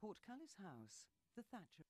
Portcullis House, the Thatcher.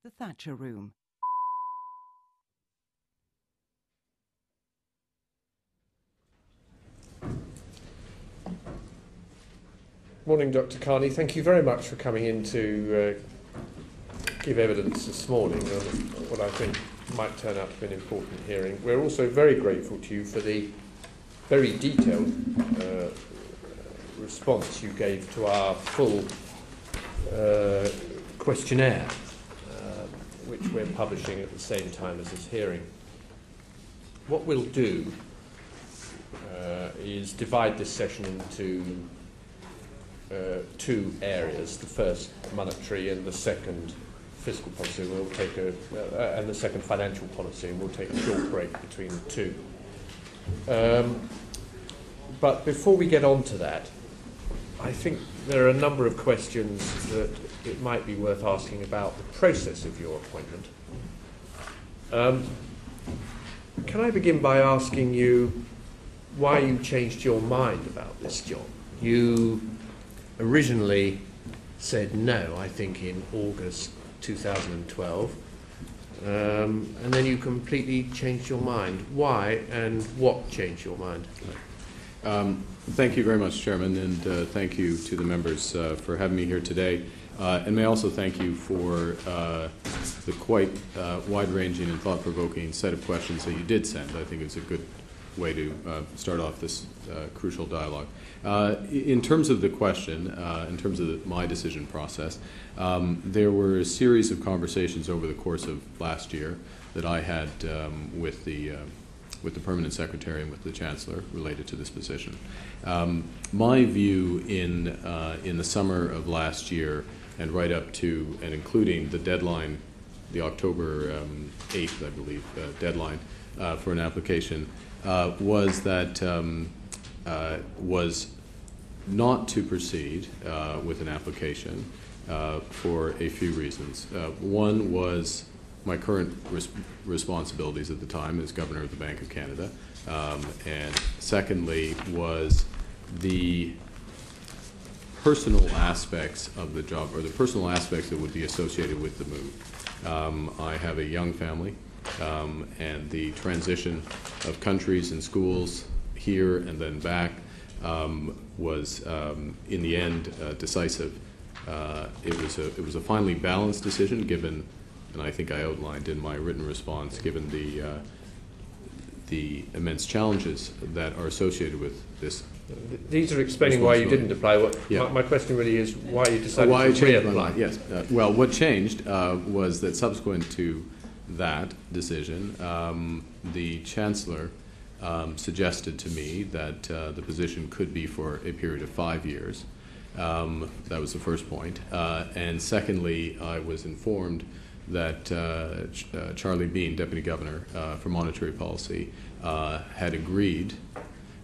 The Thatcher Room. Morning, Dr. Carney. Thank you very much for coming in to give evidence this morning on what I think might turn out to be an important hearing. We're also very grateful to you for the very detailed response you gave to our full questionnaire, which we're publishing at the same time as this hearing. What we'll do is divide this session into two areas: the first monetary and the second fiscal policy. We'll take and the second financial policy, and we'll take a short break between the two. But before we get on to that, I think there are a number of questions that it might be worth asking about the process of your appointment. Can I begin by asking you why you changed your mind about this job? You originally said no, I think, in August 2012, and then you completely changed your mind. Why, and what changed your mind? Thank you very much, Chairman, and thank you to the members for having me here today. And may I also thank you for the quite wide-ranging and thought-provoking set of questions that you did send. I think it's a good way to start off this crucial dialogue. In terms of the question, in terms of my decision process, there were a series of conversations over the course of last year that I had with the with the Permanent Secretary and with the Chancellor related to this position. My view in the summer of last year and right up to and including the deadline, the October 8th, I believe, deadline for an application, was that was not to proceed with an application for a few reasons. One was my current responsibilities at the time as Governor of the Bank of Canada, and secondly was the personal aspects of the job, or the personal aspects that would be associated with the move. I have a young family, and the transition of countries and schools here and then back was, in the end, decisive. It was a finely balanced decision, given, and I think I outlined in my written response, given the immense challenges that are associated with this. These are explaining why you didn't apply. My question really is why you decided to reapply. Yes. Well, what changed was that subsequent to that decision, the Chancellor suggested to me that the position could be for a period of 5 years. That was the first point. And secondly, I was informed that Charlie Bean, Deputy Governor for Monetary Policy, had agreed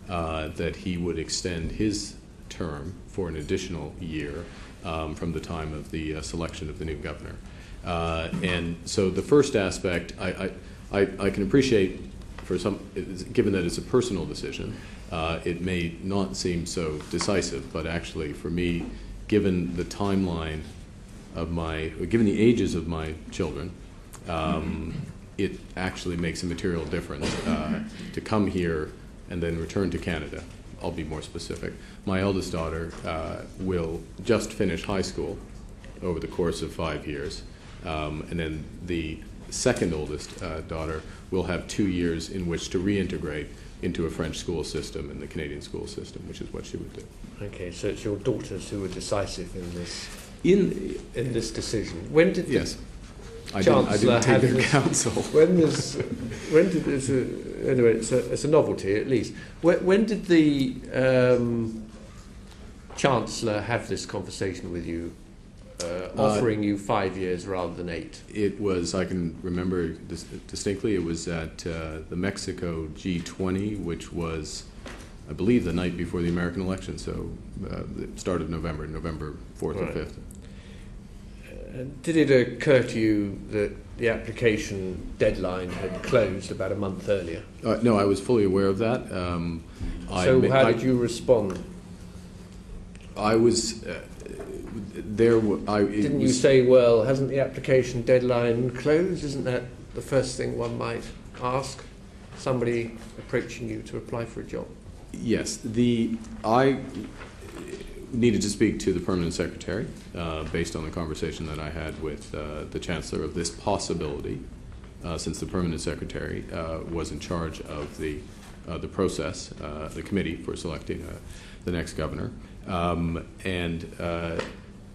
that he would extend his term for an additional year from the time of the selection of the new governor. And so the first aspect, I can appreciate for some, given that it's a personal decision, it may not seem so decisive, but actually for me, given the timeline of given the ages of my children, it actually makes a material difference to come here and then return to Canada. I'll be more specific. My eldest daughter will just finish high school over the course of 5 years, and then the second oldest daughter will have 2 years in which to reintegrate into a French school system and the Canadian school system, which is what she would do. Okay, so it's your daughters who were decisive in this decision. When did yes, I Chancellor didn't take their counsel. When did this? Anyway, it's a novelty at least. When did the Chancellor have this conversation with you, offering you 5 years rather than 8? It was, I can remember distinctly, it was at the Mexico G20, which was, I believe, the night before the American election, so the start of November 4th or 5th. Did it occur to you that the application deadline had closed about a month earlier? No, I was fully aware of that. So how did you respond? I was... Didn't you say, well, hasn't the application deadline closed? Isn't that the first thing one might ask? Somebody approaching you to apply for a job? Yes. I needed to speak to the Permanent Secretary based on the conversation that I had with the Chancellor of this possibility, since the Permanent Secretary was in charge of the process, the committee for selecting the next governor. And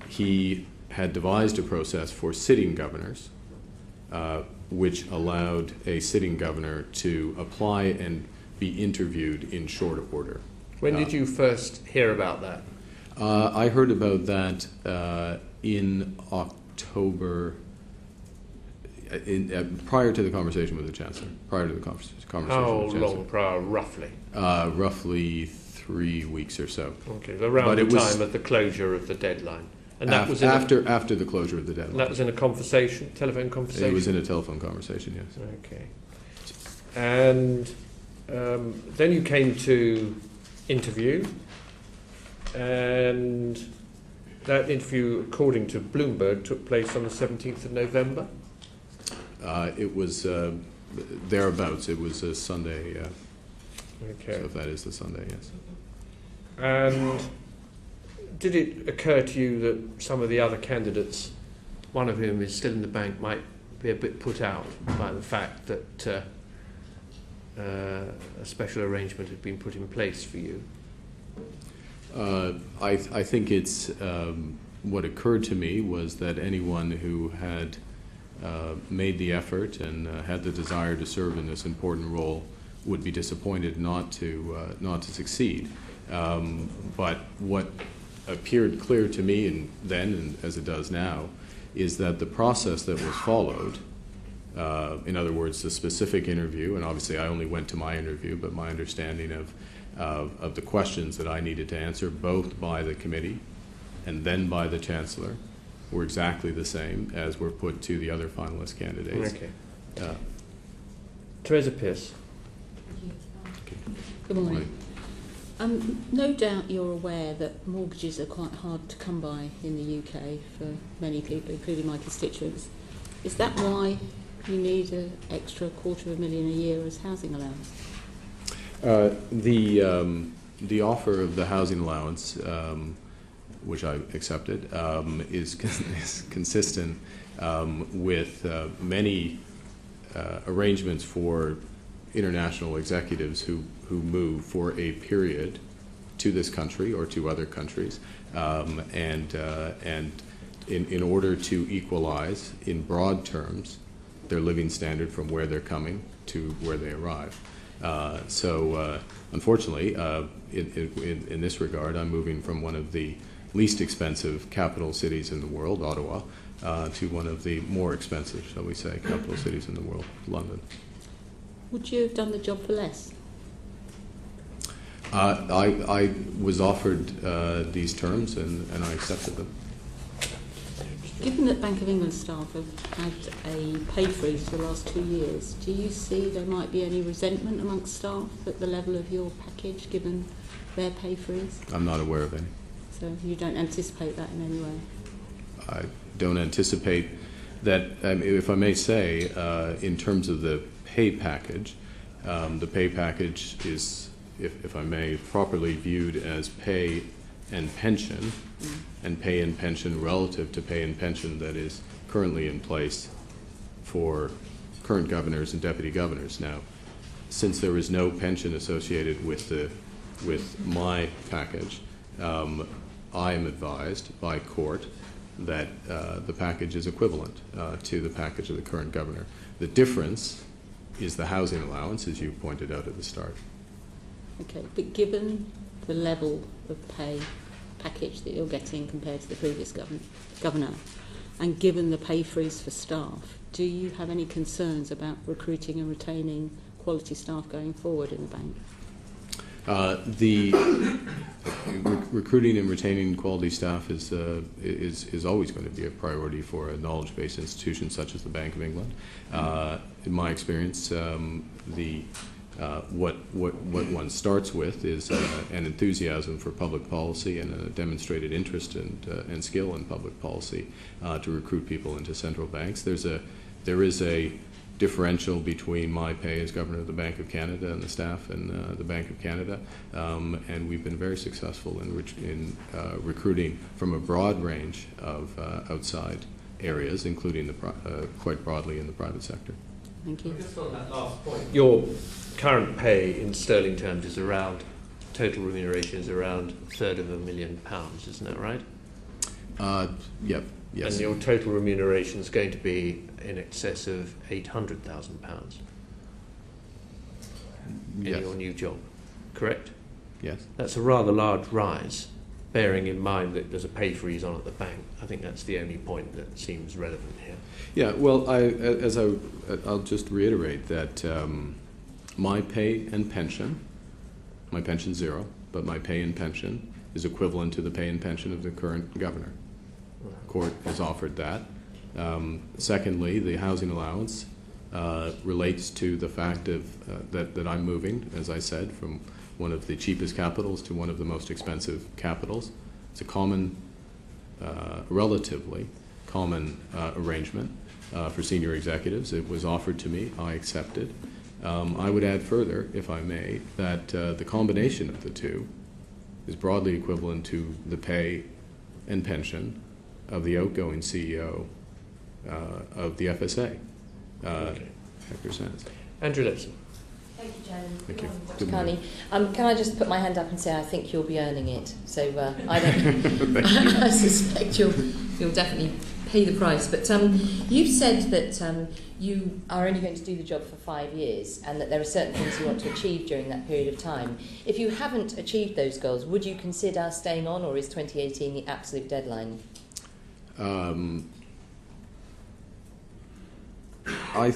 he had devised a process for sitting governors, which allowed a sitting governor to apply and be interviewed in short order. When did you first hear about that? I heard about that in October, prior to the conversation with the Chancellor. Prior to the conversation with the Chancellor. How long prior, roughly? Roughly 3 weeks or so. Okay, so around the time of the closure of the deadline. And that was after the closure of the deadline. And that was in a conversation, telephone conversation? It was in a telephone conversation, yes. Okay. And then you came to interview, and that interview, according to Bloomberg, took place on the 17th of November? It was thereabouts. It was a Sunday. Okay. So if that is the Sunday, yes. And did it occur to you that some of the other candidates, one of whom is still in the bank, might be a bit put out by the fact that a special arrangement had been put in place for you? I think it's what occurred to me was that anyone who had made the effort and had the desire to serve in this important role would be disappointed not to succeed. But what appeared clear to me then, and as it does now, is that the process that was followed, in other words, the specific interview, and obviously I only went to my interview, but my understanding of the questions that I needed to answer, both by the committee and then by the Chancellor, were exactly the same as were put to the other finalist candidates. Okay. Teresa Pierce. Okay. Good morning. No doubt you're aware that mortgages are quite hard to come by in the UK for many people, including my constituents. Is that why you need an extra $250,000 a year as housing allowance? The offer of the housing allowance, which I accepted, is consistent with many arrangements for international executives who move for a period to this country or to other countries, and in order to equalize, in broad terms, their living standard from where they're coming to where they arrive. So unfortunately, in this regard, I'm moving from one of the least expensive capital cities in the world, Ottawa, to one of the more expensive, shall we say, capital cities in the world, London. Would you have done the job for less? I was offered these terms and I accepted them. Given that Bank of England staff have had a pay freeze for the last 2 years, do you see there might be any resentment amongst staff at the level of your package given their pay freeze? I'm not aware of any. So you don't anticipate that in any way? I don't anticipate that, if I may say, in terms of the pay package is, if I may, properly viewed as pay and pension, and pay and pension relative to pay and pension that is currently in place for current governors and deputy governors. Now, since there is no pension associated with my package, I am advised by court that the package is equivalent to the package of the current governor. The difference is the housing allowance, as you pointed out at the start. Okay, but given the level of pay package that you're getting compared to the previous governor, and given the pay freeze for staff, do you have any concerns about recruiting and retaining quality staff going forward in the bank? Recruiting and retaining quality staff is always going to be a priority for a knowledge-based institution such as the Bank of England. In my experience, what one starts with is an enthusiasm for public policy and a demonstrated interest and skill in public policy to recruit people into central banks. There is a differential between my pay as governor of the Bank of Canada and the staff in the Bank of Canada, and we've been very successful in recruiting from a broad range of outside areas, including quite broadly in the private sector. Thank you. Just on that last point, your current pay in sterling terms is around, total remuneration is around £250,000, isn't that right? Yep. Yes. And your total remuneration is going to be in excess of £800,000 in Yes. your new job, correct? Yes. That's a rather large rise, bearing in mind that there's a pay freeze on at the bank. I think that's the only point that seems relevant here. Yeah, well, I'll just reiterate that my pay and pension, my pension's zero, but my pay and pension is equivalent to the pay and pension of the current governor. Court has offered that. Secondly, the housing allowance relates to the fact that I'm moving, as I said, from one of the cheapest capitals to one of the most expensive capitals. It's a common, relatively common arrangement for senior executives. It was offered to me. I accepted. I would add further, if I may, that the combination of the two is broadly equivalent to the pay and pension of the outgoing CEO of the FSA, Hector Sands. Andrew Lipson. Thank you, Chairman. Thank you. Dr. Carney. Can I just put my hand up and say I think you'll be earning it? So I don't. I suspect you'll definitely pay the price. But you've said that you are only going to do the job for 5 years and that there are certain things you want to achieve during that period of time. If you haven't achieved those goals, would you consider staying on, or is 2018 the absolute deadline? I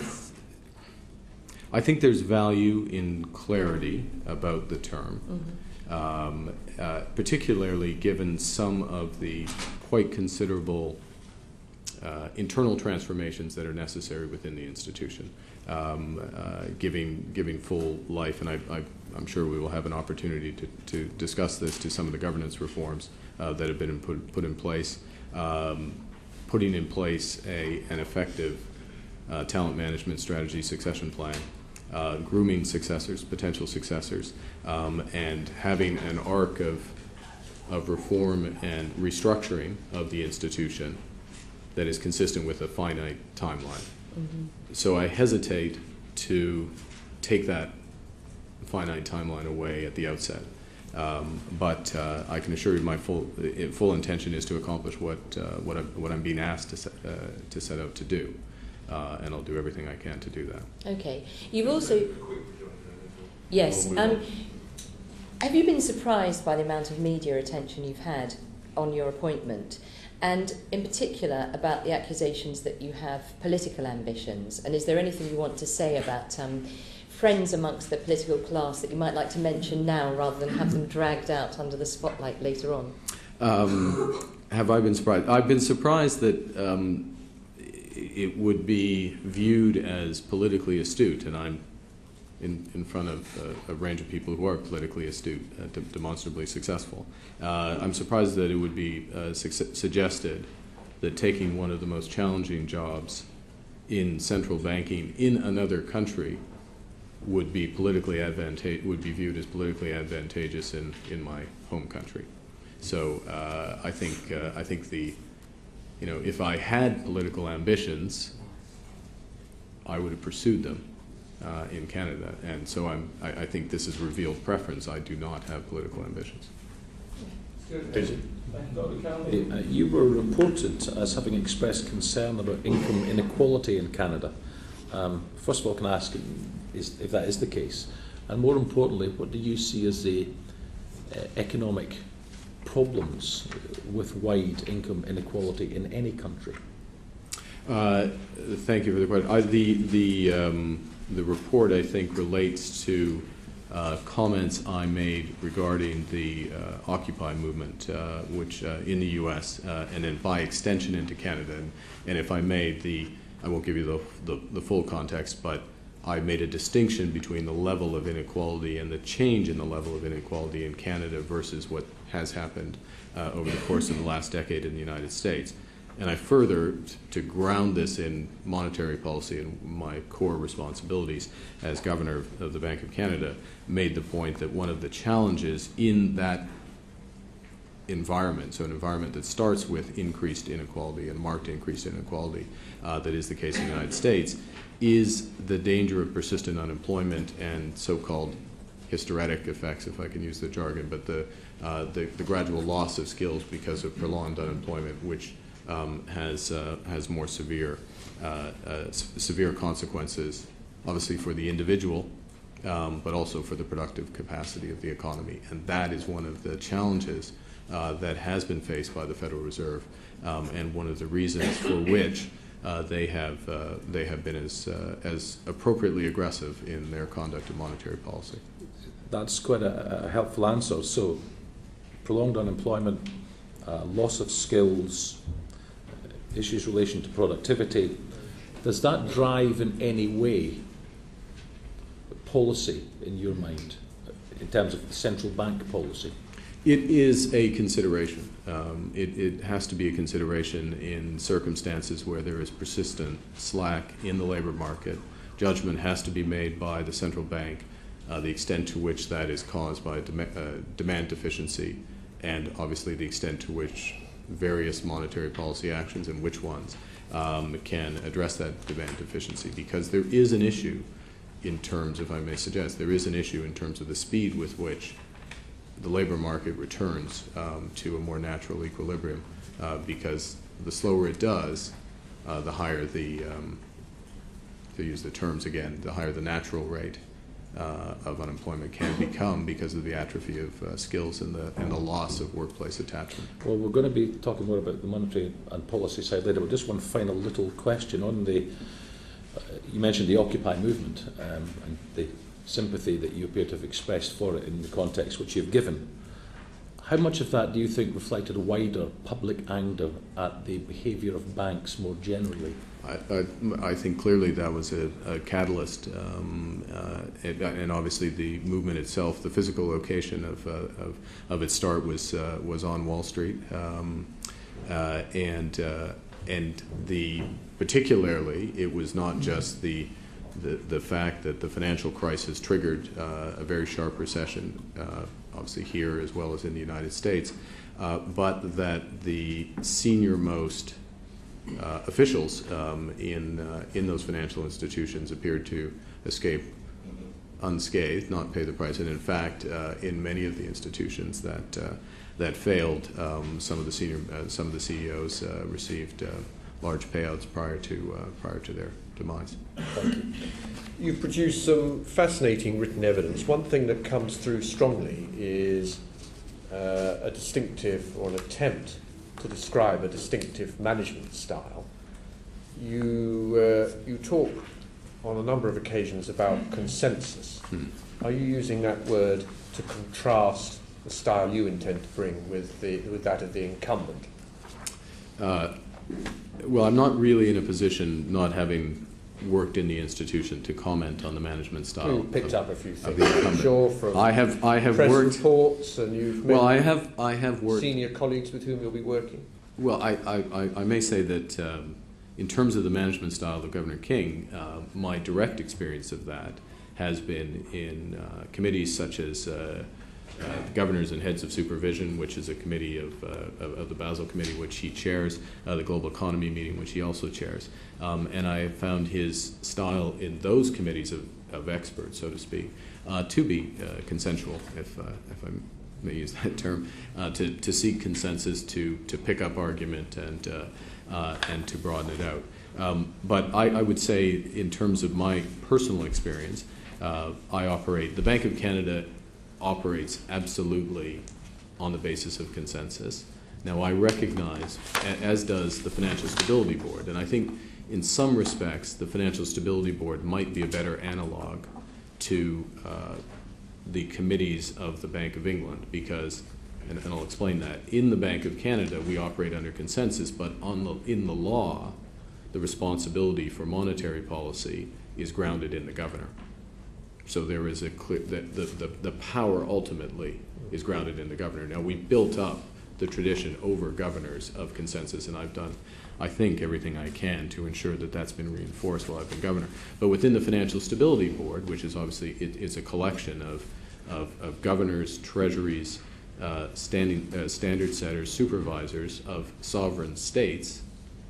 think there's value in clarity about the term, particularly given some of the quite considerable internal transformations that are necessary within the institution, giving full life, and I'm sure we will have an opportunity to discuss this, to some of the governance reforms that have been put in place, putting in place an effective talent management strategy, succession plan, grooming successors, potential successors, and having an arc of reform and restructuring of the institution that is consistent with a finite timeline. So I hesitate to take that finite timeline away at the outset. But I can assure you my full intention is to accomplish what I'm being asked to set out to do. And I'll do everything I can to do that. Okay. You've also... Yes. Have you been surprised by the amount of media attention you've had on your appointment? And in particular about the accusations that you have political ambitions? And is there anything you want to say about friends amongst the political class that you might like to mention now rather than have them dragged out under the spotlight later on? Have I been surprised? I've been surprised that it would be viewed as politically astute, and I'm in front of a range of people who are politically astute, demonstrably successful. I'm surprised that it would be suggested that taking one of the most challenging jobs in central banking in another country would be viewed as politically advantageous in my home country. So I think if I had political ambitions, I would have pursued them in Canada. And so I think this is revealed preference. I do not have political ambitions. You were reported as having expressed concern about income inequality in Canada. First of all, can I ask if that is the case? And more importantly, what do you see as the economic problems with wide income inequality in any country? Thank you for the question. The report, I think, relates to comments I made regarding the Occupy movement, which in the U.S. And then by extension into Canada. And if I made I won't give you the full context, but I made a distinction between the level of inequality and the change in the level of inequality in Canada versus what has happened over the course of the last decade in the United States. And I further, to ground this in monetary policy and my core responsibilities as Governor of the Bank of Canada, made the point that one of the challenges in that environment, so an environment that starts with increased inequality and marked increased inequality, that is the case in the United States, is the danger of persistent unemployment and so-called hysteretic effects, if I can use the jargon, but the gradual loss of skills because of prolonged unemployment, which has more severe consequences, obviously for the individual, but also for the productive capacity of the economy. And that is one of the challenges that has been faced by the Federal Reserve, and one of the reasons for which they have been as appropriately aggressive in their conduct of monetary policy. That's quite a helpful answer. So, prolonged unemployment, loss of skills, issues in relation to productivity, does that drive in any way policy in your mind, in terms of central bank policy? It is a consideration. It has to be a consideration in circumstances where there is persistent slack in the labor market. Judgment has to be made by the central bank, the extent to which that is caused by demand deficiency, and obviously the extent to which various monetary policy actions and which ones can address that demand deficiency. Because there is an issue in terms, if I may suggest, there is an issue in terms of the speed with which the labor market returns to a more natural equilibrium, because the slower it does, the higher the, to use the terms again, the higher the natural rate of unemployment can become because of the atrophy of skills and the loss of workplace attachment. Well, we're going to be talking more about the monetary and policy side later, but just one final little question on the, you mentioned the Occupy movement and the sympathy that you appear to have expressed for it in the context which you've given. How much of that do you think reflected a wider public anger at the behaviour of banks more generally? I think clearly that was a catalyst, and obviously the movement itself, the physical location of its start was on Wall Street, and the particularly it was not just the fact that the financial crisis triggered a very sharp recession, obviously here as well as in the United States, but that the senior-most officials in those financial institutions appeared to escape unscathed, not pay the price, and in fact, in many of the institutions that failed, some of the CEOs received large payouts prior to their demise. Thank you. You've produced some fascinating written evidence. One thing that comes through strongly is a distinctive, or an attempt to describe a distinctive management style. You talk on a number of occasions about consensus. Are you using that word to contrast the style you intend to bring with that of the incumbent? Well, I'm not really in a position, not having worked in the institution, to comment on the management style. You picked up a few things, I'm sure, from I have press worked reports, and you've met I have worked senior colleagues with whom you'll be working. Well, I may say that in terms of the management style of Governor King, my direct experience of that has been in committees such as Governors and Heads of Supervision, which is a committee of the Basel Committee, which he chairs, the Global Economy meeting, which he also chairs. And I found his style in those committees of experts, so to speak, to be consensual, if I may use that term, to seek consensus, to pick up argument, and to broaden it out. But I would say, in terms of my personal experience, the Bank of Canada operates absolutely on the basis of consensus. Now, I recognize, as does the Financial Stability Board, and I think in some respects the Financial Stability Board might be a better analog to the committees of the Bank of England, because, and I'll explain that, in the Bank of Canada we operate under consensus, but in the law the responsibility for monetary policy is grounded in the governor. So there is a clear, the power ultimately is grounded in the governor. Now, we built up the tradition over governors of consensus, and I've done, I think, everything I can to ensure that that's been reinforced while I've been governor. But within the Financial Stability Board, which is obviously, it's a collection of governors, treasuries, standard setters, supervisors of sovereign states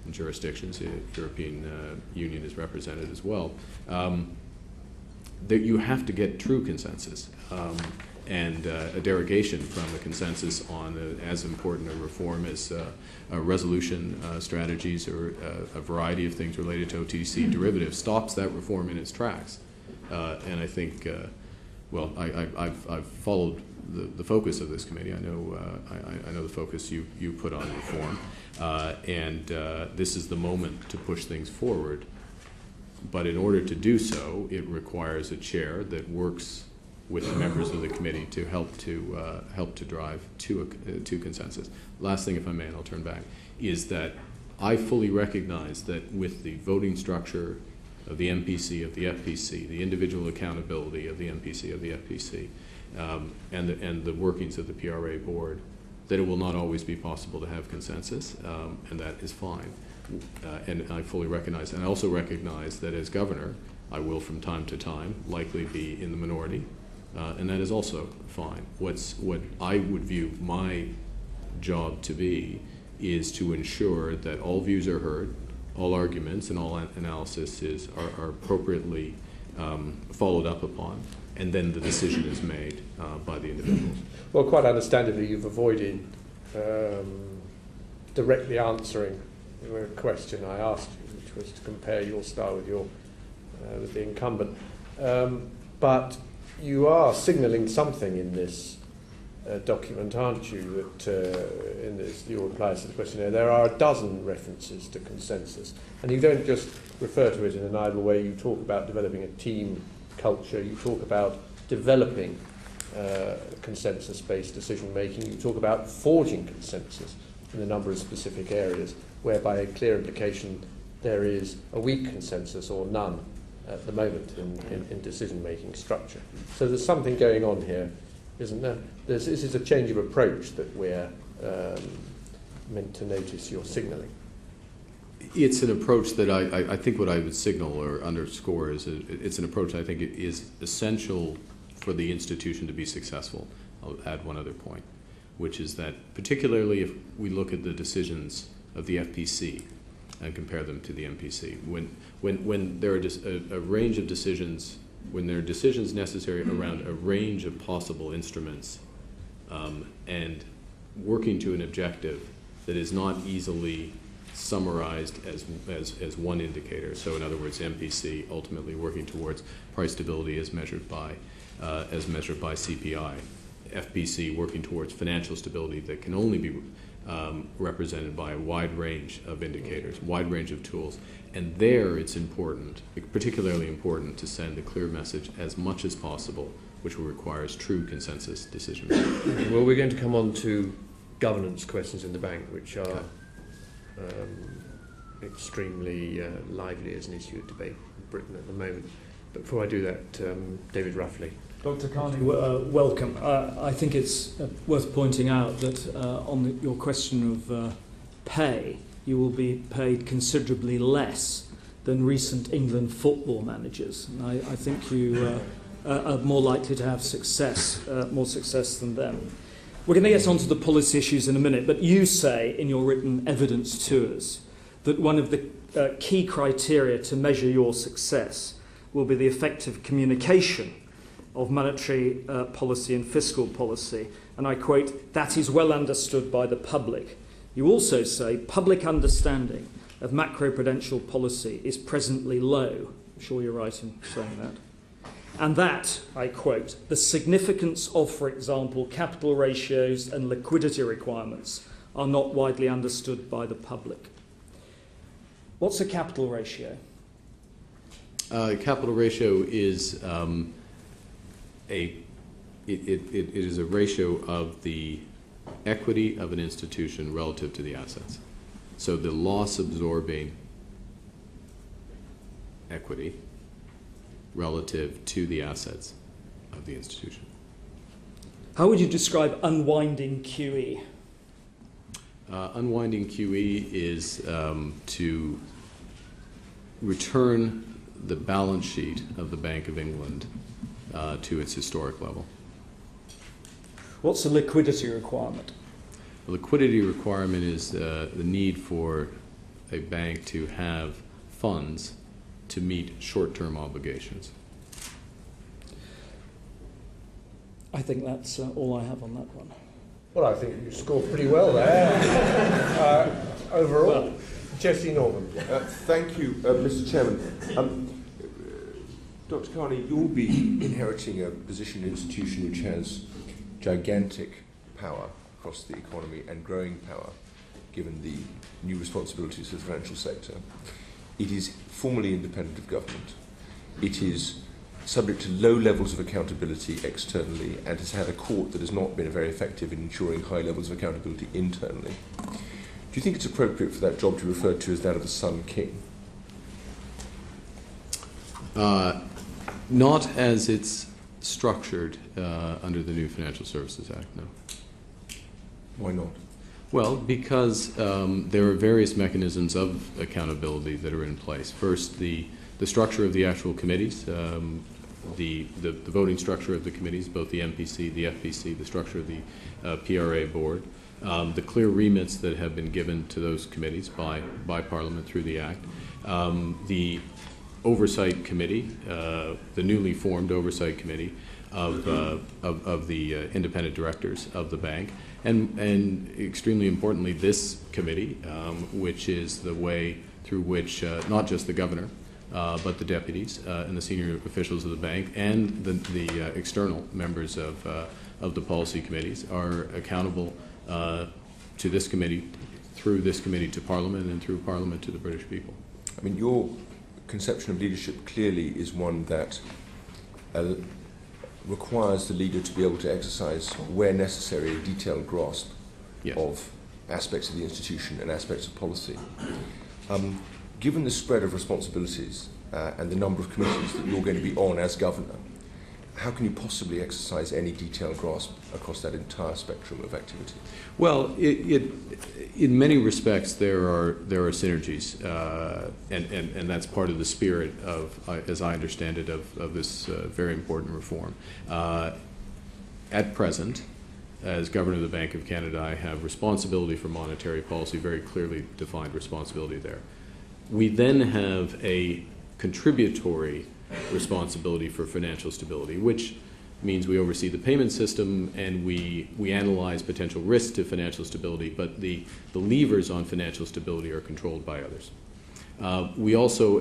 and jurisdictions, the European Union is represented as well, that you have to get true consensus and a derogation from the consensus on as important a reform as resolution strategies or a variety of things related to OTC derivatives stops that reform in its tracks. And I think, well, I've followed the focus of this committee. I know the focus you put on reform, and this is the moment to push things forward. But in order to do so, it requires a chair that works with members of the committee to help to drive to consensus. Last thing, if I may, and I'll turn back, is that I fully recognize that with the voting structure of the MPC, of the FPC, the individual accountability of the MPC, of the FPC, and the workings of the PRA board, that it will not always be possible to have consensus, and that is fine. And I fully recognize, and I also recognize that as governor, I will from time to time likely be in the minority, and that is also fine. What I would view my job to be is to ensure that all views are heard, all arguments and all analysis are appropriately followed up upon, and then the decision is made by the individuals. Well, quite understandably, you've avoided directly answering question I asked you, which was to compare your style with with the incumbent. But you are signalling something in this document, aren't you? That in your replies to the questionnaire, there are a dozen references to consensus, and you don't just refer to it in an idle way. You talk about developing a team culture. You talk about developing consensus-based decision-making. You talk about forging consensus in a number of specific areas, whereby a clear implication there is a weak consensus or none at the moment in decision-making structure. So there's something going on here, isn't there? This is a change of approach that we're meant to notice you're signalling. It's an approach that I think what I would signal or underscore is it's an approach I think is essential for the institution to be successful. I'll add one other point, which is that particularly if we look at the decisions of the FPC and compare them to the MPC, when there are a range of decisions, when there are decisions necessary around a range of possible instruments, and working to an objective that is not easily summarized as one indicator. So in other words, MPC ultimately working towards price stability as measured by CPI. FPC working towards financial stability that can only be represented by a wide range of indicators, wide range of tools. And there it's important, particularly important, to send a clear message as much as possible, which requires true consensus decision making. Well, we're going to come on to governance questions in the bank, which are extremely lively as an issue of debate in Britain at the moment. But before I do that, David Ruffley. Dr. Carney, welcome. I think it's worth pointing out that on your question of pay, you will be paid considerably less than recent England football managers. And I think you are more likely to have more success than them. We're going to get onto the policy issues in a minute, but you say in your written evidence to us that one of the key criteria to measure your success will be the effective communication of monetary policy and fiscal policy. And I quote, "That is well understood by the public." You also say public understanding of macroprudential policy is presently low. I'm sure you're right in saying that. And that, I quote, "the significance of, for example, capital ratios and liquidity requirements are not widely understood by the public." What's a capital ratio? Capital ratio is it is a ratio of the equity of an institution relative to the assets. So the loss absorbing equity relative to the assets of the institution. How would you describe unwinding QE? Unwinding QE is to return the balance sheet of the Bank of England to its historic level. What's the liquidity requirement? The liquidity requirement is the need for a bank to have funds to meet short-term obligations. I think that's all I have on that one. Well, I think you scored pretty well there. Overall. Well, Jesse Norman. Thank you, Mr. Chairman. Dr. Carney, you'll be inheriting a position in an institution which has gigantic power across the economy and growing power, given the new responsibilities of the financial sector. It is formally independent of government. It is subject to low levels of accountability externally and has had a court that has not been very effective in ensuring high levels of accountability internally. Do you think it's appropriate for that job to be referred to as that of the Sun King? Not as it's structured under the new Financial Services Act, no. Why not? Well, because there are various mechanisms of accountability that are in place. First, the structure of the actual committees, the voting structure of the committees, both the MPC, the FPC, the structure of the PRA board, the clear remits that have been given to those committees by Parliament through the Act, the Oversight Committee, the newly formed Oversight Committee, of the independent directors of the bank, and extremely importantly, this committee, which is the way through which not just the governor, but the deputies and the senior officials of the bank and the external members of the policy committees are accountable to this committee, through this committee to Parliament, and through Parliament to the British people. I mean, your conception of leadership clearly is one that requires the leader to be able to exercise, where necessary, a detailed grasp of aspects of the institution and aspects of policy. Given the spread of responsibilities and the number of committees that you're going to be on as governor, how can you possibly exercise any detailed grasp across that entire spectrum of activity? Well, in many respects, there are synergies, and that's part of the spirit of, as I understand it, of this very important reform. At present, as Governor of the Bank of Canada, I have responsibility for monetary policy, very clearly defined responsibility there. We then have a contributory responsibility for financial stability, which means we oversee the payment system and we analyze potential risks to financial stability, but the levers on financial stability are controlled by others. We also,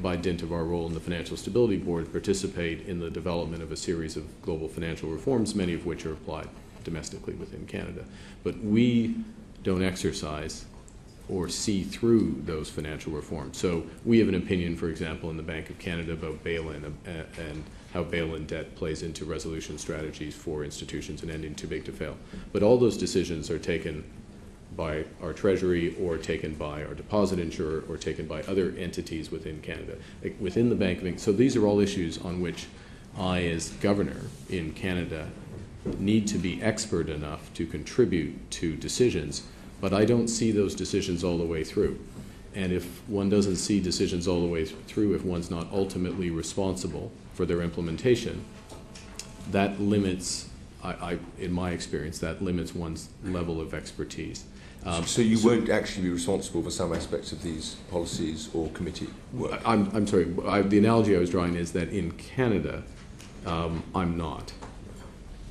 by dint of our role in the Financial Stability Board, participate in the development of a series of global financial reforms, many of which are applied domestically within Canada. But we don't exercise or see through those financial reforms. So we have an opinion, for example, in the Bank of Canada about bail-in and how bail-in debt plays into resolution strategies for institutions and ending too big to fail. But all those decisions are taken by our Treasury or taken by our deposit insurer or taken by other entities within Canada, within the Bank of England. So these are all issues on which I, as governor in Canada, need to be expert enough to contribute to decisions, but I don't see those decisions all the way through. And if one doesn't see decisions all the way through, if one's not ultimately responsible for their implementation, that limits, in my experience, that limits one's level of expertise. So you won't actually be responsible for some aspects of these policies or committee work? I'm sorry, the analogy I was drawing is that in Canada, I'm not.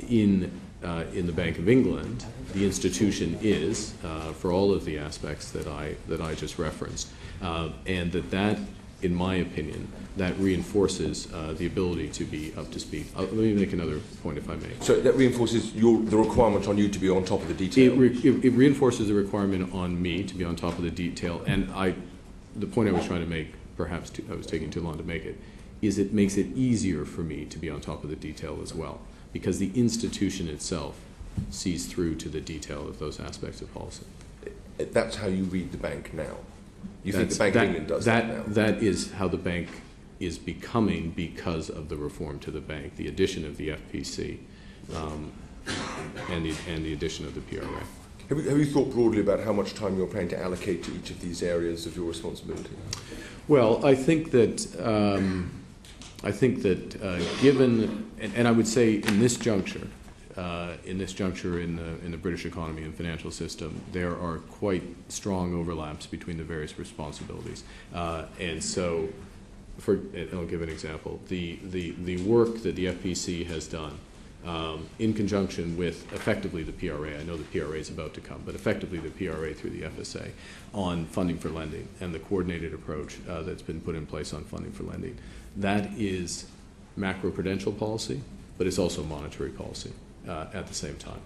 In the Bank of England, the institution is for all of the aspects that I just referenced, and that, in my opinion, that reinforces the ability to be up to speed. Let me make another point, if I may. So that reinforces the requirement on you to be on top of the detail? It reinforces the requirement on me to be on top of the detail, and the point I was trying to make, perhaps I was taking too long to make it, is it makes it easier for me to be on top of the detail as well, because the institution itself sees through to the detail of those aspects of policy. That's how you read the bank now? You think the Bank of England does that now? That is how the bank is becoming because of the reform to the bank, the addition of the FPC and the addition of the PRA. Have you thought broadly about how much time you're planning to allocate to each of these areas of your responsibility? Well, I think that given, and I would say in this juncture in the British economy and financial system, there are quite strong overlaps between the various responsibilities. And so, I'll give an example. The work that the FPC has done in conjunction with effectively the PRA, I know the PRA is about to come, but effectively the PRA through the FSA on funding for lending and the coordinated approach that's been put in place on funding for lending. That is macroprudential policy, but it's also monetary policy at the same time.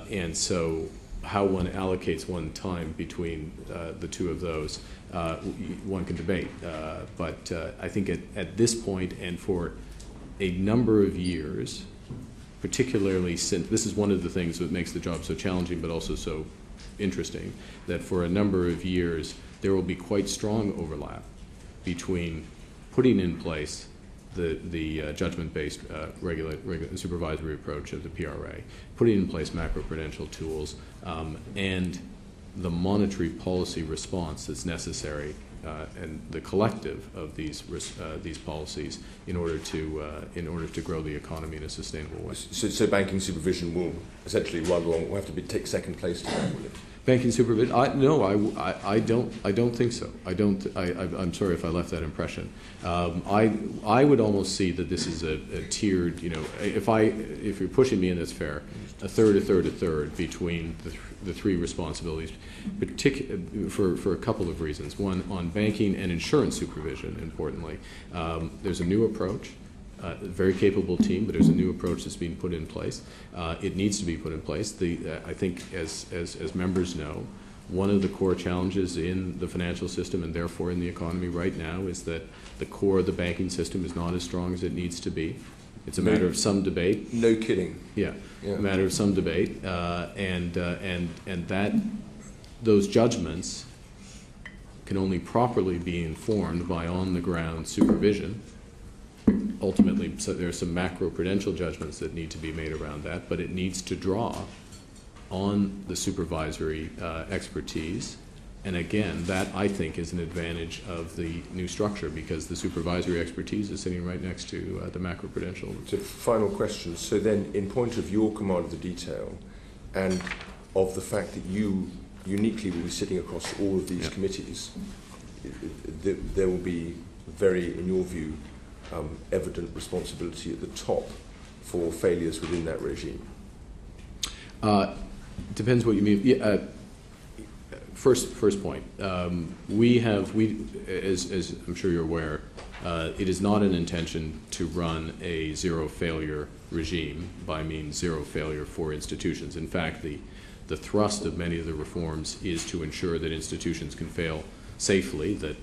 And so how one allocates one time between the two of those, one can debate. But I think at this point and for a number of years, particularly since this is one of the things that makes the job so challenging but also so interesting, that for a number of years there will be quite strong overlap between putting in place the judgment-based supervisory approach of the PRA, putting in place macroprudential tools, and the monetary policy response that's necessary, and the collective of these policies in order to grow the economy in a sustainable way. So banking supervision will essentially will have to take second place to that, will it? Banking supervision? I don't think so. I'm sorry if I left that impression. I would almost see that this is a tiered. If you're pushing me, and that's fair, a third between the three responsibilities, for a couple of reasons. One, on banking and insurance supervision. Importantly, there's a new approach. A very capable team, but there's a new approach that's being put in place. It needs to be put in place. I think, as members know, one of the core challenges in the financial system and therefore in the economy right now is that the core of the banking system is not as strong as it needs to be. It's a matter of some debate. No kidding. Yeah. A matter of some debate, and that those judgments can only properly be informed by on-the-ground supervision. Ultimately, so there are some macro-prudential judgments that need to be made around that, but it needs to draw on the supervisory expertise. And again, that, I think, is an advantage of the new structure, because the supervisory expertise is sitting right next to the macro-prudential. So, final question. So then, in point of your command of the detail and of the fact that you uniquely will be sitting across all of these committees, there will be very, in your view, evident responsibility at the top for failures within that regime? Depends what you mean. Yeah, first point. We, as I'm sure you're aware, it is not an intention to run a zero failure regime. By means zero failure for institutions. In fact, the thrust of many of the reforms is to ensure that institutions can fail safely, that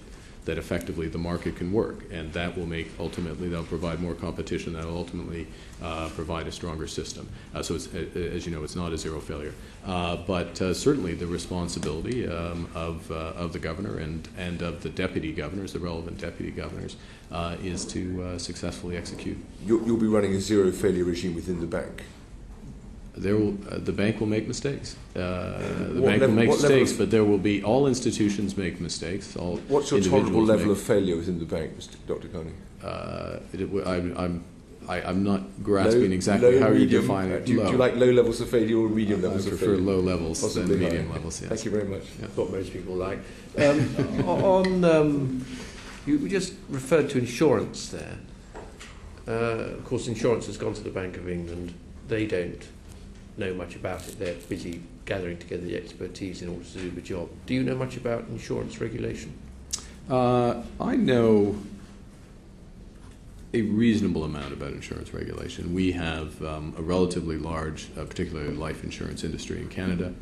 effectively the market can work, and that will ultimately they'll provide more competition. That will ultimately provide a stronger system. So it's, as you know, it's not a zero failure, but certainly the responsibility of the governor and of the deputy governors, the relevant deputy governors, is to successfully execute. You'll be running a zero failure regime within the bank. The bank will make mistakes. The bank will make mistakes, but there will be, all institutions make mistakes. What's your tolerable level of failure within the bank, Dr. Carney? I'm not grasping exactly how you define it. Do you like low levels of failure or medium levels of failure? I prefer low levels Possibly than medium high. levels. Yes. Thank you very much. Yeah. That's what most people like. You just referred to insurance there. Of course, insurance has gone to the Bank of England. They don't know much about it. They're busy gathering together the expertise in order to do the job. Do you know much about insurance regulation? I know a reasonable amount about insurance regulation. We have a relatively large, particularly life insurance industry in Canada.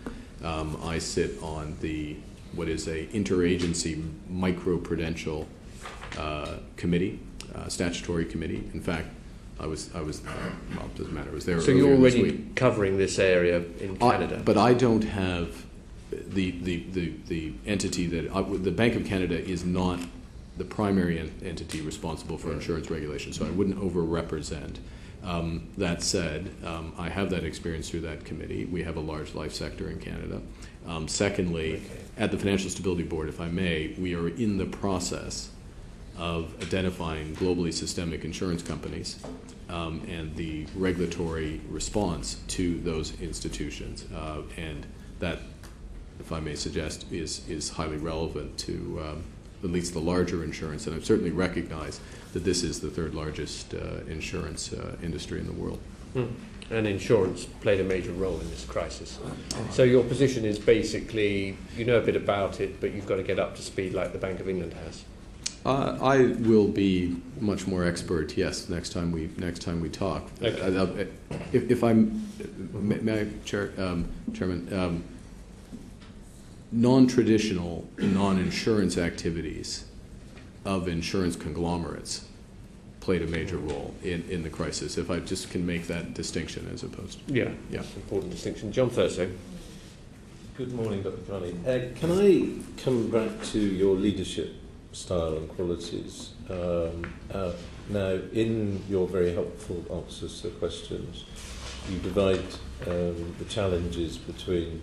I sit on what is a interagency micro-prudential committee, statutory committee. In fact, I was well, it doesn't matter. I was there. So you're already covering this area in Canada. But I don't have the entity that the Bank of Canada is not the primary entity responsible for insurance regulation. So I wouldn't over-represent. That said, I have that experience through that committee. We have a large life sector in Canada. Secondly, at the Financial Stability Board, if I may, we are in the process of identifying globally systemic insurance companies and the regulatory response to those institutions. And that, if I may suggest, is highly relevant to at least the larger insurance. And I certainly recognize that this is the third largest insurance industry in the world. And insurance played a major role in this crisis. So your position is basically, you know a bit about it, but you've got to get up to speed like the Bank of England has. I will be much more expert. Yes, next time we talk. Okay. If may I, Chairman, non-traditional, non-insurance activities of insurance conglomerates played a major role in the crisis. If I just can make that distinction, as opposed to yeah, that's an important distinction. John Thursday. Good morning, Dr. Carney. Can I come back to your leadership style and qualities? Now, in your very helpful answers to questions, you divide the challenges between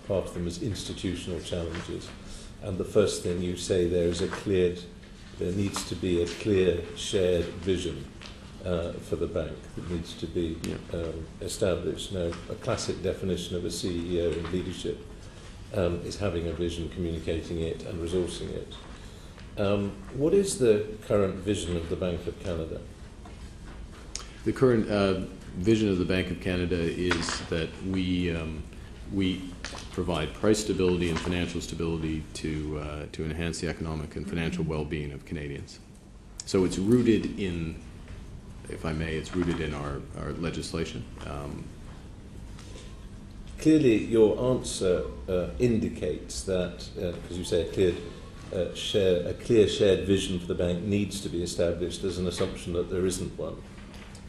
part of them as institutional challenges, and the first thing you say there is there needs to be a clear shared vision for the bank that needs to be established. Now, a classic definition of a CEO in leadership is having a vision, communicating it, and resourcing it. What is the current vision of the Bank of Canada? The current vision of the Bank of Canada is that we provide price stability and financial stability to enhance the economic and financial well-being of Canadians. So it's rooted in, if I may, it's rooted in our legislation. Clearly, your answer indicates that, because you say a clear shared vision for the bank needs to be established. There's an assumption that there isn't one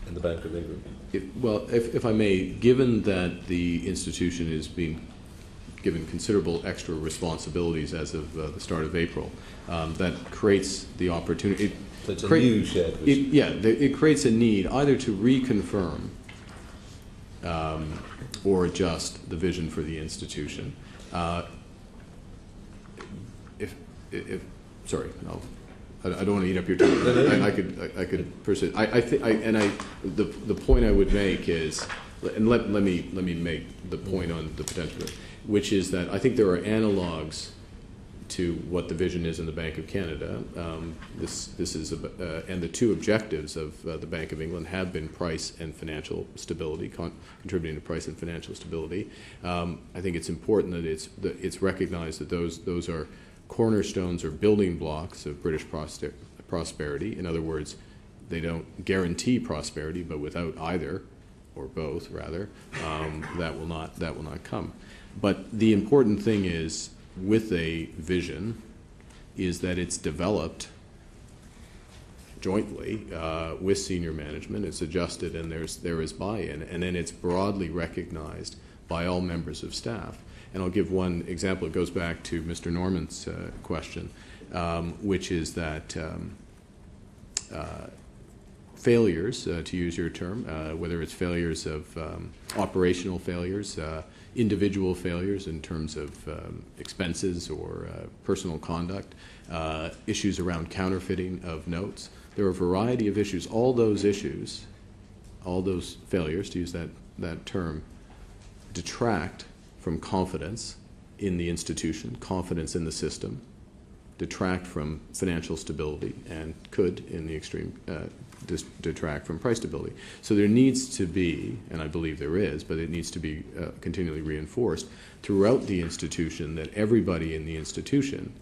in the Bank of England. If I may, given that the institution is being given considerable extra responsibilities as of the start of April, that creates the opportunity. So it's a new shared vision. It creates a need either to reconfirm or adjust the vision for the institution. Sorry, I don't want to eat up your time. I could persist. The point I would make is, and let me make the point on the potential, which is that I think there are analogs to what the vision is in the Bank of Canada. This is and the two objectives of the Bank of England have been price and financial stability, contributing to price and financial stability. I think it's important that it's recognized that those are cornerstones or building blocks of British prosperity. In other words, they don't guarantee prosperity, but without either, or both rather, that will not come. But the important thing is, with a vision, is that it's developed jointly with senior management. It's adjusted, and there is buy-in, and then it's broadly recognized by all members of staff. And I'll give one example. It goes back to Mr. Norman's question, which is that failures, to use your term, whether it's failures of operational failures, individual failures in terms of expenses or personal conduct, issues around counterfeiting of notes. There are a variety of issues. All those issues, all those failures, to use that term, detract from confidence in the institution, confidence in the system, detract from financial stability, and could, in the extreme, detract from price stability. So there needs to be, and I believe there is, but it needs to be continually reinforced throughout the institution that everybody in the institution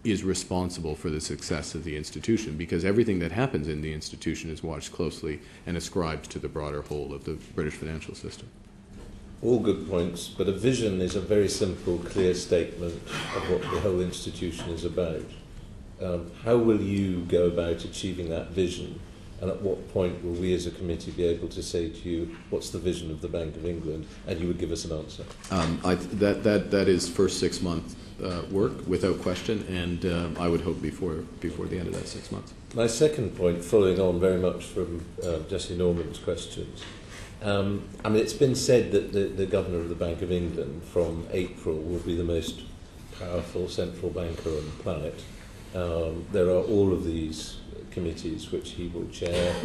is responsible for the success of the institution, because everything that happens in the institution is watched closely and ascribed to the broader whole of the British financial system. All good points, but a vision is a very simple, clear statement of what the whole institution is about. How will you go about achieving that vision, and at what point will we as a committee be able to say to you, what's the vision of the Bank of England, and you would give us an answer? That is first 6 month work, without question, and I would hope before the end of that 6 months. My second point, following on very much from Jesse Norman's questions, it's been said that the Governor of the Bank of England from April will be the most powerful central banker on the planet. There are all of these committees which he will chair,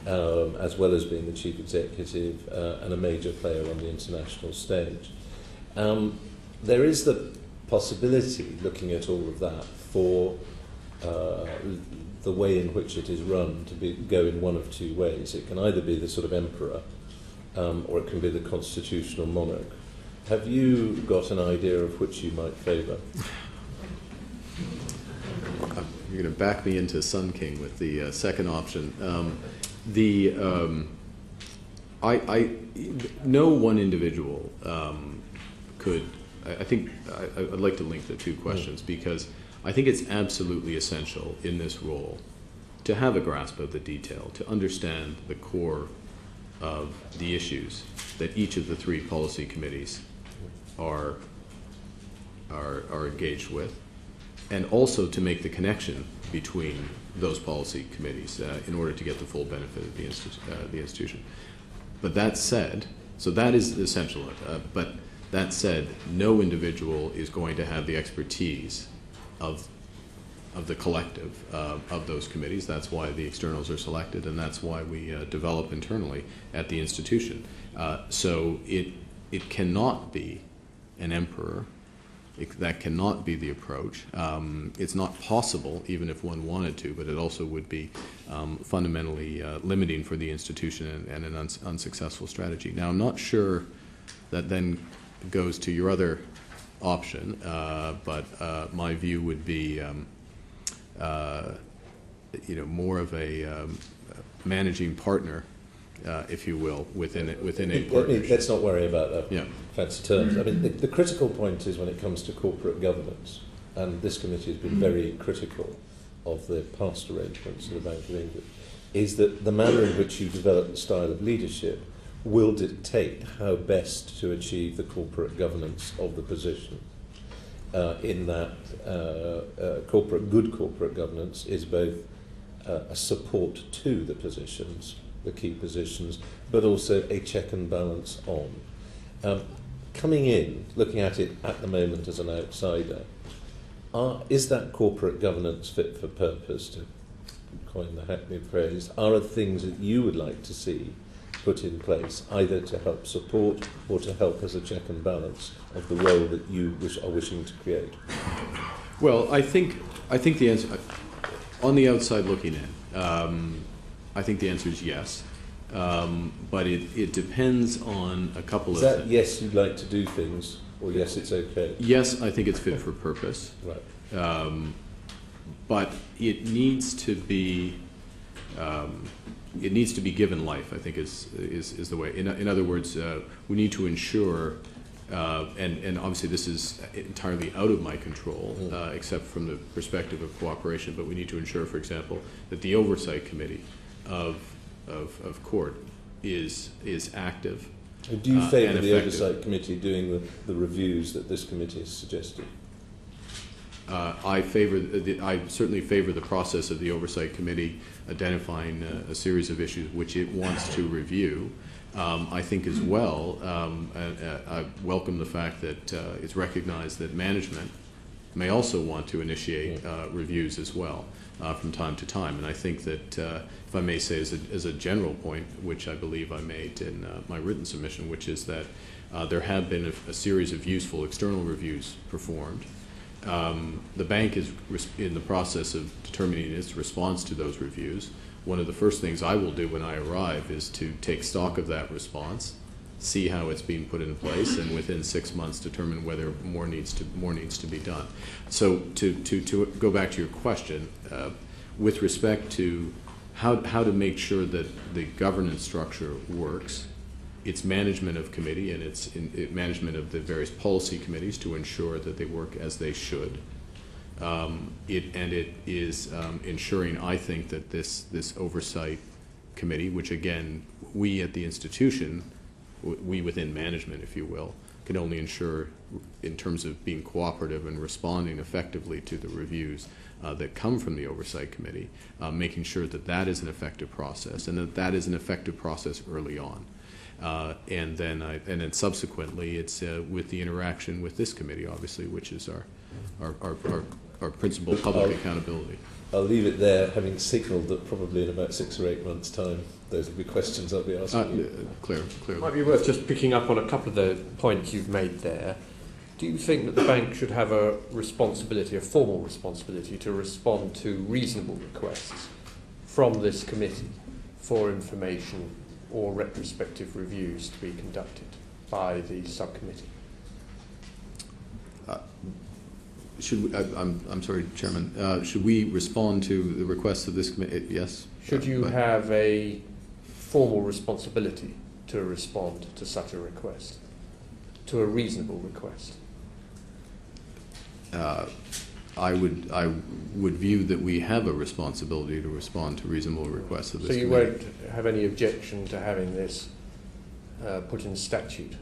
as well as being the chief executive and a major player on the international stage. There is the possibility, looking at all of that, for the way in which it is run to go in one of two ways. It can either be the sort of emperor, or it can be the constitutional monarch. Have you got an idea of which you might favour? You're going to back me into Sun King with the second option. No one individual could. I think I'd like to link the two questions, because I think it's absolutely essential in this role to have a grasp of the detail, to understand the core of the issues that each of the three policy committees are engaged with, and also to make the connection between those policy committees in order to get the full benefit of the institution. But that said, so that is essential, but that said, no individual is going to have the expertise of the collective of those committees. That's why the externals are selected, and that's why we develop internally at the institution. So it cannot be an emperor. That cannot be the approach. It's not possible, even if one wanted to, but it also would be fundamentally limiting for the institution and an unsuccessful strategy. Now, I'm not sure that then goes to your other option, but my view would be, more of a managing partner, if you will, within a partnership. Let's not worry about fancy terms. I mean, the critical point is when it comes to corporate governance, and this committee has been very critical of the past arrangements of the Bank of England, is that the manner in which you develop the style of leadership will dictate how best to achieve the corporate governance of the position. In that good corporate governance is both a support to the positions, the key positions, but also a check and balance on. Coming in, looking at it at the moment as an outsider, is that corporate governance fit for purpose, to coin the hackneyed phrase? Are there things that you would like to see put in place, either to help support or to help as a check and balance of the role that you are wishing to create? Well, I think the answer, on the outside looking in, I think the answer is yes. But it depends on a couple of things. Is that yes, you'd like to do things, or yes, it's okay? Yes, I think it's fit for purpose. Right. But it needs to be given life, I think is the way. In other words, we need to ensure, and obviously this is entirely out of my control, except from the perspective of cooperation, but we need to ensure, for example, that the Oversight Committee of court is active. Do you favour the Oversight Committee doing the reviews that this committee has suggested? I certainly favour the process of the Oversight Committee identifying a series of issues which it wants to review. I think as well, I welcome the fact that it's recognised that management may also want to initiate reviews as well from time to time. And I think that, if I may say as a general point, which I believe I made in my written submission, which is that there have been a series of useful external reviews performed. The bank is in the process of determining its response to those reviews. One of the first things I will do when I arrive is to take stock of that response, see how it's being put in place, and within 6 months determine whether more needs to be done. So to go back to your question, with respect to how to make sure that the governance structure works, it's management of committee and it's management of the various policy committees to ensure that they work as they should. It is ensuring, I think, that this oversight committee, which again we at the institution, we within management, if you will, can only ensure in terms of being cooperative and responding effectively to the reviews that come from the Oversight Committee, making sure that that is an effective process and that is an effective process early on. And then subsequently, it's with the interaction with this committee, obviously, which is our principal public accountability. I'll leave it there, having signalled that probably in about 6 or 8 months' time, those will be questions I'll be asking you. Clear. Might be worth just picking up on a couple of the points you've made there. Do you think that the bank should have a responsibility, a formal responsibility, to respond to reasonable requests from this committee for information or retrospective reviews to be conducted by the subcommittee? I'm sorry, Chairman. Should we respond to the requests of this committee? Yes. Should you have a formal responsibility to respond to such a request, to a reasonable request? I would view that we have a responsibility to respond to reasonable requests of this committee. So you won't have any objection to having this put in statute?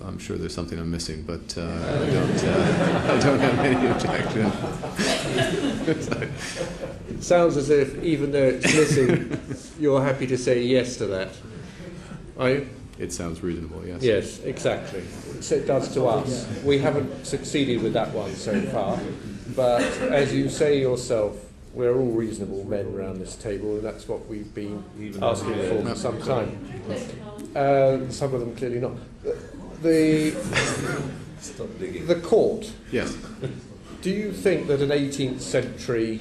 I'm sure there's something I'm missing, but I don't have any objection. It sounds as if, even though it's missing, you're happy to say yes to that. Are you? it sounds reasonable, yes. Yes, exactly. So it does to us. We haven't succeeded with that one so far, but as you say yourself, we're all reasonable men around this table, and that's what we've been asking for some time. Some of them clearly not. The court. Yes. Do you think that an 18th century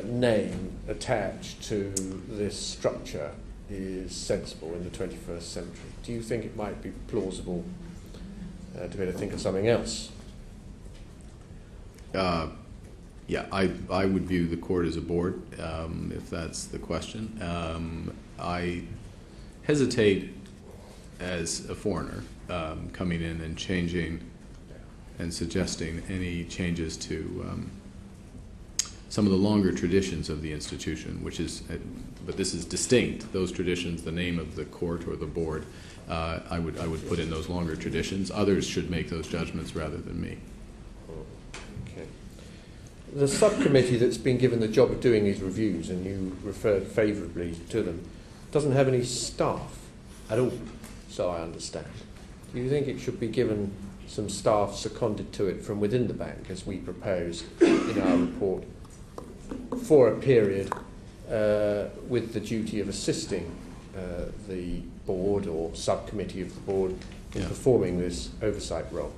name attached to this structure is sensible in the 21st century? Do you think it might be plausible to be able to think of something else? Yeah, I would view the court as a board, if that's the question. I hesitate as a foreigner coming in and changing and suggesting any changes to some of the longer traditions of the institution, which is, but this is distinct, those traditions, the name of the court or the board, I would put in those longer traditions. Others should make those judgments rather than me. Okay. The subcommittee that's been given the job of doing these reviews, and you referred favourably to them, doesn't have any staff at all, so I understand. Do you think it should be given some staff seconded to it from within the bank, as we propose in our report, for a period with the duty of assisting the board or subcommittee of the board in performing this oversight role?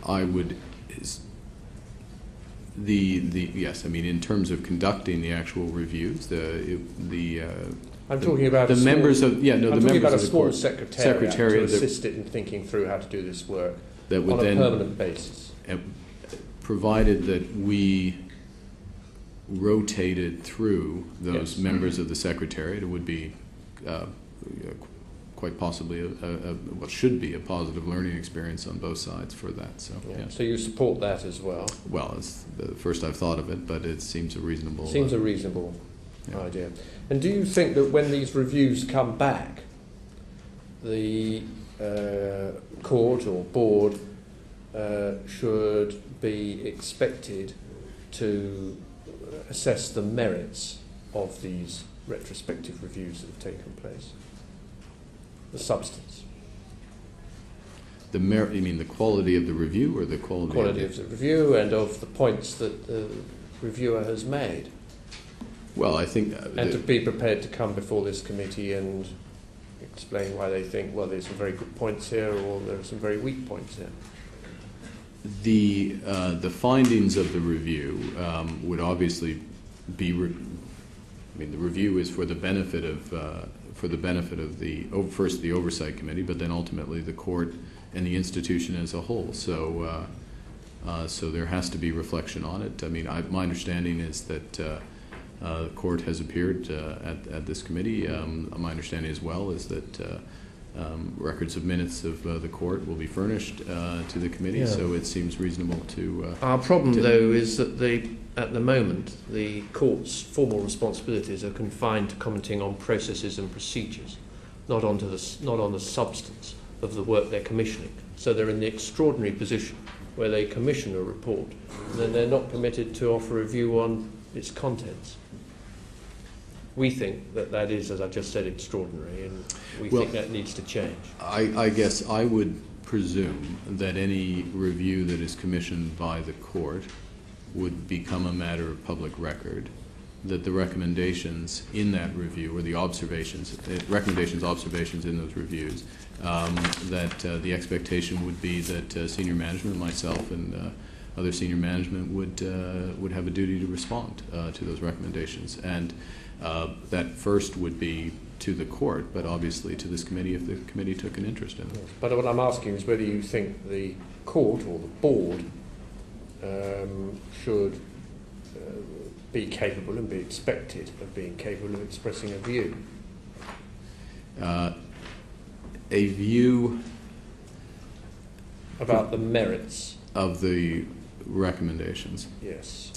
I would, yes, I mean, in terms of conducting the actual reviews, I'm talking about the members of the members of the small court secretariat to assist it in thinking through how to do this work that would on a then, permanent basis. Provided that we rotated through those members of the secretariat, it would be quite possibly what should be a positive learning experience on both sides for that. So, yes. So you support that as well? Well, it's the first I've thought of it, but it seems a reasonable. Idea. And do you think that when these reviews come back, the court or board should be expected to assess the merits of these retrospective reviews that have taken place? The substance. The merit, you mean the quality of the review or the quality of the review and of the points that the reviewer has made? Well, I think... and to be prepared to come before this committee and explain why they think, well, there's some very good points here or there are some very weak points here. The findings of the review would obviously be... I mean, the review is for the benefit of first the oversight committee, but then ultimately the court and the institution as a whole. So, so there has to be reflection on it. I mean, my understanding is that the court has appeared at this committee. My understanding as well is that records of minutes of the court will be furnished to the committee. So it seems reasonable to. Our problem, though, is that at the moment, the court's formal responsibilities are confined to commenting on processes and procedures, not on the substance of the work they're commissioning. So they're in the extraordinary position where they commission a report and then they're not permitted to offer a view on its contents. We think that is, as I've just said, extraordinary, and we think that needs to change. I guess I would presume that any review that is commissioned by the court would become a matter of public record, that the recommendations in that review, or the observations in those reviews, that the expectation would be that senior management, myself and other senior management would have a duty to respond to those recommendations. And that first would be to the court, but obviously to this committee if the committee took an interest in it. But what I'm asking is whether you think the court or the board should be capable and be expected of being capable of expressing a view. A view about the merits of the recommendations. Yes.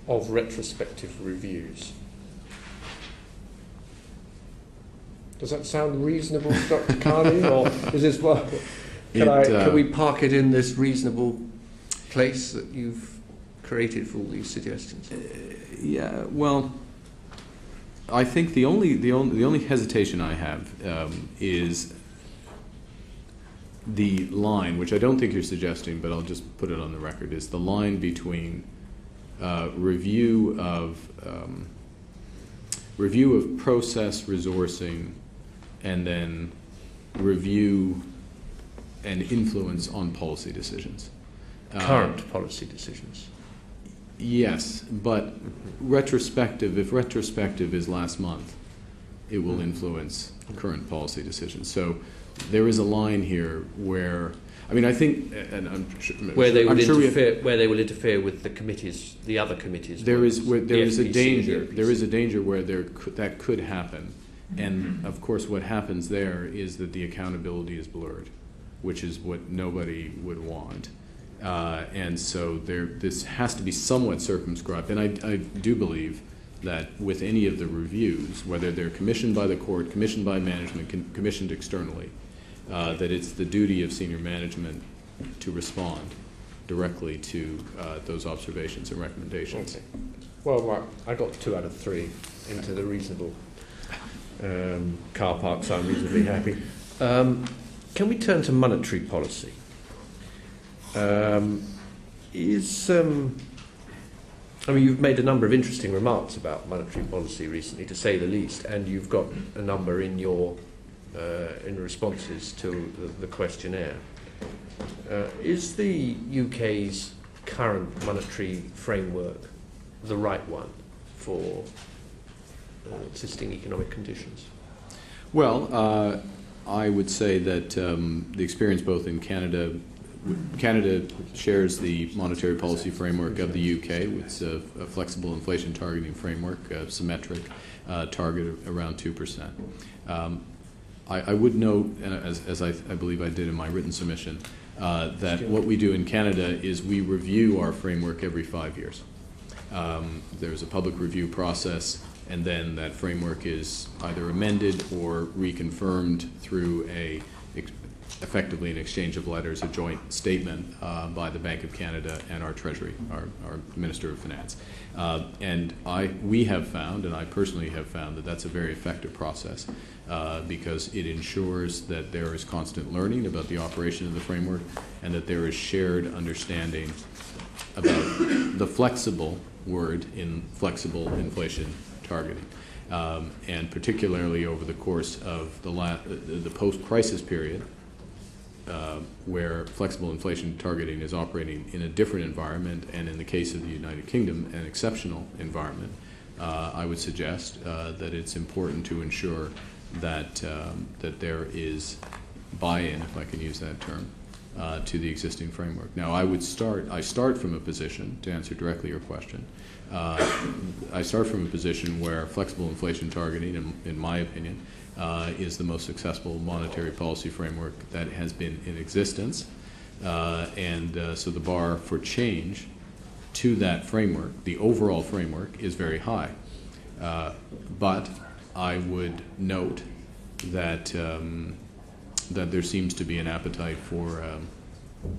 Of retrospective reviews. Does that sound reasonable, Dr. Carney, or is this can we park it in this reasonable place that you've created for all these suggestions? Yeah, well, I think the only hesitation I have is the line, which I don't think you're suggesting, but I'll just put it on the record, is the line between review of process resourcing and then review and influence on policy decisions. Current policy decisions. Yes, but retrospective, if retrospective is last month, it will influence current policy decisions. So there is a line here where, I mean, I think, and I'm sure, where they will interfere, where they will interfere with the committees, the other committees. There is a danger. The There is a danger where that could happen, and of course, what happens there is that the accountability is blurred, which is what nobody would want. And so this has to be somewhat circumscribed. And I do believe that with any of the reviews, whether they're commissioned by the court, commissioned by management, commissioned externally, that it's the duty of senior management to respond directly to those observations and recommendations. Okay. Well, Mark, I got 2 out of 3 into the reasonable car park, so I'm reasonably happy. Can we turn to monetary policy? I mean, you've made a number of interesting remarks about monetary policy recently, to say the least, and you've got a number in your in responses to the questionnaire. Is the UK's current monetary framework the right one for existing economic conditions? Well, I would say that the experience both in Canada shares the monetary policy framework of the UK. It's a flexible inflation targeting framework, symmetric target around 2%. I would note, and as I believe I did in my written submission, that what we do in Canada is we review our framework every 5 years. There's a public review process, and then that framework is either amended or reconfirmed through effectively an exchange of letters, a joint statement by the Bank of Canada and our Treasury, our Minister of Finance. And we have found, and I personally have found, that that's a very effective process because it ensures that there is constant learning about the operation of the framework and that there is shared understanding about the flexible word in flexible inflation targeting. And particularly over the course of the post-crisis period, where flexible inflation targeting is operating in a different environment, and in the case of the United Kingdom, an exceptional environment, I would suggest that it's important to ensure that there is buy-in, if I can use that term, to the existing framework. Now, I start from a position, to answer directly your question, I start from a position where flexible inflation targeting, in my opinion, is the most successful monetary policy framework that has been in existence. So the bar for change to that framework, the overall framework, is very high. But I would note that that there seems to be an appetite for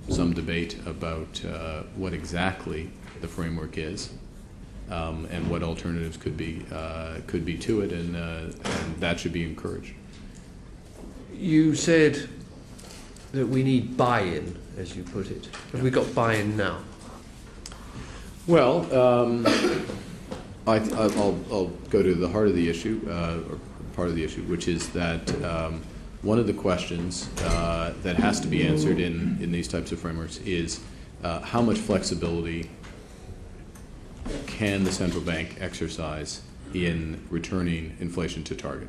some debate about what exactly the framework is. And what alternatives could be to it, and that should be encouraged. You said that we need buy-in, as you put it. Have we got buy-in now? Well, I'll go to the heart of the issue, or part of the issue, which is that one of the questions that has to be answered in these types of frameworks is how much flexibility can the central bank exercise in returning inflation to target?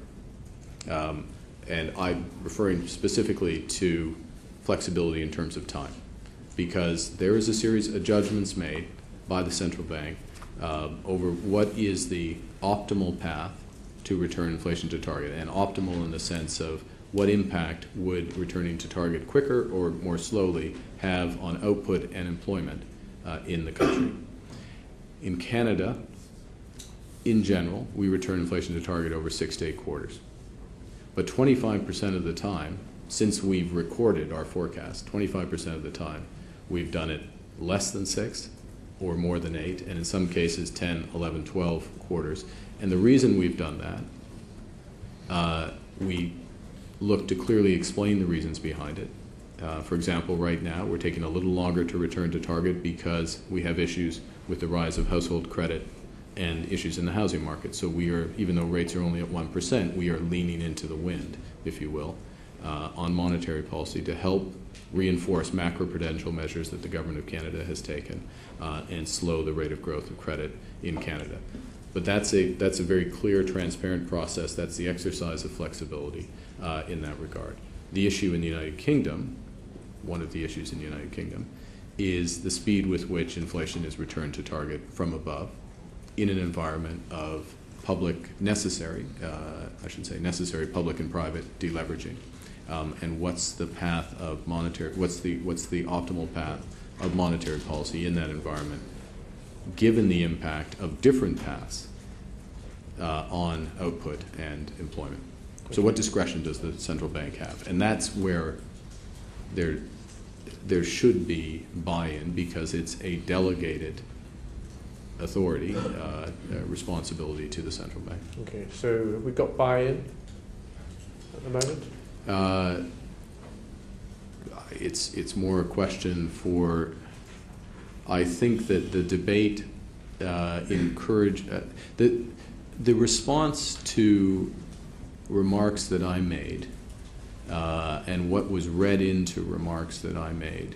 And I'm referring specifically to flexibility in terms of time, because there is a series of judgments made by the central bank over what is the optimal path to return inflation to target, and optimal in the sense of what impact would returning to target quicker or more slowly have on output and employment in the country. In Canada, in general, we return inflation to target over 6 to 8 quarters. But 25% of the time, since we've recorded our forecast, 25% of the time, we've done it less than 6 or more than 8, and in some cases 10, 11, 12 quarters. And the reason we've done that, we look to clearly explain the reasons behind it. For example, right now we're taking a little longer to return to target because we have issues with the rise of household credit and issues in the housing market. So we are, even though rates are only at 1%, we are leaning into the wind, if you will, on monetary policy to help reinforce macroprudential measures that the Government of Canada has taken and slow the rate of growth of credit in Canada. But that's a very clear, transparent process. That's the exercise of flexibility in that regard. The issue in the United Kingdom, one of the issues in the United Kingdom, is the speed with which inflation is returned to target from above in an environment of necessary public and private deleveraging. And what's the path of what's the optimal path of monetary policy in that environment, given the impact of different paths on output and employment. So what discretion does the central bank have? And that's where there should be buy-in, because it's a delegated authority, responsibility to the central bank. Okay, so have we got buy-in at the moment? It's more a question for, I think that the debate the response to remarks that I made and what was read into remarks that I made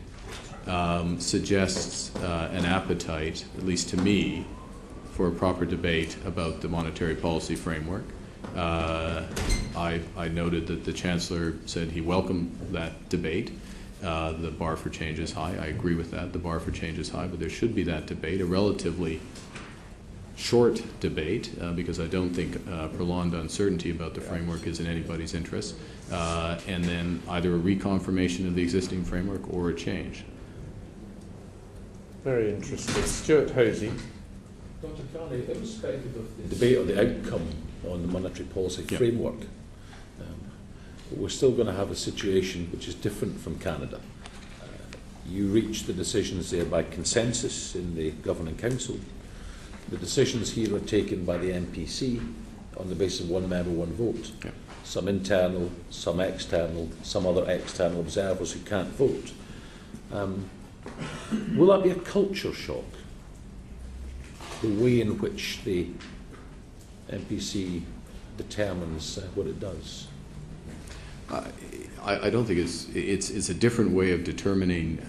suggests an appetite, at least to me, for a proper debate about the monetary policy framework. I noted that the Chancellor said he welcomed that debate. The bar for change is high. I agree with that. The bar for change is high, but there should be that debate, a relatively short debate, because I don't think prolonged uncertainty about the framework is in anybody's interest, and then either a reconfirmation of the existing framework or a change. Very interesting. Stuart Hosey. Dr. Carney, irrespective of the debate or the outcome on the monetary policy framework, we're still going to have a situation which is different from Canada. You reach the decisions there by consensus in the Governing Council. The decisions here are taken by the MPC on the basis of one member, one vote. Yeah. Some internal, some external, some other external observers who can't vote. Will that be a culture shock? The way in which the MPC determines what it does? I don't think it's a different way of determining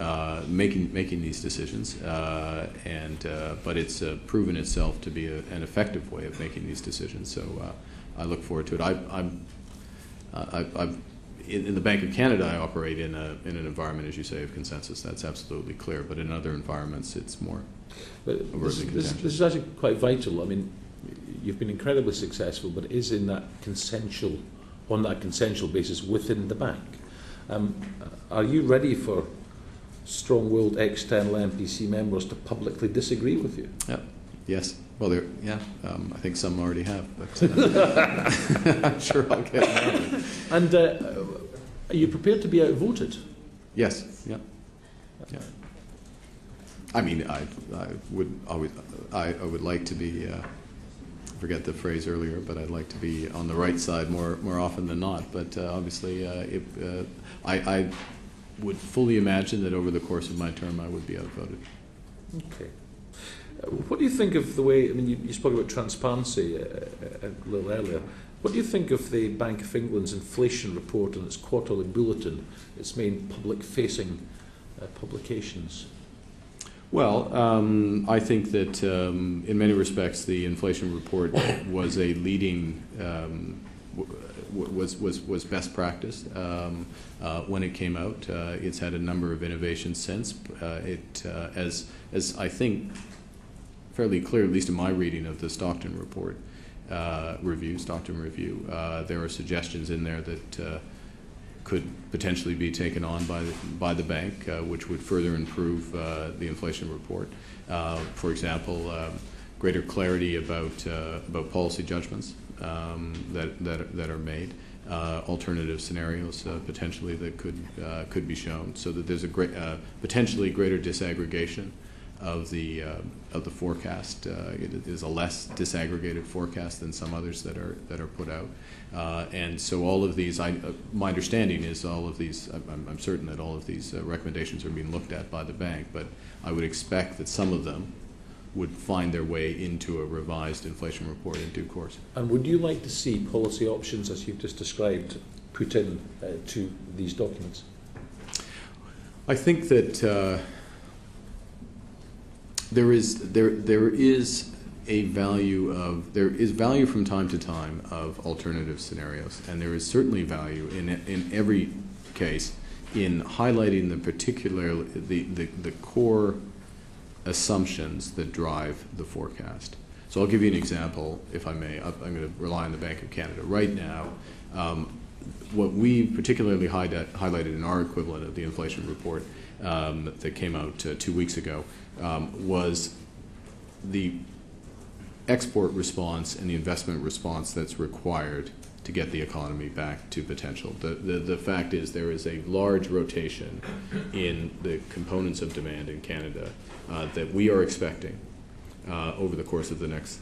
making these decisions, but it's proven itself to be an effective way of making these decisions. So I look forward to it. In the Bank of Canada, I operate in an environment, as you say, of consensus. That's absolutely clear. But in other environments, it's more overtly contentious. This is actually quite vital. I mean, you've been incredibly successful, but it is in that on that consensual basis within the bank. Are you ready for strong-willed external MPC members to publicly disagree with you? Yeah. Yes. Well, I think some already have, but I'm sure I'll get there. And are you prepared to be outvoted? Yes. Yeah. Yeah. I mean, I would like to be. Forget the phrase earlier, but I'd like to be on the right side more often than not. But obviously, I would fully imagine that over the course of my term, I would be outvoted. Okay. What do you think of the way, I mean, you spoke about transparency a little earlier. What do you think of the Bank of England's inflation report and its quarterly bulletin, its main public-facing publications? Well, I think that in many respects the inflation report was a leading, was best practice when it came out. It's had a number of innovations since. As I think fairly clear, at least in my reading of the Stockton report Stockton review, there are suggestions in there that could potentially be taken on by the bank, which would further improve the inflation report. For example, greater clarity about policy judgments that are made, alternative scenarios potentially that could be shown, so that there's a potentially greater disaggregation the forecast. It is a less disaggregated forecast than some others that are put out, and so all of these. My understanding is all of these. I'm certain that all of these recommendations are being looked at by the bank, but I would expect that some of them would find their way into a revised inflation report in due course. And would you like to see policy options, as you've just described, put in to these documents? I think that there is value from time to time of alternative scenarios, and there is certainly value in every case in highlighting the core assumptions that drive the forecast. So I'll give you an example, if I may. I'm going to rely on the Bank of Canada. Right now, what we particularly highlighted in our equivalent of the inflation report that came out 2 weeks ago was the export response and the investment response that's required to get the economy back to potential. The fact is there is a large rotation in the components of demand in Canada that we are expecting over the course of the next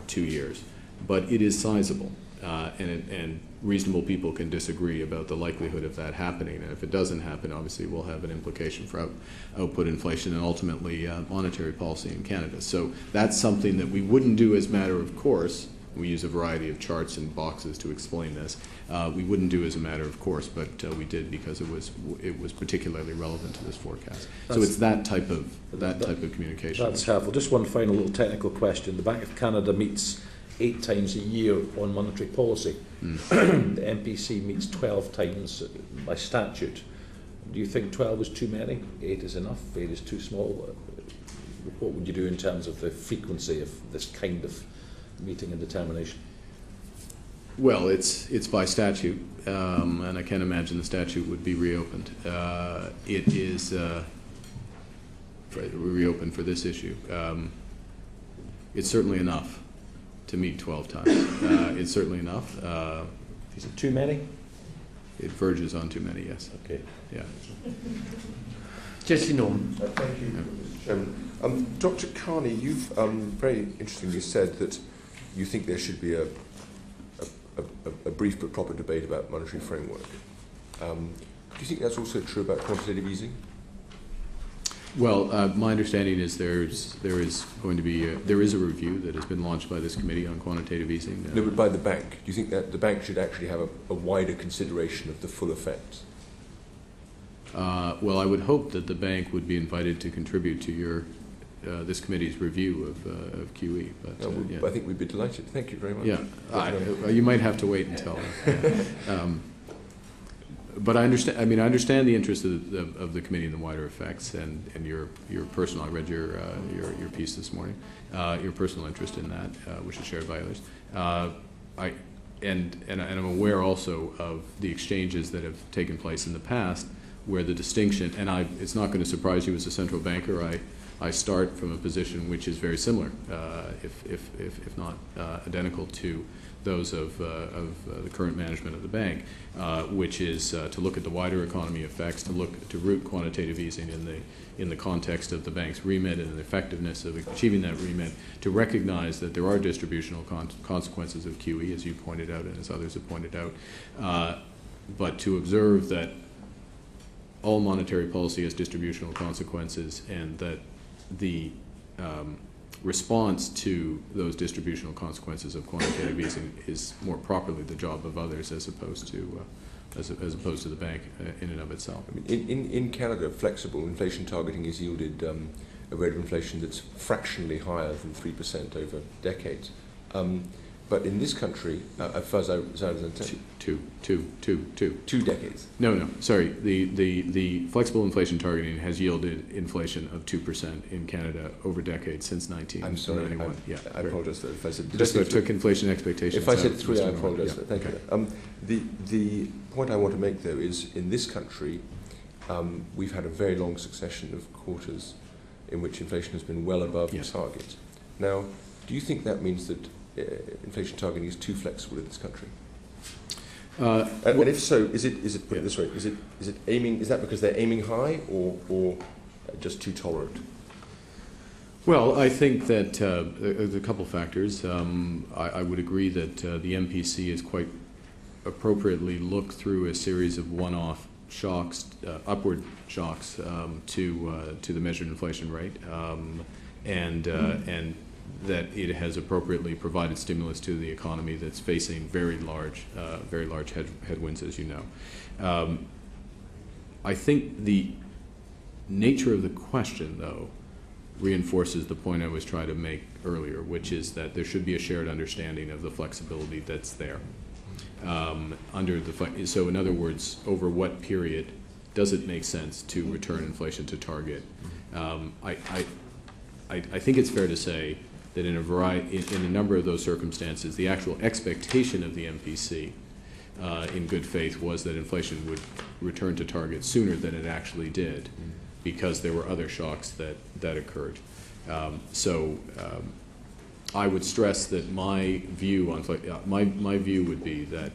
2 years. But it is sizable, and reasonable people can disagree about the likelihood of that happening. And if it doesn't happen, obviously it will have an implication for output inflation and ultimately monetary policy in Canada. So that's something that we wouldn't do as a matter of course. We use a variety of charts and boxes to explain this. We wouldn't do as a matter of course, but we did because it was particularly relevant to this forecast. So it's that type of communication. That's helpful. Just one final little technical question. The Bank of Canada meets 8 times a year on monetary policy. The MPC meets 12 times by statute. Do you think 12 is too many? 8 is enough? 8 is too small? What would you do in terms of the frequency of this kind of meeting and determination? Well, it's by statute, and I can't imagine the statute would be reopened. It is reopened for this issue. It's certainly enough to meet 12 times. It's certainly enough. Is it too many? It verges on too many, yes. Okay. Yeah. Jesse Norman. Thank you, Mr. Chairman. Dr. Carney, you've very interestingly said that you think there should be a brief but proper debate about monetary framework. Do you think that's also true about quantitative easing? Well, my understanding is there is a review that has been launched by this committee on quantitative easing. No, but by the bank. Do you think that the bank should actually have a wider consideration of the full effects? Well, I would hope that the bank would be invited to contribute to this committee's review of QE. But yeah. I think we'd be delighted. Thank you very much. Yeah, you might have to wait until. But I understand. I mean, I understand the interest of the committee in the wider effects, and your personal. I read your piece this morning. Your personal interest in that, which is shared by others. And I'm aware also of the exchanges that have taken place in the past, where the distinction. And it's not going to surprise you as a central banker. I start from a position which is very similar, if not identical to those of the current management of the bank, which is to look at the wider economy effects, to root quantitative easing in the context of the bank's remit and the effectiveness of achieving that remit, to recognize that there are distributional consequences of QE, as you pointed out and as others have pointed out, but to observe that all monetary policy has distributional consequences, and that the response to those distributional consequences of quantitative easing is more properly the job of others as opposed to the bank in and of itself. I mean, in Canada, flexible inflation targeting has yielded a rate of inflation that's fractionally higher than 3% over decades. But in this country, as far as I understand, two decades. No. Sorry. The flexible inflation targeting has yielded inflation of 2% in Canada over decades since 1991. I'm sorry. I apologize if I said. Just took inflation expectations. If I said 3, I apologize. Yeah. Thank you. The point I want to make, though, is in this country, we've had a very long succession of quarters in which inflation has been well above the target. Now, do you think that means that inflation targeting is too flexible in this country? And if so, is it put it this way? Is it aiming? Is that because they're aiming high, or just too tolerant? Well, I think that there's a couple factors. I would agree that the MPC is quite appropriately looked through a series of one-off shocks, upward shocks to the measured inflation rate, and that it has appropriately provided stimulus to the economy that's facing very large headwinds, as you know. I think the nature of the question, though, reinforces the point I was trying to make earlier, which is that there should be a shared understanding of the flexibility that's there. So in other words, over what period does it make sense to return inflation to target? I think it's fair to say that in a number of those circumstances, the actual expectation of the MPC in good faith was that inflation would return to target sooner than it actually did, because there were other shocks that occurred. I would stress that my view on my view would be that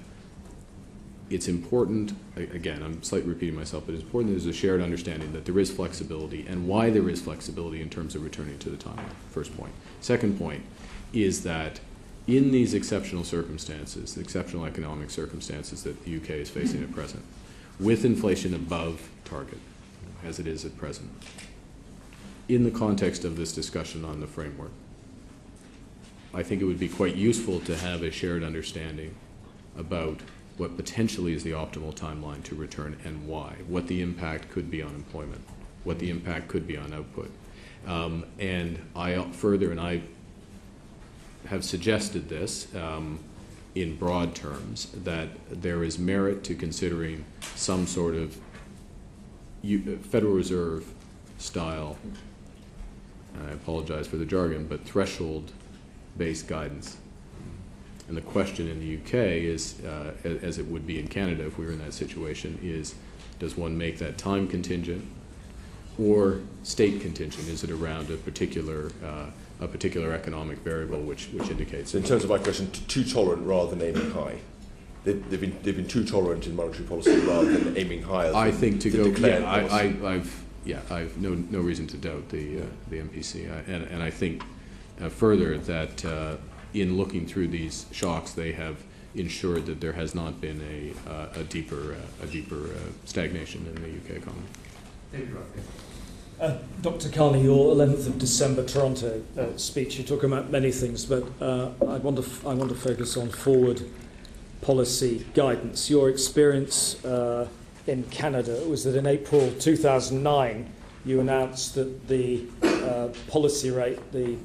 it's important, again, I'm slightly repeating myself, but it's important there's a shared understanding that there is flexibility and why there is flexibility in terms of returning to the timeline, first point. Second point is that in these exceptional circumstances, the exceptional economic circumstances that the UK is facing at present, with inflation above target, as it is at present, in the context of this discussion on the framework, I think it would be quite useful to have a shared understanding about what potentially is the optimal timeline to return and why, what the impact could be on employment, what the impact could be on output. And I have suggested this in broad terms, that there is merit to considering some sort of Federal Reserve style, I apologize for the jargon, but threshold-based guidance. And the question in the UK is, as it would be in Canada if we were in that situation, is does one make that time contingent or state contingent? Is it around a particular economic variable which indicates? So in terms of my question, too tolerant rather than aiming high. They've been too tolerant in monetary policy rather than aiming higher. I think to go. Yeah, I've no reason to doubt the MPC, and I think further that in looking through these shocks, they have ensured that there has not been a deeper stagnation in the UK economy. David Ruff. Dr. Carney, your 11th of December Toronto speech, you talk about many things, but I want to focus on forward policy guidance. Your experience in Canada was that in April 2009, you announced that the policy rate, the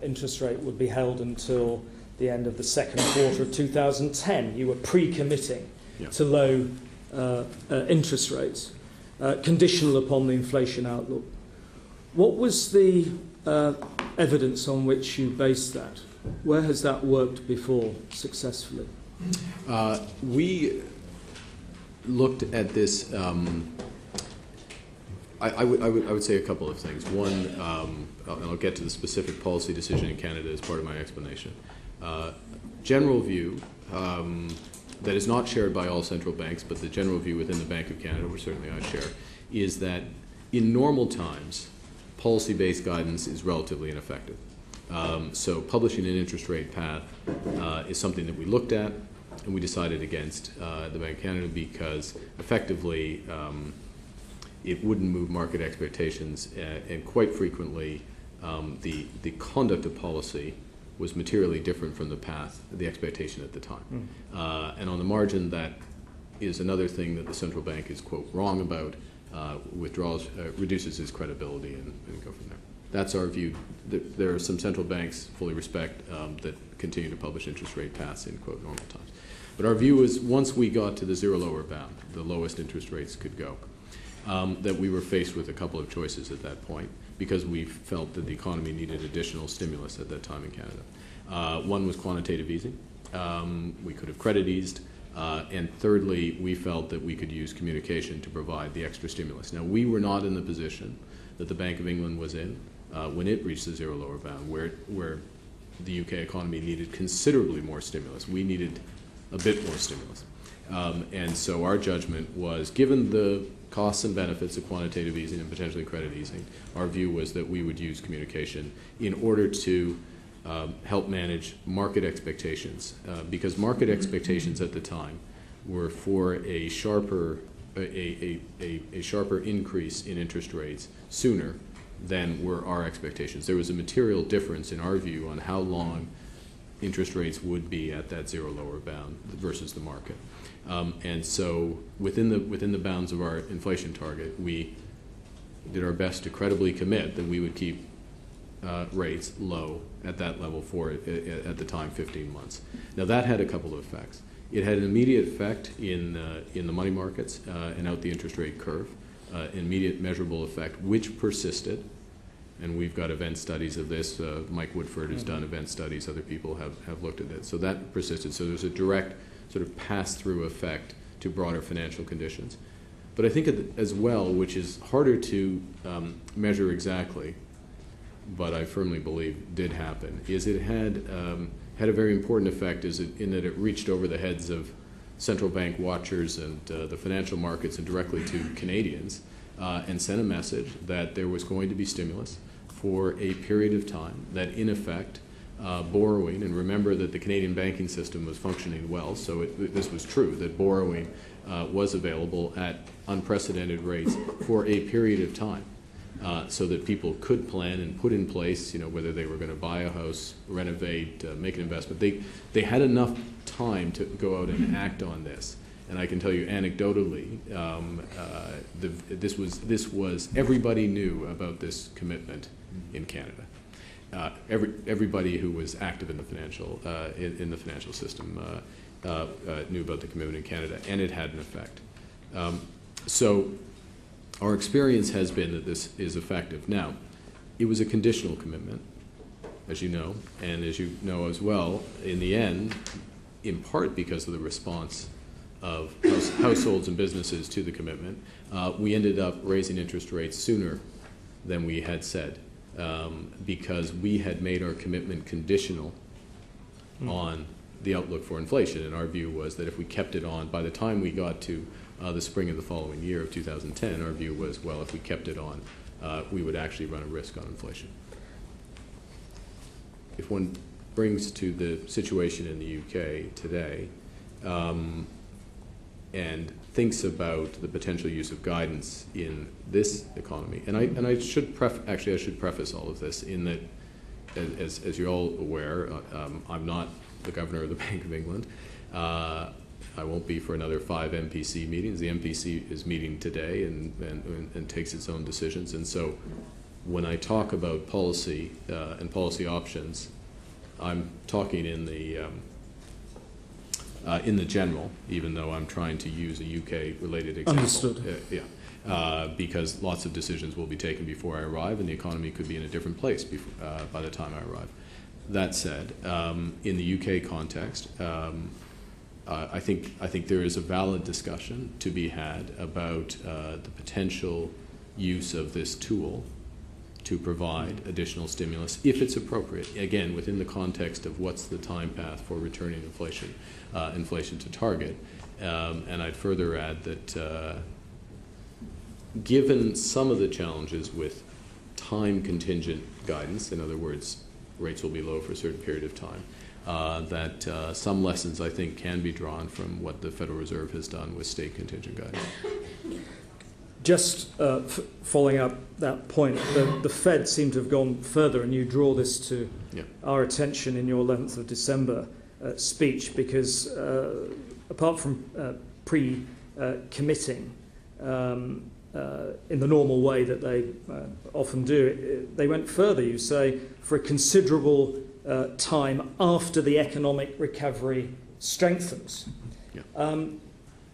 interest rate, would be held until the end of the second quarter of 2010. You were pre-committing to low interest rates, conditional upon the inflation outlook. What was the evidence on which you based that? Where has that worked before successfully? We looked at this. I would say a couple of things. One, and I'll get to the specific policy decision in Canada as part of my explanation. General view that is not shared by all central banks, but the general view within the Bank of Canada, which certainly I share, is that in normal times, policy-based guidance is relatively ineffective. So publishing an interest rate path is something that we looked at, and we decided against the Bank of Canada because effectively it wouldn't move market expectations, and quite frequently the conduct of policy was materially different from the path, the expectation at the time. And on the margin, that is another thing that the central bank is, quote, wrong about, reduces its credibility and go from there. That's our view. There are some central banks, fully respect, that continue to publish interest rate paths in, quote, normal times. But our view is once we got to the zero lower bound, the lowest interest rates could go, that we were faced with a couple of choices at that point because we felt that the economy needed additional stimulus at that time in Canada. One was quantitative easing. We could have credit eased. And thirdly, we felt that we could use communication to provide the extra stimulus. Now, we were not in the position that the Bank of England was in when it reached the zero lower bound, where the UK economy needed considerably more stimulus. We needed a bit more stimulus. And so our judgment was, given the costs and benefits of quantitative easing and potentially credit easing, our view was that we would use communication in order to help manage market expectations, because market expectations at the time were for a sharper increase in interest rates sooner than were our expectations. There was a material difference in our view on how long interest rates would be at that zero lower bound versus the market. And so within the bounds of our inflation target, we did our best to credibly commit that we would keep rates low at that level for, at the time, 15 months. Now that had a couple of effects. It had an immediate effect in the money markets and out the interest rate curve, an immediate measurable effect, which persisted. And we've got event studies of this. Mike Woodford has done event studies. Other people have looked at it. So that persisted. So there's a direct sort of pass-through effect to broader financial conditions. But I think as well, which is harder to measure exactly, but I firmly believe did happen, is it had a very important effect in that it reached over the heads of central bank watchers and the financial markets and directly to Canadians and sent a message that there was going to be stimulus for a period of time, that in effect borrowing, and remember that the Canadian banking system was functioning well, so this was true, that borrowing was available at unprecedented rates for a period of time. So that people could plan and put in place, whether they were going to buy a house, renovate, make an investment. They had enough time to go out and act on this. And I can tell you anecdotally, this was everybody knew about this commitment in Canada. Everybody who was active in the financial system knew about the commitment in Canada, and it had an effect. So our experience has been that this is effective. Now, it was a conditional commitment, as you know, and as you know as well, in the end, in part because of the response of households and businesses to the commitment, we ended up raising interest rates sooner than we had said, because we had made our commitment conditional on the outlook for inflation. And our view was that if we kept it on, by the time we got to the spring of the following year of 2010, our view was, well, if we kept it on, we would actually run a risk on inflation. If one brings to the situation in the UK today and thinks about the potential use of guidance in this economy, and I should preface all of this in that, as you're all aware, I'm not the governor of the Bank of England. I won't be for another 5 MPC meetings. The MPC is meeting today and takes its own decisions. And so when I talk about policy and policy options, I'm talking in the general, even though I'm trying to use a UK-related example. Understood. Because lots of decisions will be taken before I arrive, and the economy could be in a different place by the time I arrive. That said, in the UK context, I think there is a valid discussion to be had about the potential use of this tool to provide additional stimulus if it's appropriate. Again, within the context of what's the time path for returning inflation to target. And I'd further add that given some of the challenges with time contingent guidance, in other words, rates will be low for a certain period of time, that some lessons, I think, can be drawn from what the Federal Reserve has done with state contingent guidance. Just following up that point, the Fed seemed to have gone further, and you draw this to our attention in your 11th of December speech, because apart from pre-committing in the normal way that they often do, they went further, you say, for a considerable time after the economic recovery strengthens.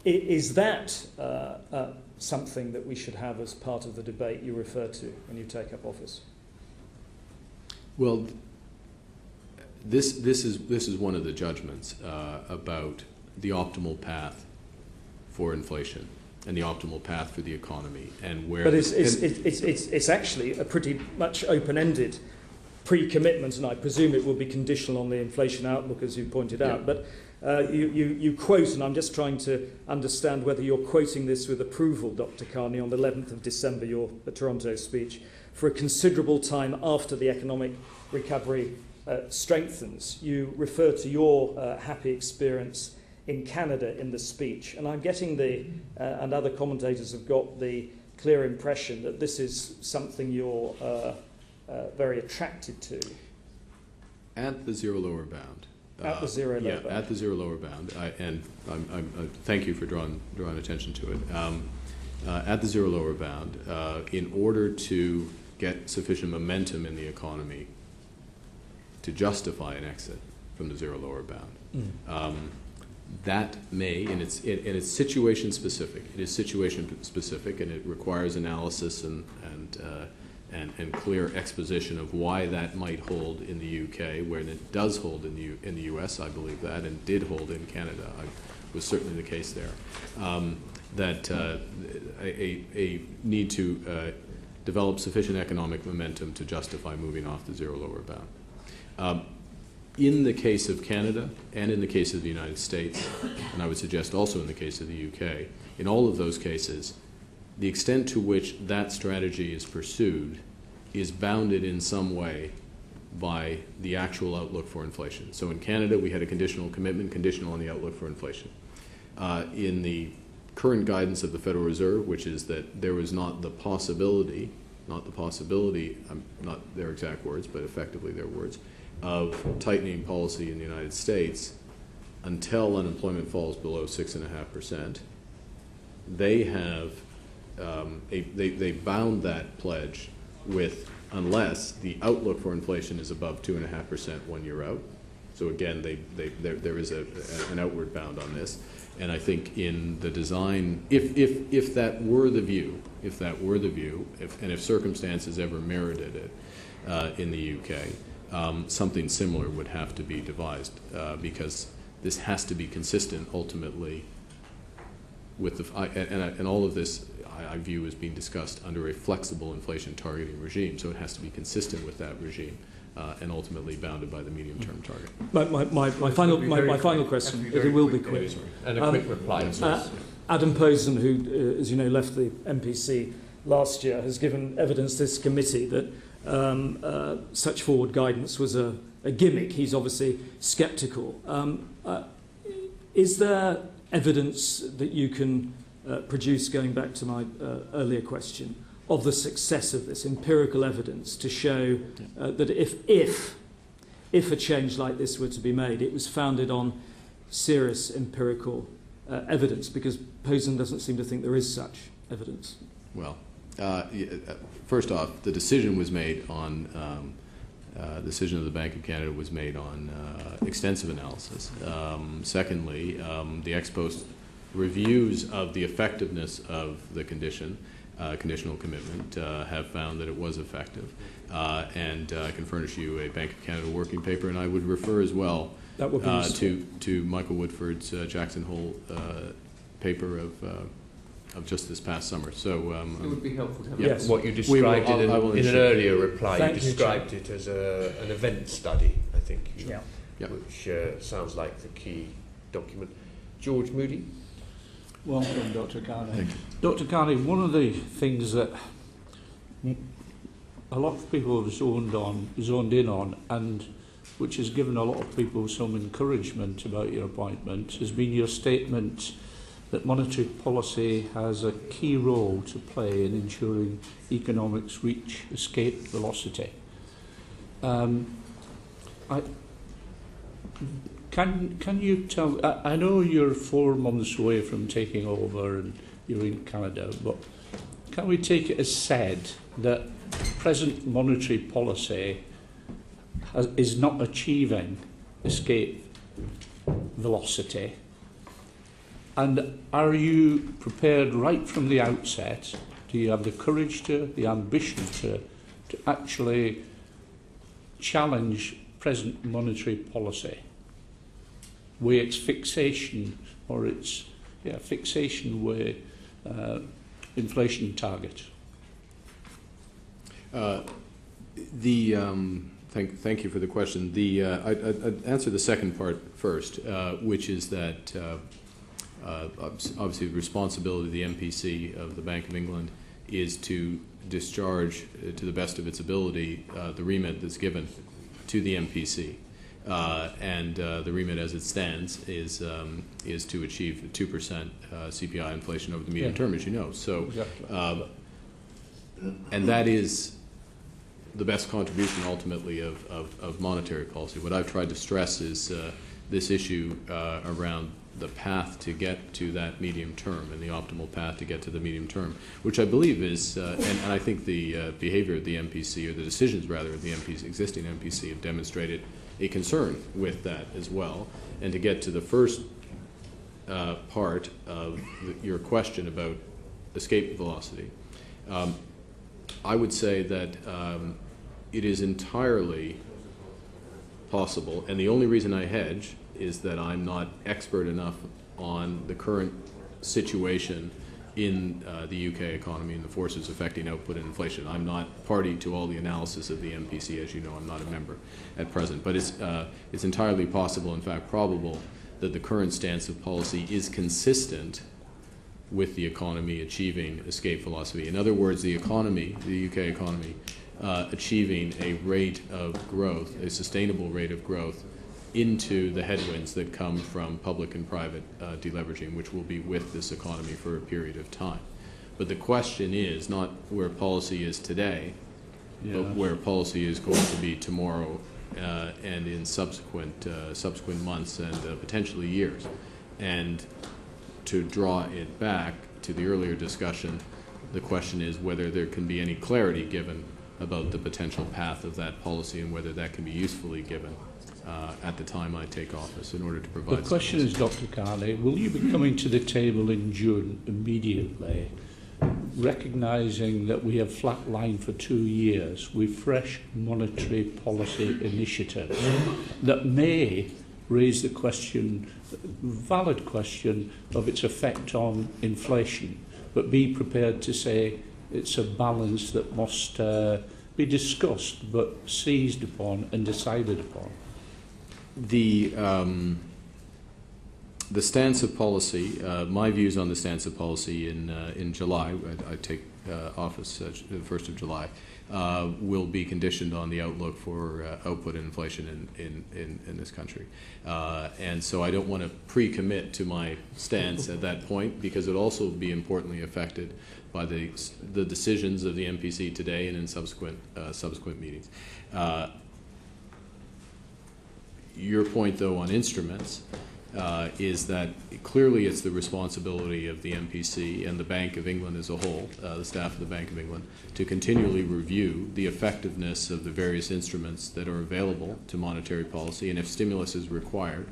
Is that something that we should have as part of the debate you refer to when you take up office? Well, this is one of the judgments about the optimal path for inflation and the optimal path for the economy, and where. But it's actually a pretty much open-ended pre-commitment, and I presume it will be conditional on the inflation outlook, as you pointed out. But you quote, and I'm just trying to understand whether you're quoting this with approval, Dr. Carney, on the 11th of December, your Toronto speech, for a considerable time after the economic recovery strengthens. You refer to your happy experience in Canada in the speech, and I'm getting and other commentators have got the clear impression that this is something you're very attracted to. At the zero lower bound. At the zero lower bound. At the zero lower bound. Thank you for drawing attention to it. At the zero lower bound, in order to get sufficient momentum in the economy to justify an exit from the zero lower bound, that may, and it's situation specific. It is situation specific, and it requires analysis and clear exposition of why that might hold in the UK, where it does hold in the US, I believe that, and did hold in Canada. Was certainly the case there. That a need to develop sufficient economic momentum to justify moving off the zero lower bound. In the case of Canada and in the case of the United States, and I would suggest also in the case of the UK, in all of those cases, the extent to which that strategy is pursued is bounded in some way by the actual outlook for inflation. So in Canada, we had a conditional commitment, conditional on the outlook for inflation. In the current guidance of the Federal Reserve, which is that there was not the possibility, not their exact words, but effectively their words, of tightening policy in the United States until unemployment falls below 6.5%. They have they bound that pledge with unless the outlook for inflation is above 2.5% 1 year out. So again, there is an outward bound on this, and I think in the design, if that were the view, and if circumstances ever merited it in the UK, something similar would have to be devised because this has to be consistent ultimately with and all of this I view as being discussed under a flexible inflation targeting regime. So it has to be consistent with that regime and ultimately bounded by the medium-term target. My final question, it will be quick. And a quick reply. Adam Posen, who, as you know, left the MPC last year, has given evidence to this committee that such forward guidance was a gimmick. He's obviously sceptical. Is there evidence that you can produce, going back to my earlier question, of the success of this, empirical evidence to show that if a change like this were to be made, it was founded on serious empirical evidence? Because Posen doesn't seem to think there is such evidence. Well, first off, the decision was made on the decision of the Bank of Canada was made on extensive analysis. Secondly, the ex post reviews of the effectiveness of the conditional commitment have found that it was effective. And I can furnish you a Bank of Canada working paper, and I would refer as well to Michael Woodford's Jackson Hole paper of just this past summer. So it would be helpful to have what you described in an earlier reply. You described it as an event study, I think, which sounds like the key document. George Moody. Welcome, Dr. Carney. Dr. Carney, one of the things that a lot of people have zoned in on, and which has given a lot of people some encouragement about your appointment, has been your statement that monetary policy has a key role to play in ensuring economics reach escape velocity. Can you tell, I know you're 4 months away from taking over and you're in Canada, but can we take it as said that present monetary policy is not achieving escape velocity? And are you prepared right from the outset, do you have the courage the ambition to actually challenge present monetary policy with its fixation or its fixation with inflation target? The Thank you for the question. I'd answer the second part first, which is that obviously the responsibility of the MPC of the Bank of England is to discharge to the best of its ability the remit that's given to the MPC. And the remit as it stands is to achieve 2% CPI inflation over the medium term, as you know. So, exactly. And that is the best contribution ultimately of monetary policy. What I've tried to stress is this issue around the path to get to that medium term and the optimal path to get to the medium term, which I believe is, and I think the behavior of the MPC, or the decisions rather of the existing MPC, have demonstrated a concern with that as well. And to get to the first part of your question about escape velocity, I would say that it is entirely possible, and the only reason I hedge is that I'm not expert enough on the current situation in the UK economy and the forces affecting output and inflation. I'm not party to all the analysis of the MPC, as you know. I'm not a member at present, but it's entirely possible, in fact probable, that the current stance of policy is consistent with the economy achieving escape velocity. In other words, the economy, the UK economy, achieving a rate of growth, a sustainable rate of growth, into the headwinds that come from public and private deleveraging, which will be with this economy for a period of time. But the question is not where policy is today, but where policy is going to be tomorrow and in subsequent months and potentially years. And to draw it back to the earlier discussion, the question is whether there can be any clarity given about the potential path of that policy and whether that can be usefully given at the time I take office in order to provide. The question is, Dr. Carney, will you be coming to the table in June immediately, recognising that we have flatlined for 2 years with fresh monetary policy initiatives that may raise the question, valid question, of its effect on inflation, but be prepared to say it's a balance that must be discussed but seized upon and decided upon? The stance of policy, my views on the stance of policy in July, I take office the 1st of July, will be conditioned on the outlook for output and inflation in this country. And so I don't want to pre-commit to my stance at that point, because it will also be importantly affected by the decisions of the MPC today and in subsequent meetings. Your point, though, on instruments is that clearly it's the responsibility of the MPC and the Bank of England as a whole, the staff of the Bank of England, to continually review the effectiveness of the various instruments that are available to monetary policy, and if stimulus is required,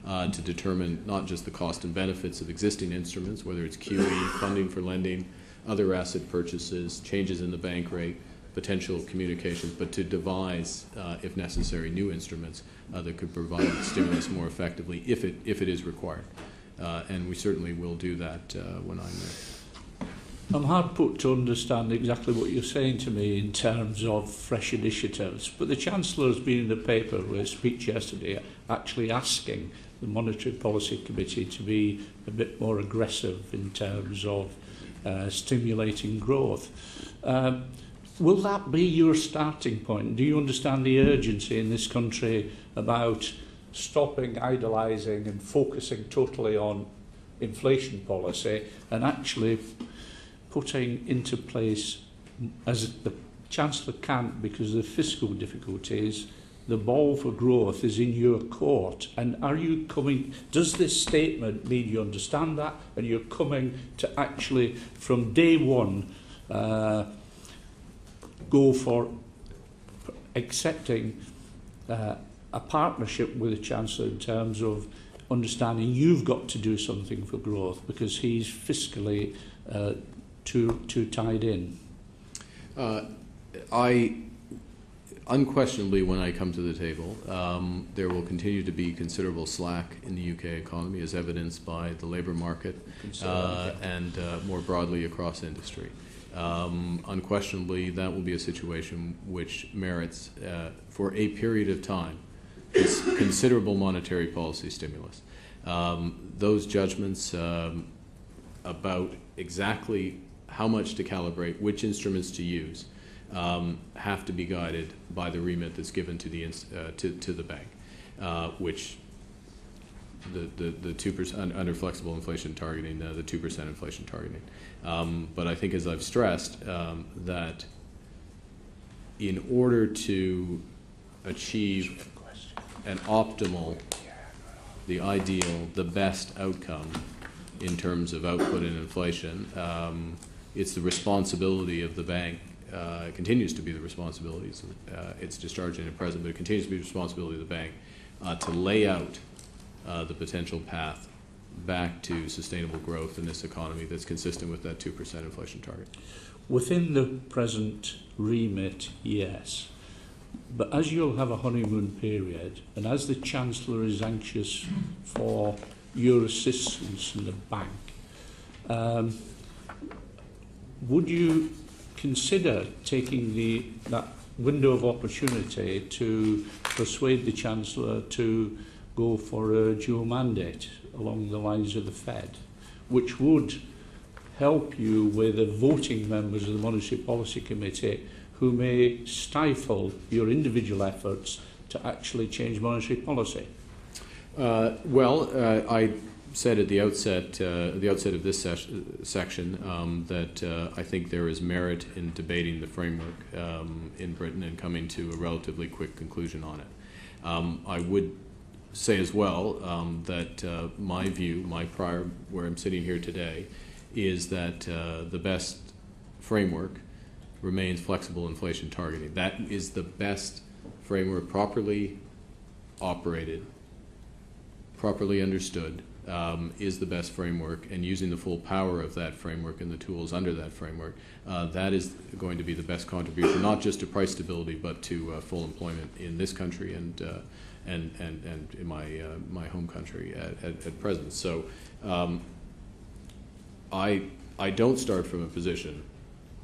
to determine not just the cost and benefits of existing instruments, whether it's QE, funding for lending, other asset purchases, changes in the bank rate, potential communications, but to devise, if necessary, new instruments that could provide stimulus more effectively if it is required. And we certainly will do that when I'm there. I'm hard put to understand exactly what you're saying to me in terms of fresh initiatives, but the Chancellor has been in the paper with a speech yesterday actually asking the Monetary Policy Committee to be a bit more aggressive in terms of stimulating growth. Will that be your starting point? Do you understand the urgency in this country about stopping idolising and focusing totally on inflation policy and actually putting into place, as the Chancellor can't because of the fiscal difficulties, the ball for growth is in your court? And are you coming, does this statement mean you understand that and you're coming to actually from day one go for accepting a partnership with the Chancellor in terms of understanding you've got to do something for growth because he's fiscally too tied in? Unquestionably, when I come to the table, there will continue to be considerable slack in the UK economy, as evidenced by the labour market and more broadly across industry. unquestionably that will be a situation which merits, for a period of time, considerable monetary policy stimulus. Those judgments about exactly how much to calibrate, which instruments to use, have to be guided by the remit that's given to the bank, which the 2% under flexible inflation targeting, the 2% inflation targeting. But I think, as I've stressed, that in order to achieve an optimal, the ideal, the best outcome in terms of output and inflation, it's the responsibility of the bank, it continues to be the responsibility, it's discharging at present, but it continues to be the responsibility of the bank to lay out the potential path back to sustainable growth in this economy that's consistent with that 2% inflation target. Within the present remit, yes. But as you'll have a honeymoon period, and as the Chancellor is anxious for your assistance in the bank, would you consider taking that window of opportunity to persuade the Chancellor to go for a dual mandate along the lines of the Fed, which would help you with the voting members of the Monetary Policy Committee who may stifle your individual efforts to actually change monetary policy? I said at the outset of this section that I think there is merit in debating the framework in Britain and coming to a relatively quick conclusion on it. I would say as well that my view, where I'm sitting here today, is that the best framework remains flexible inflation targeting. That is the best framework, properly operated, properly understood, is the best framework, and using the full power of that framework and the tools under that framework, that is going to be the best contribution, not just to price stability, but to full employment in this country and in my home country at present. So I don't start from a position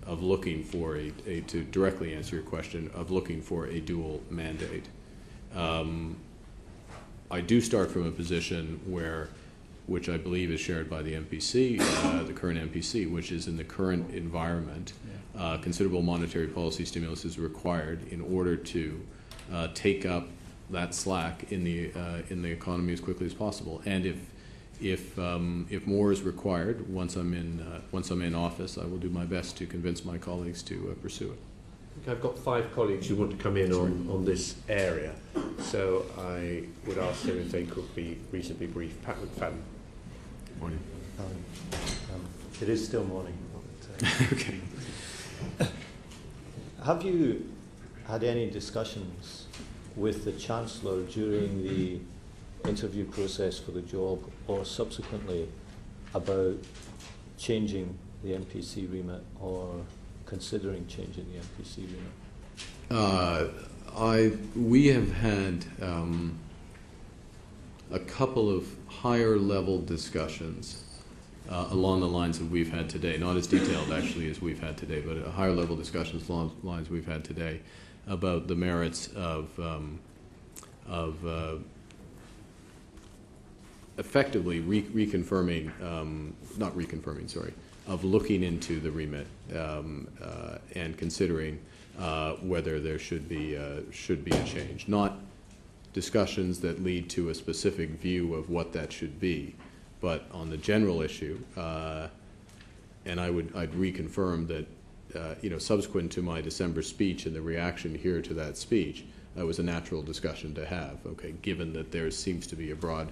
of looking for to directly answer your question, of looking for a dual mandate. I do start from a position which I believe is shared by the MPC, the current MPC, which is in the current environment, considerable monetary policy stimulus is required in order to take up that slack in the economy as quickly as possible. And if more is required once I'm in office, I will do my best to convince my colleagues to pursue it. I've got 5 colleagues who want to come in on this area, so I would ask them if they could be reasonably brief. Pat McFadden. Morning. It is still morning. Okay. Have you had any discussions with the Chancellor during the interview process for the job or subsequently about changing the MPC remit or considering changing the MPC remit? We have had a couple of higher level discussions along the lines that we've had today, not as detailed actually as we've had today, but higher level discussions along the lines we've had today about the merits of effectively reconfirming, of looking into the remit and considering whether there should be a change. Not discussions that lead to a specific view of what that should be, but on the general issue. And I'd reconfirm that subsequent to my December speech and the reaction here to that speech, that was a natural discussion to have. Okay, given that there seems to be a broad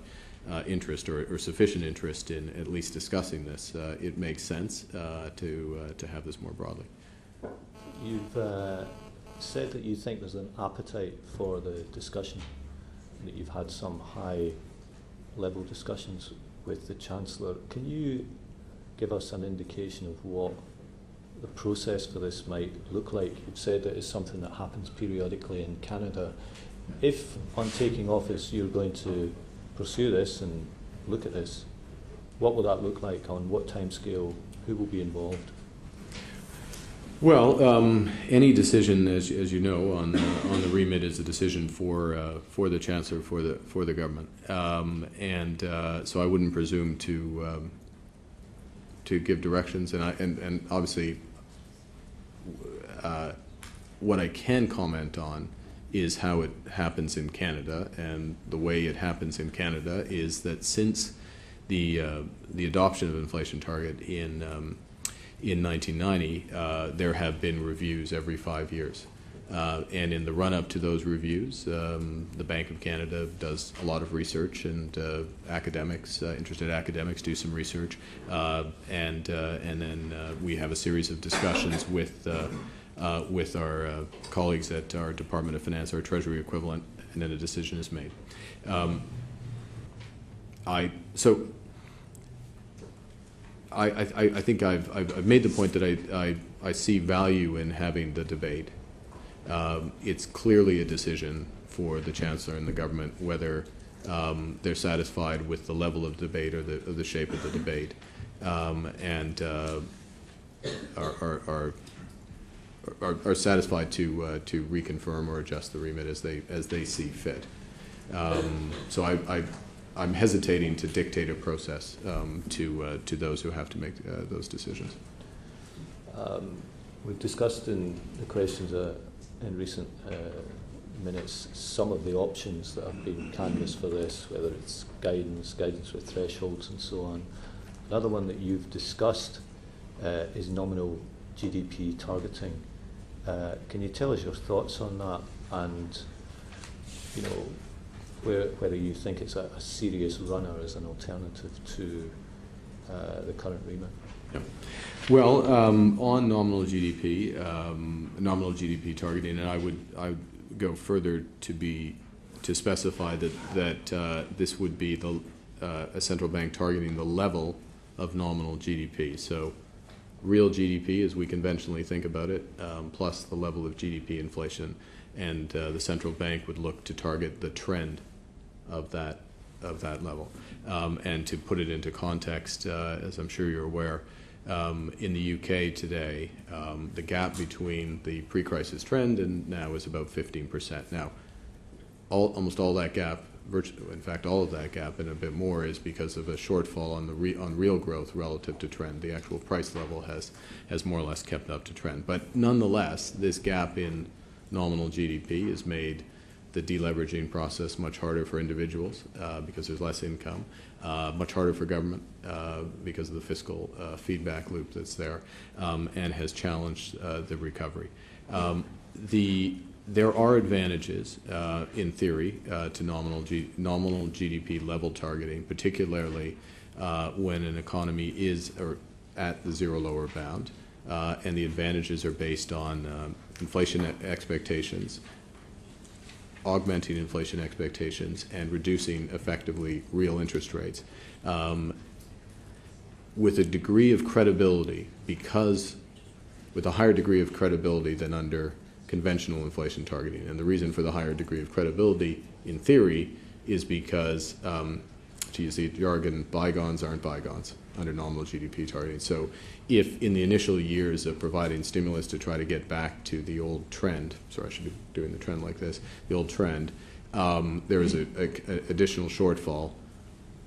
interest or sufficient interest in at least discussing this, it makes sense to have this more broadly. You've said that you think there's an appetite for the discussion, that you've had some high-level discussions with the Chancellor. Can you give us an indication of what the process for this might look like? You've said that it's something that happens periodically in Canada. If, on taking office, you're going to pursue this and look at this, what will that look like? On what timescale? Who will be involved? Well, any decision, as you know, on the remit is a decision for the Chancellor, for the government, so I wouldn't presume to give directions, and obviously what I can comment on is how it happens in Canada, and the way it happens in Canada is that since the adoption of inflation target in 1990, there have been reviews every 5 years. And in the run-up to those reviews, the Bank of Canada does a lot of research, and academics, interested academics, do some research, and then we have a series of discussions with our colleagues at our Department of Finance, our Treasury equivalent, and then a decision is made. I think I've made the point that I see value in having the debate. It's clearly a decision for the Chancellor and the government whether they're satisfied with the level of debate or the shape of the debate, and are satisfied to reconfirm or adjust the remit as they see fit. So I'm hesitating to dictate a process to those who have to make those decisions. We've discussed in the questions in recent minutes some of the options that have been canvassed for this, whether it's guidance with thresholds and so on. Another one that you've discussed is nominal GDP targeting. Can you tell us your thoughts on that, and whether you think it's a serious runner as an alternative to the current remit? Yeah. Well, on nominal GDP targeting, and I would go further to specify that this would be a central bank targeting the level of nominal GDP. So real GDP, as we conventionally think about it, plus the level of GDP inflation, and the central bank would look to target the trend of that level. And to put it into context, as I'm sure you're aware, in the UK today, the gap between the pre-crisis trend and now is about 15%. Now, almost all that gap, in fact, all of that gap and a bit more, is because of a shortfall on real growth relative to trend. The actual price level has more or less kept up to trend. But nonetheless, this gap in nominal GDP has made the deleveraging process much harder for individuals because there's less income, much harder for government because of the fiscal feedback loop that's there, and has challenged the recovery. There are advantages, in theory, to nominal GDP level targeting, particularly when an economy is at the zero lower bound, and the advantages are based on inflation expectations, augmenting inflation expectations, and reducing effectively real interest rates with a degree of credibility, with a higher degree of credibility than under conventional inflation targeting. And the reason for the higher degree of credibility, in theory, is because, to use the jargon, bygones aren't bygones under nominal GDP targeting. So if in the initial years of providing stimulus to try to get back to the old trend, sorry, I should be doing the trend like this, the old trend, there is an additional shortfall,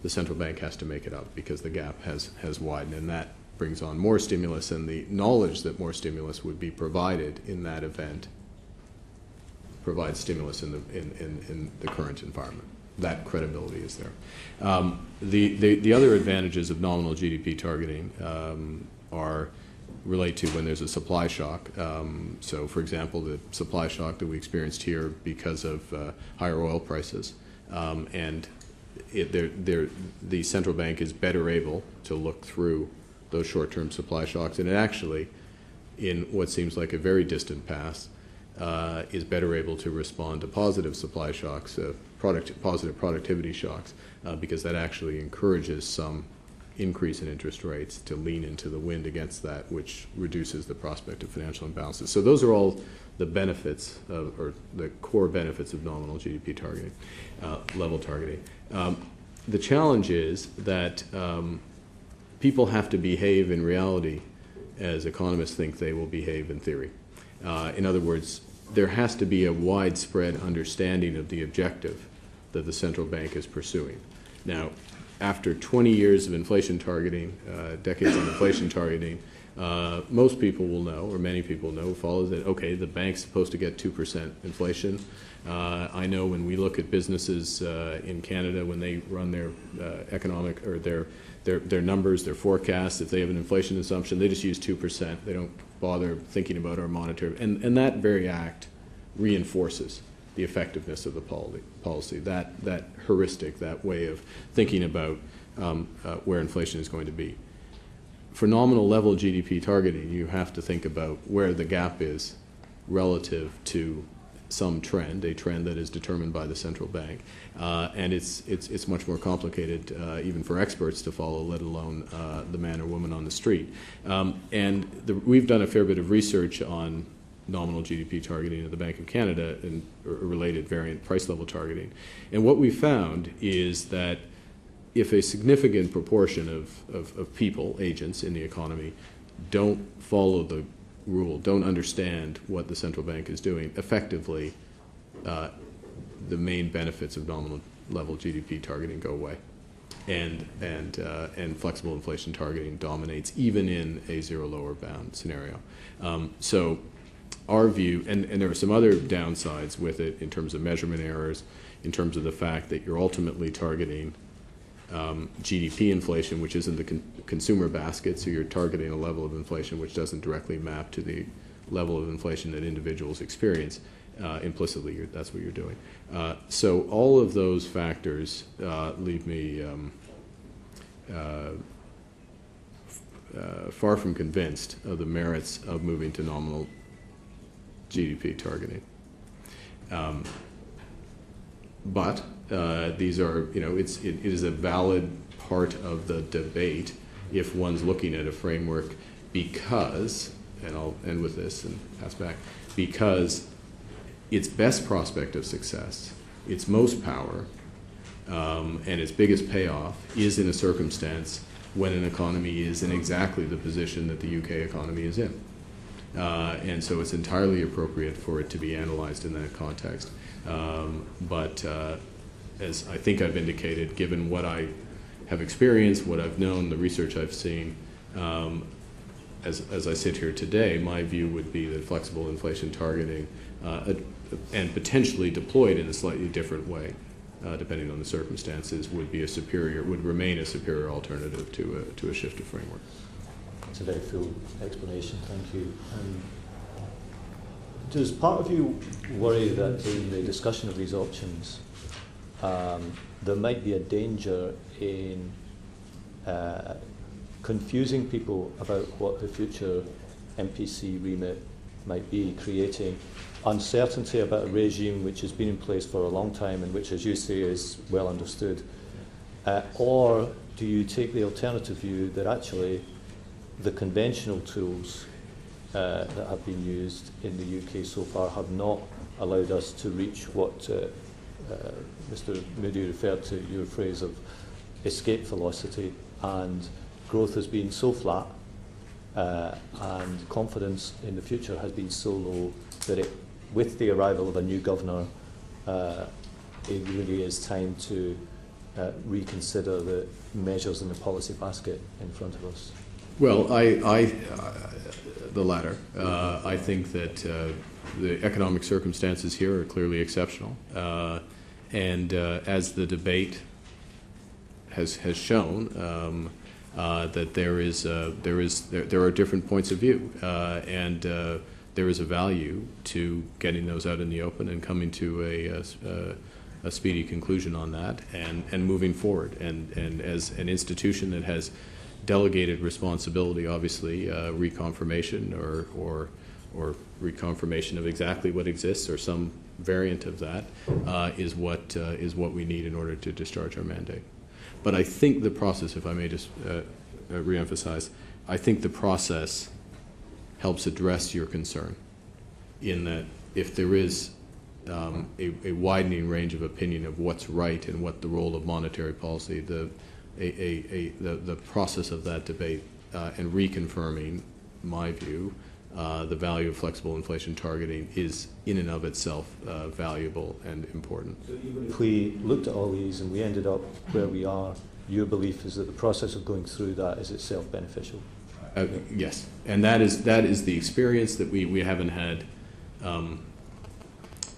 the central bank has to make it up because the gap has widened, and that brings on more stimulus, and the knowledge that more stimulus would be provided in that event provides stimulus in the current environment. That credibility is there. The other advantages of nominal GDP targeting relate to when there's a supply shock. So, for example, the supply shock that we experienced here because of higher oil prices, and the central bank is better able to look through those short-term supply shocks, and it actually, in what seems like a very distant past, is better able to respond to positive supply shocks, positive productivity shocks, because that actually encourages some increase in interest rates to lean into the wind against that, which reduces the prospect of financial imbalances. So those are all the benefits or the core benefits of nominal GDP targeting, level targeting. The challenge is that people have to behave in reality as economists think they will behave in theory. In other words, there has to be a widespread understanding of the objective that the central bank is pursuing. Now, after 20 years of inflation targeting, decades of inflation targeting, most people will know, or many people know, follows that, okay, the bank's supposed to get 2% inflation. I know when we look at businesses in Canada, when they run their economic, or their numbers, their forecasts, if they have an inflation assumption, they just use 2%. They don't bother thinking about our monetary, and that very act reinforces the effectiveness of the policy, that heuristic, that way of thinking about where inflation is going to be. For nominal level GDP targeting, you have to think about where the gap is relative to some trend, a trend that is determined by the central bank, and it's much more complicated even for experts to follow, let alone the man or woman on the street. We've done a fair bit of research on nominal GDP targeting at the Bank of Canada and related variant price level targeting, and what we found is that if a significant proportion of people, agents in the economy, don't follow the rule, don't understand what the central bank is doing, effectively the main benefits of nominal level GDP targeting go away. And flexible inflation targeting dominates even in a zero lower bound scenario. So our view, and there are some other downsides with it in terms of measurement errors, in terms of the fact that you're ultimately targeting GDP inflation, which isn't the consumer basket, so you're targeting a level of inflation which doesn't directly map to the level of inflation that individuals experience. Implicitly, that's what you're doing. So all of those factors leave me far from convinced of the merits of moving to nominal GDP targeting. But these are, it is a valid part of the debate if one's looking at a framework because, and I'll end with this and pass back, because its best prospect of success, its most power, and its biggest payoff is in a circumstance when an economy is in exactly the position that the UK economy is in. And so it's entirely appropriate for it to be analyzed in that context. But as I think I've indicated, given what I have experienced, what I've known, the research I've seen, as I sit here today, my view would be that flexible inflation targeting and potentially deployed in a slightly different way, depending on the circumstances, would remain a superior alternative to a shift of framework. It's a very full explanation, thank you. Does part of you worry that in the discussion of these options, there might be a danger in confusing people about what the future MPC remit might be, creating uncertainty about a regime which has been in place for a long time and which, as you say, is well understood? Or do you take the alternative view that actually the conventional tools that have been used in the UK so far have not allowed us to reach what Mr. Moody referred to, your phrase of escape velocity, and growth has been so flat and confidence in the future has been so low that with the arrival of a new governor, it really is time to reconsider the measures in the policy basket in front of us? Well, the latter. I think that the economic circumstances here are clearly exceptional, and as the debate has shown, that there are different points of view, and there is a value to getting those out in the open and coming to a speedy conclusion on that, and moving forward. And as an institution that has delegated responsibility, obviously, reconfirmation or reconfirmation of exactly what exists or some variant of that is what we need in order to discharge our mandate. But I think the process, if I may just reemphasize, I think the process helps address your concern in that if there is a widening range of opinion of what's right and what the role of monetary policy, the process of that debate and reconfirming my view, the value of flexible inflation targeting is in and of itself valuable and important. So even if we looked at all these and we ended up where we are, your belief is that the process of going through that is itself beneficial? Yes, and that is the experience that we haven't had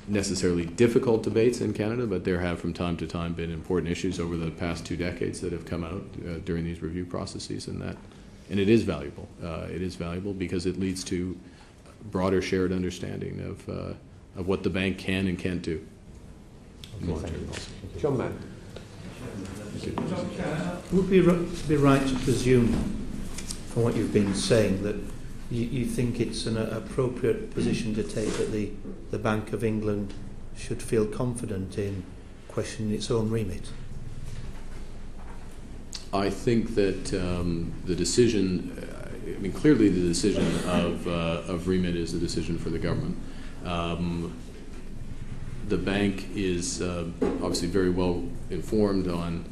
necessarily difficult debates in Canada, but there have from time to time been important issues over the past 2 decades that have come out during these review processes, and it is valuable. It is valuable because it leads to broader shared understanding of what the bank can and can't do. Okay, John Mann. Would it be right to presume, from what you've been saying, that you think it's an appropriate position to take that the Bank of England should feel confident in questioning its own remit? I think that the decision, clearly the decision of remit is a decision for the government. The bank is obviously very well informed on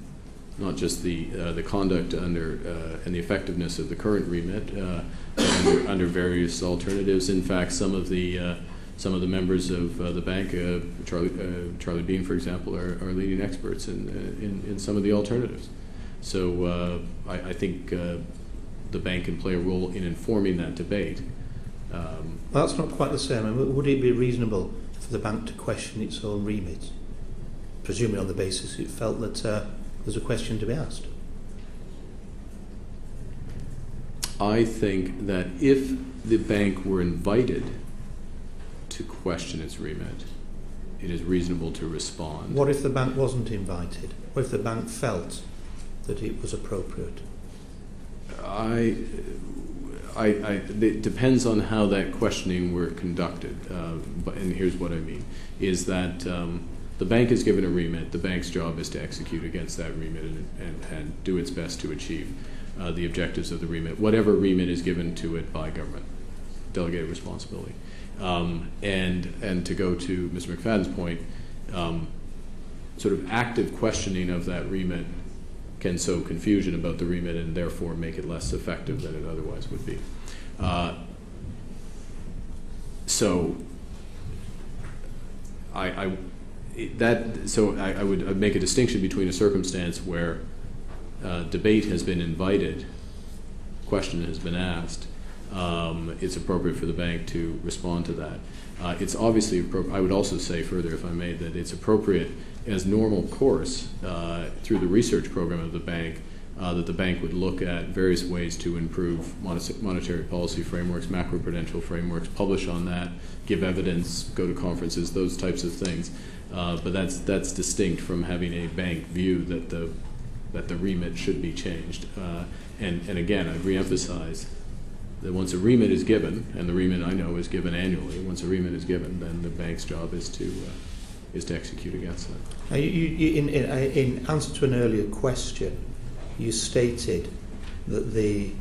not just the conduct under and the effectiveness of the current remit under various alternatives. In fact, some of the members of the bank, Charlie Bean, for example, are leading experts in some of the alternatives. So I think the bank can play a role in informing that debate. Well, that's not quite the same. I mean, would it be reasonable for the bank to question its own remit, presumably on the basis it felt that there's a question to be asked? I think that if the bank were invited to question its remit, it is reasonable to respond. What if the bank wasn't invited? What if the bank felt that it was appropriate? It depends on how that questioning were conducted. And here's what I mean, is that the bank is given a remit. The bank's job is to execute against that remit and do its best to achieve the objectives of the remit, whatever remit is given to it by government, delegated responsibility. And to go to Mr. McFadden's point, sort of active questioning of that remit can sow confusion about the remit and therefore make it less effective than it otherwise would be. So I would make a distinction between a circumstance where debate has been invited, question has been asked. It's appropriate for the bank to respond to that. It's obviously appropriate. I would also say further, if I may, that it's appropriate as normal course through the research program of the bank that the bank would look at various ways to improve monetary policy frameworks, macroprudential frameworks, publish on that, give evidence, go to conferences, those types of things. But that's distinct from having a bank view that the remit should be changed. And again, I reemphasize that once a remit is given, and the remit I know is given annually, once a remit is given, then the bank's job is to execute against that. In answer to an earlier question, you stated that the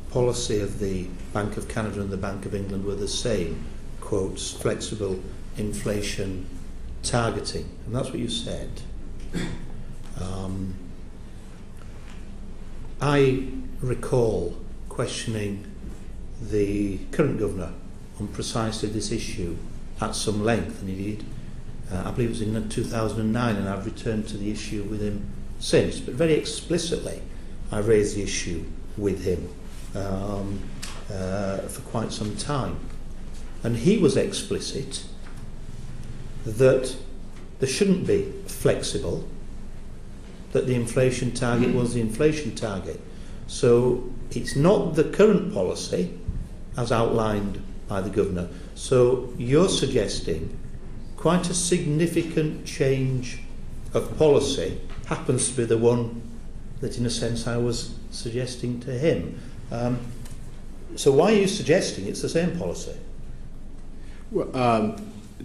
policy of the Bank of Canada and the Bank of England were the same, quotes, flexible inflation targeting, and that's what you said. I recall questioning the current governor on precisely this issue at some length, and indeed, I believe it was in 2009, and I've returned to the issue with him since. But very explicitly, I raised the issue with him for quite some time. And he was explicit that there shouldn't be flexible, that the inflation target was the inflation target. So it's not the current policy as outlined by the governor. So you're suggesting quite a significant change of policy happens to be the one that in a sense I was suggesting to him. So why are you suggesting it's the same policy? Well,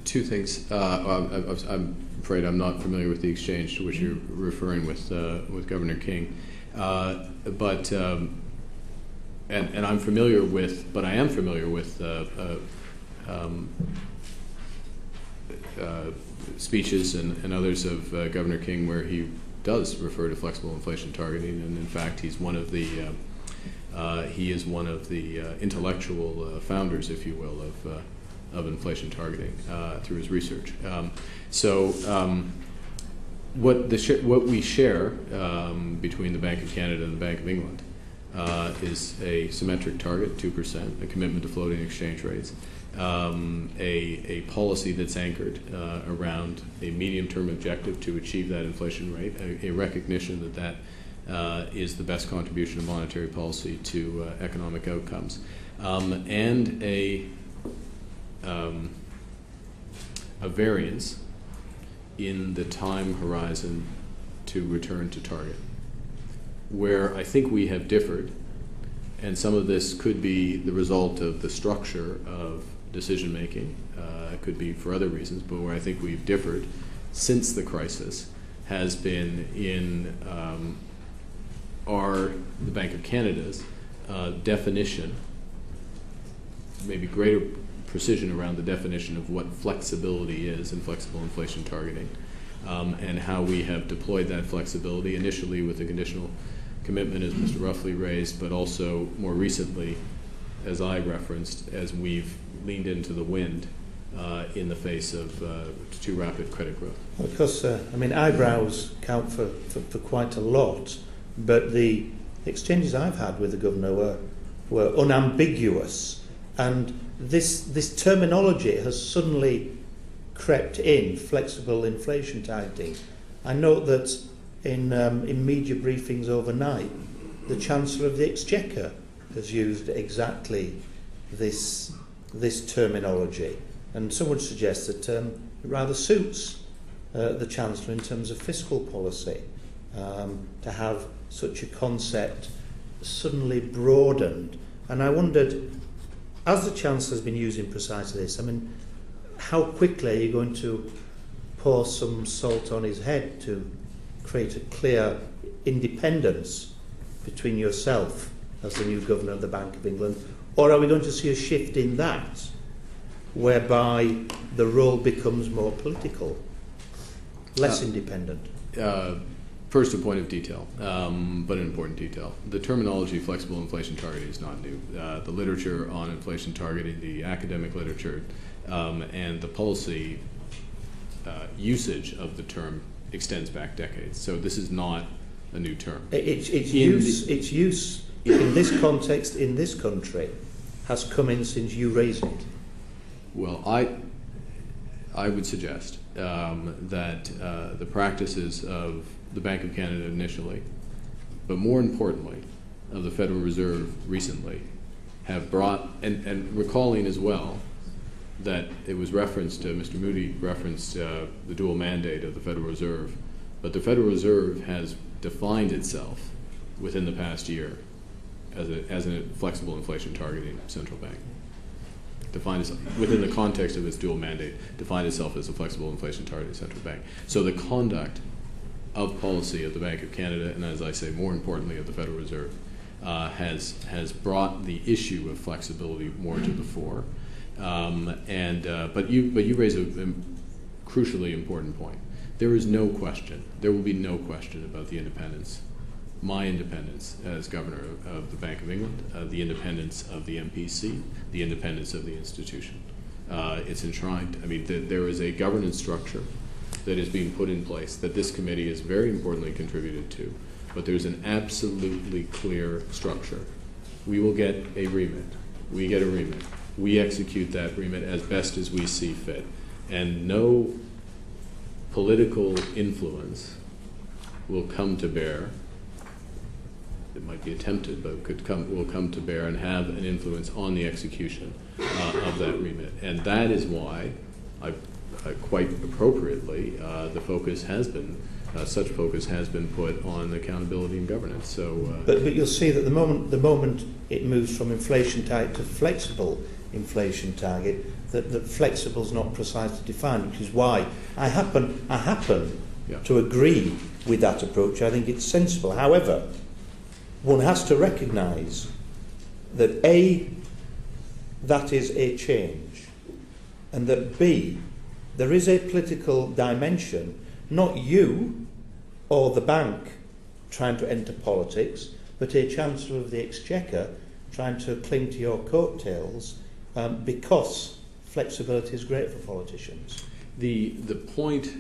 two things. I'm afraid I'm not familiar with the exchange to which you're referring with Governor King, but I'm familiar with, but I am familiar with speeches and others of Governor King where he does refer to flexible inflation targeting, and in fact he's one of the He is one of the intellectual founders, if you will, of inflation targeting through his research. What we share between the Bank of Canada and the Bank of England is a symmetric target, 2%, a commitment to floating exchange rates, a policy that's anchored around a medium-term objective to achieve that inflation rate, a recognition that that is the best contribution of monetary policy to economic outcomes, and a variance in the time horizon to return to target. Where I think we have differed, and some of this could be the result of the structure of decision making, it could be for other reasons, but where I think we've differed since the crisis has been in the Bank of Canada's definition, maybe greater precision around the definition of what flexibility is in flexible inflation targeting, and how we have deployed that flexibility initially with a conditional commitment, as Mr. Ruffley raised, but also more recently, as I referenced, as we've leaned into the wind in the face of too rapid credit growth. Well, because, eyebrows count for quite a lot, but the exchanges I've had with the Governor were unambiguous, and this terminology has suddenly crept in, flexible inflation targeting. I note that in media briefings overnight, the Chancellor of the Exchequer has used exactly this terminology, and some would suggest that it rather suits the Chancellor in terms of fiscal policy to have such a concept suddenly broadened. And I wondered, as the Chancellor has been using precisely this, how quickly are you going to pour some salt on his head to create a clear independence between yourself as the new Governor of the Bank of England, or are we going to see a shift in that, whereby the role becomes more political, less independent? First, a point of detail, but an important detail. The terminology flexible inflation targeting is not new. The literature on inflation targeting, the academic literature, and the policy usage of the term extends back decades. So this is not a new term. Its use in this context, in this country, has come in since you raised it. Well, I would suggest that the practices of the Bank of Canada initially, but more importantly, of the Federal Reserve recently, have brought, and recalling as well, that it was referenced, Mr. Moody referenced the dual mandate of the Federal Reserve, but the Federal Reserve has defined itself within the past year as a flexible inflation targeting central bank. Defined itself, within the context of its dual mandate, defined itself as a flexible inflation targeting central bank. So the conduct of policy of the Bank of Canada, and as I say, more importantly, of the Federal Reserve, has brought the issue of flexibility more to the fore. But you raise a crucially important point. There is no question, there will be no question about the independence, my independence as Governor of the Bank of England, the independence of the MPC, the independence of the institution. It's enshrined. There is a governance structure that is being put in place that this committee has very importantly contributed to, but there's an absolutely clear structure. We will get a remit. We get a remit. We execute that remit as best as we see fit. And no political influence will come to bear. It might be attempted, but will come to bear and have an influence on the execution of that remit. And that is why, quite appropriately, the focus has been, such focus has been put on accountability and governance. So, but you'll see that the moment it moves from inflation target to flexible inflation target, that flexible is not precisely defined, which is why I happen to agree with that approach. I think it's sensible. However, one has to recognise that A, that is a change, and that B, there is a political dimension, not you or the bank trying to enter politics, but a Chancellor of the Exchequer trying to cling to your coattails because flexibility is great for politicians. The point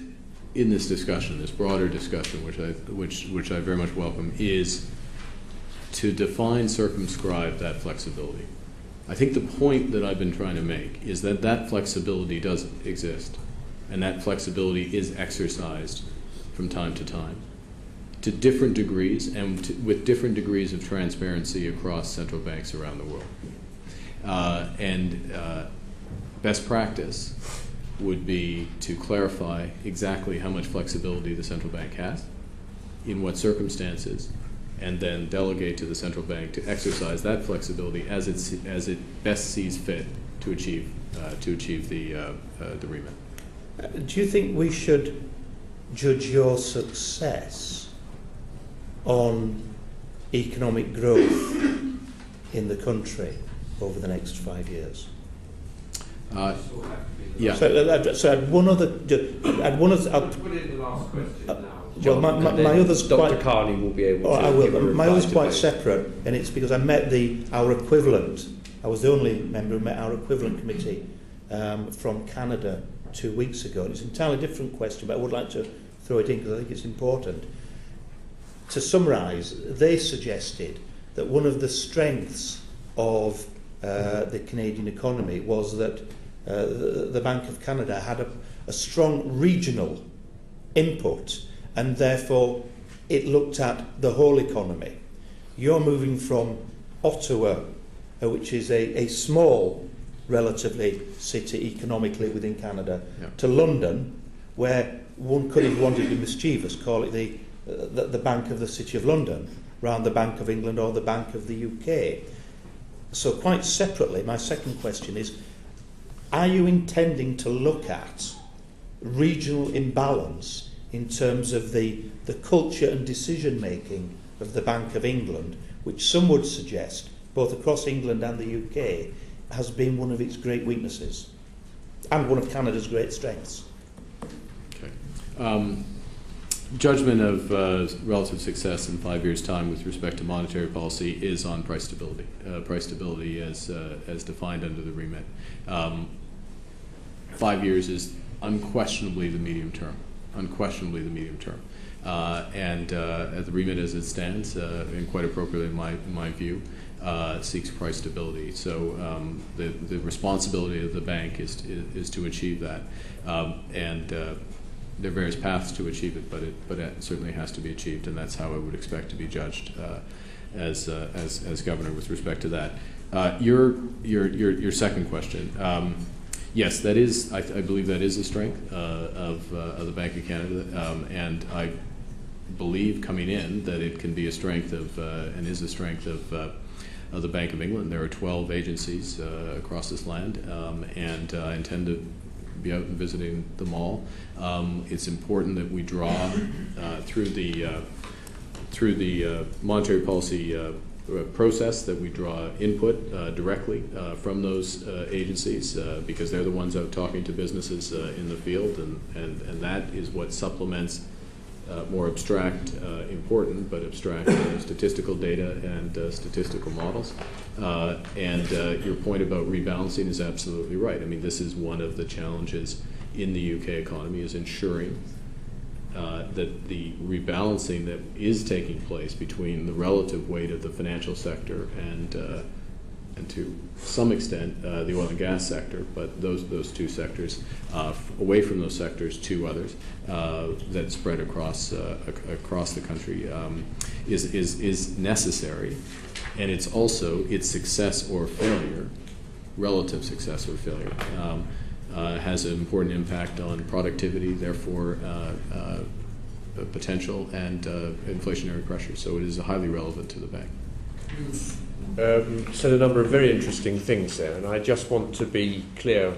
in this discussion, this broader discussion, which I very much welcome, is to define, circumscribe that flexibility. I think the point that I've been trying to make is that that flexibility does exist, and that flexibility is exercised from time to time to different degrees and with different degrees of transparency across central banks around the world. Best practice would be to clarify exactly how much flexibility the central bank has, in what circumstances, and then delegate to the central bank to exercise that flexibility as it best sees fit to achieve the remit. Do you think we should judge your success on economic growth in the country over the next 5 years? Yeah. So I had one other. I'll put in the last question now. Well, my other's Dr. quite. Carney will be able to. I will. Give a My other's reply quite to separate, and it's because I met our equivalent. I was the only member who met our equivalent committee from Canada 2 weeks ago. And it's an entirely different question, but I would like to throw it in because I think it's important. To summarise, they suggested that one of the strengths of the Canadian economy was that the Bank of Canada had a strong regional input, and therefore it looked at the whole economy. You're moving from Ottawa, which is a small, relatively, city economically within Canada, to London, where one could, if wanted to be mischievous, call it the Bank of the City of London, rather than the Bank of England or the Bank of the UK. So quite separately, my second question is, are you intending to look at regional imbalance in terms of the culture and decision-making of the Bank of England, which some would suggest, both across England and the UK, has been one of its great weaknesses and one of Canada's great strengths? Okay. Judgment of relative success in 5 years' time with respect to monetary policy is on price stability. Price stability as defined under the remit. 5 years is unquestionably the medium term. Unquestionably the medium term. And the remit as it stands, and quite appropriately in my view, seeks price stability. So the responsibility of the bank is to achieve that. There are various paths to achieve it, but it certainly has to be achieved, and that's how I would expect to be judged as governor with respect to that. Your second question. Yes, that is. I believe that is a strength of the Bank of Canada, and I believe coming in that it can be a strength of and is a strength of the Bank of England. There are 12 agencies across this land, and I intend to be out and visiting them all. It's important that we draw through the monetary policy process, that we draw input directly from those agencies, because they're the ones out talking to businesses in the field, and that is what supplements more abstract, important, but abstract statistical data and statistical models. And your point about rebalancing is absolutely right. I mean, this is one of the challenges in the UK economy, is ensuring that the rebalancing that is taking place between the relative weight of the financial sector and to some extent the oil and gas sector, but those two sectors, away from those sectors, two others that spread across the country, is necessary, and it's also its success or failure, relative success or failure, has an important impact on productivity, therefore potential and inflationary pressure. So it is highly relevant to the bank. Said a number of very interesting things there, and I just want to be clear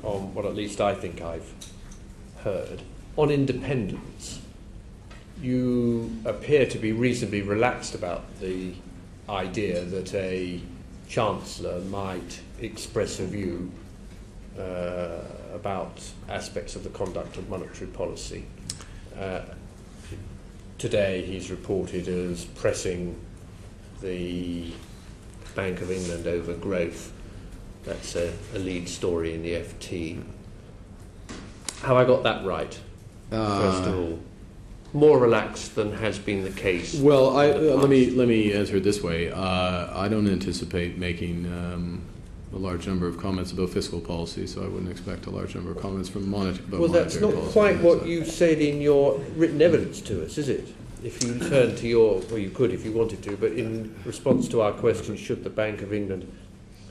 on what at least I think I've heard. On independence, you appear to be reasonably relaxed about the idea that a Chancellor might express a view about aspects of the conduct of monetary policy. Today he's reported as pressing the Bank of England over growth. That's a lead story in the FT. Have I got that right? First of all, more relaxed than has been the case. Well, let me answer it this way. I don't anticipate making a large number of comments about fiscal policy, so I wouldn't expect a large number of comments from monetary policy. Well, that's not quite what you said in your written evidence to us, is it? If you turn to your, well, you could if you wanted to, but in response to our question, should the Bank of England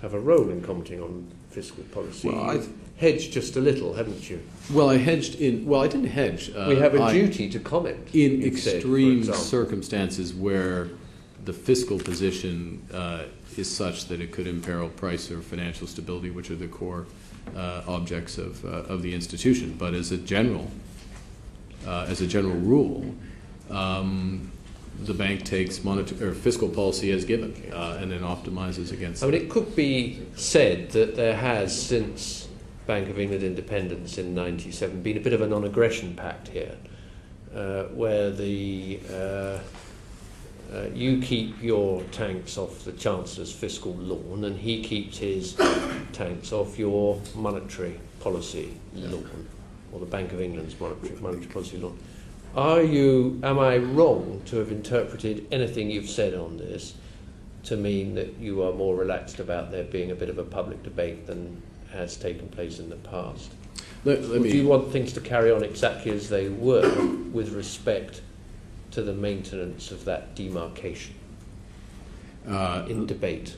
have a role in commenting on fiscal policy? Well, I've hedged just a little, haven't you? Well, I hedged in. Well, I didn't hedge. We have a duty to comment in extreme circumstances where the fiscal position is such that it could imperil price or financial stability, which are the core objects of the institution. But as a general rule, the bank takes monetary or fiscal policy as given and then optimizes against. I mean, it could be said that there has, since Bank of England independence in '97, been a bit of a non-aggression pact here, where you keep your tanks off the Chancellor's fiscal lawn and he keeps his tanks off your monetary policy lawn, or the Bank of England's monetary policy lawn. Am I wrong to have interpreted anything you've said on this to mean that you are more relaxed about there being a bit of a public debate than has taken place in the past? Or do you want things to carry on exactly as they were with respect to the maintenance of that demarcation in debate?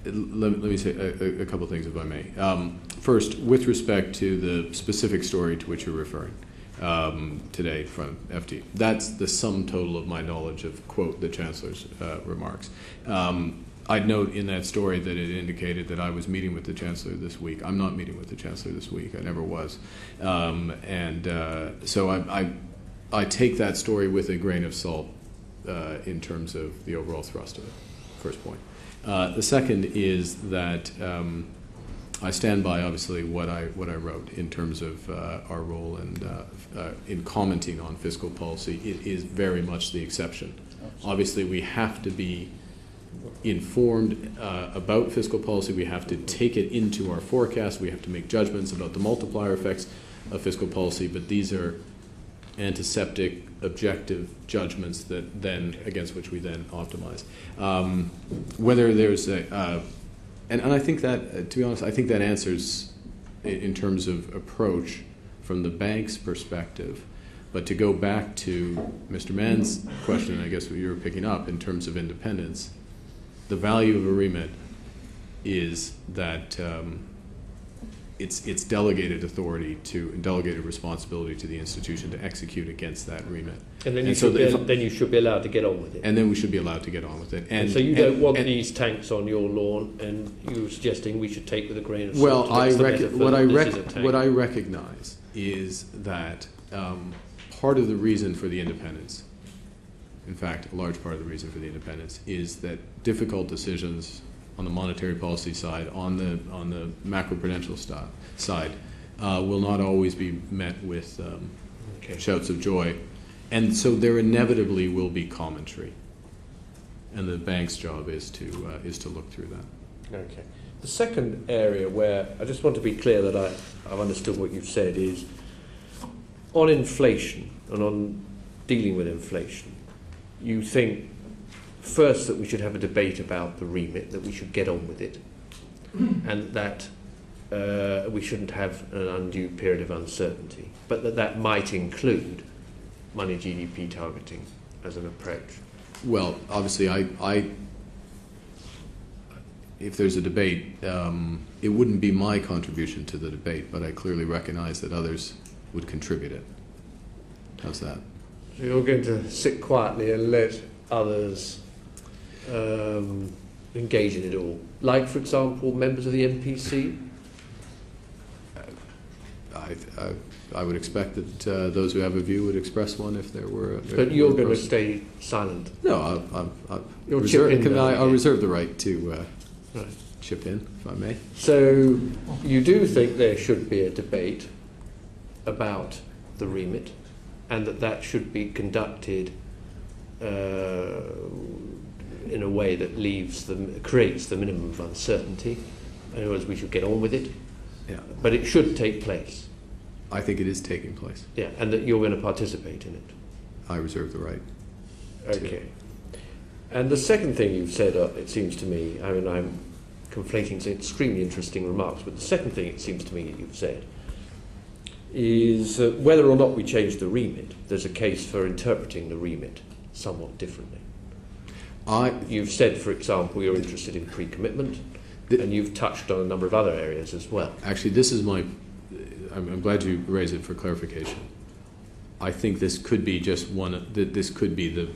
Let me say a couple of things, if I may. First, with respect to the specific story to which you're referring today from FT, that's the sum total of my knowledge of, quote, the Chancellor's remarks. I'd note in that story that it indicated that I was meeting with the Chancellor this week. I'm not meeting with the Chancellor this week. I never was. So I take that story with a grain of salt in terms of the overall thrust of it, first point. The second is that I stand by, obviously, what I wrote in terms of our role and in commenting on fiscal policy. It is very much the exception. Obviously, we have to be informed about fiscal policy. We have to take it into our forecast. We have to make judgments about the multiplier effects of fiscal policy, but these are antiseptic, objective judgments that then against which we then optimize. Whether there's a and I think that, to be honest, I think that answers in terms of approach from the bank's perspective. But to go back to Mr. Mann's question, I guess what you were picking up in terms of independence, the value of a remit is that it's delegated authority to and delegated responsibility to the institution to execute against that remit. And then you should be allowed to get on with it. And then we should be allowed to get on with it. And so you don't want these tanks on your lawn, and you were suggesting we should take with a grain of salt. Well, what I recognize is that part of the reason for the independence, in fact, a large part of the reason for the independence, is that difficult decisions on the monetary policy side, on the macroprudential side, will not always be met with shouts of joy. And so there inevitably will be commentary. And the bank's job is to look through that. Okay. The second area where I just want to be clear that I've understood what you've said is on inflation and on dealing with inflation, you think first that we should have a debate about the remit, that we should get on with it, and that we shouldn't have an undue period of uncertainty, but that might include money GDP targeting as an approach. Well, obviously, if there's a debate, it wouldn't be my contribution to the debate, but I clearly recognize that others would contribute it. How's that? So you're going to sit quietly and let others engage in it all, like, for example, members of the MPC? I would expect that those who have a view would express one if there were. But you're going to stay silent? No, I'll reserve the right to chip in, if I may. So you do think there should be a debate about the remit, and that should be conducted in a way that creates the minimum of uncertainty. In other words, we should get on with it. Yeah. But it should take place. I think it is taking place. Yeah, and that you're going to participate in it. I reserve the right. Okay. And the second thing you've said, it seems to me, I mean, I'm conflating some extremely interesting remarks, but the second thing it seems to me that you've said is whether or not we change the remit, there's a case for interpreting the remit somewhat differently. You've said, for example, you're interested in pre-commitment, and you've touched on a number of other areas as well. Actually, this is I'm glad you raised it for clarification. I think this could be just this could be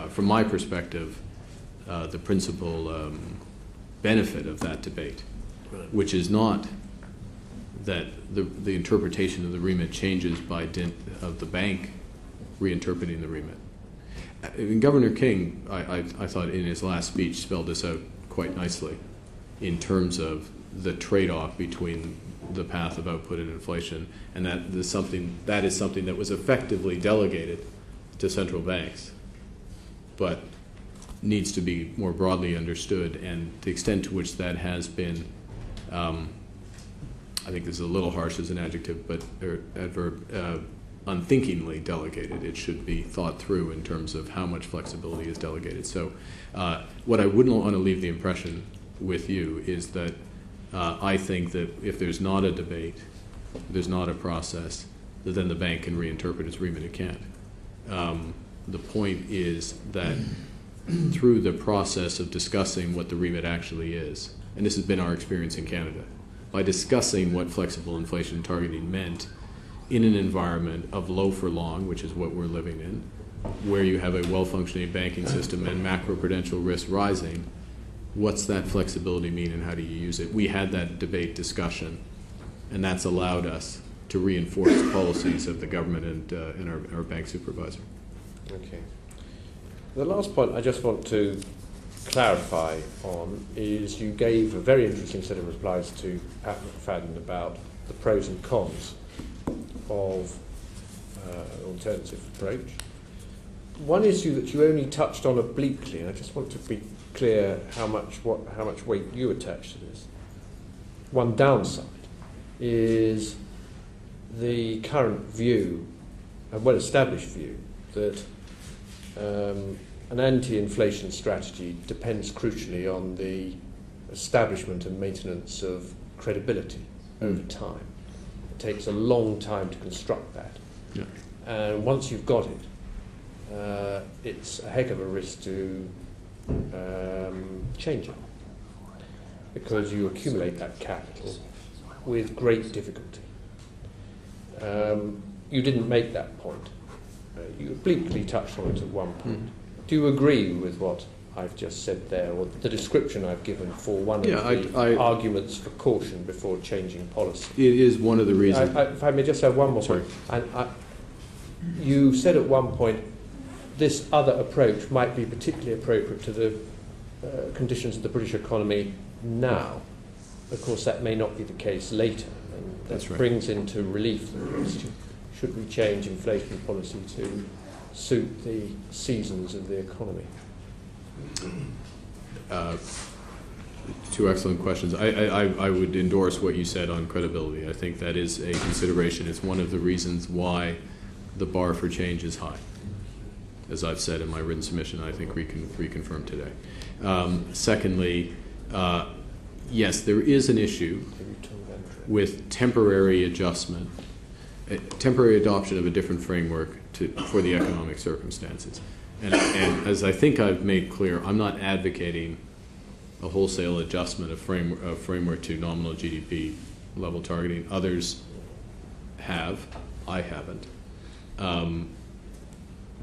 from my perspective, the principal benefit of that debate, right, which is not that the interpretation of the remit changes by dint of the bank reinterpreting the remit. Governor King, I thought in his last speech, spelled this out quite nicely in terms of the trade-off between the path of output and inflation, and that is something that was effectively delegated to central banks, but needs to be more broadly understood. And the extent to which that has been, I think this is a little harsh as an adjective, but or adverb, unthinkingly delegated. It should be thought through in terms of how much flexibility is delegated. So what I wouldn't want to leave the impression with you is that I think that if there's not a debate, there's not a process, then the bank can reinterpret its remit. It can't. The point is that through the process of discussing what the remit actually is, and this has been our experience in Canada, by discussing what flexible inflation targeting meant in an environment of low for long, which is what we're living in, where you have a well-functioning banking system and macroprudential risk rising, what's that flexibility mean and how do you use it? We had that debate discussion, and that's allowed us to reinforce policies of the government and our bank supervisor. Okay. The last point I just want to clarify on is you gave a very interesting set of replies to Pat McFadden about the pros and cons of an alternative approach. One issue that you only touched on obliquely, and I just want to be clear how much weight you attach to this. One downside is the current view, a well-established view, that an anti-inflation strategy depends crucially on the establishment and maintenance of credibility over time. It takes a long time to construct that. Yeah. And once you've got it, it's a heck of a risk to change it, because you accumulate that capital with great difficulty. You didn't make that point. You obliquely touched on it at one point. Do you agree with what I've just said there, or the description I've given for one of the arguments for caution before changing policy? It is one of the reasons. If I may just have one more point. You said at one point this other approach might be particularly appropriate to the conditions of the British economy now. Of course, that may not be the case later. And that brings into relief the question, should we change inflation policy to suit the seasons of the economy? Two excellent questions. I would endorse what you said on credibility. I think that is a consideration. It's one of the reasons why the bar for change is high. As I've said in my written submission, I think we can reconfirm today. Secondly, yes, there is an issue with temporary adjustment, temporary adoption of a different framework for the economic circumstances. And as I think I've made clear, I'm not advocating a wholesale adjustment of framework to nominal GDP level targeting. Others have. I haven't.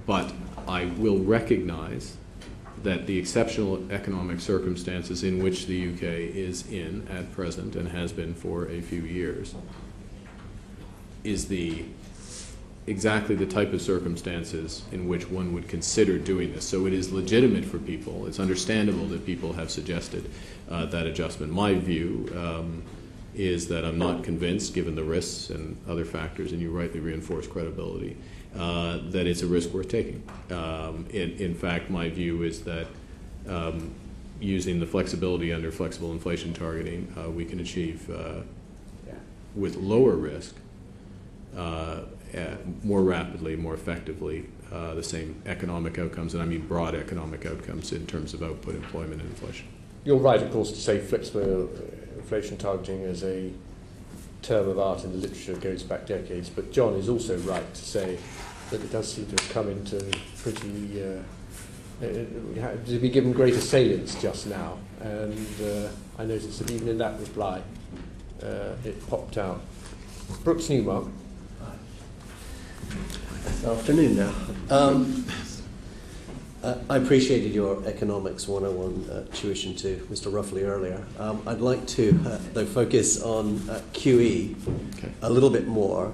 But I will recognize that the exceptional economic circumstances in which the UK is in at present and has been for a few years is exactly the type of circumstances in which one would consider doing this. So it is legitimate for people. It's understandable that people have suggested that adjustment. My view is that I'm not convinced, given the risks and other factors, and you rightly reinforce credibility, that it's a risk worth taking. In fact, my view is that using the flexibility under flexible inflation targeting, we can achieve with lower risk, more rapidly, more effectively, the same economic outcomes, and I mean broad economic outcomes in terms of output, employment, and inflation. You're right, of course, to say flexible inflation targeting as a term of art in the literature goes back decades, but John is also right to say that it does seem to have come into pretty, to be given greater salience just now, and I noticed that even in that reply, it popped out. Brooks Newmark. Afternoon now. I appreciated your Economics 101 tuition to Mr. Ruffley earlier. I'd like to, though, focus on QE a little bit more.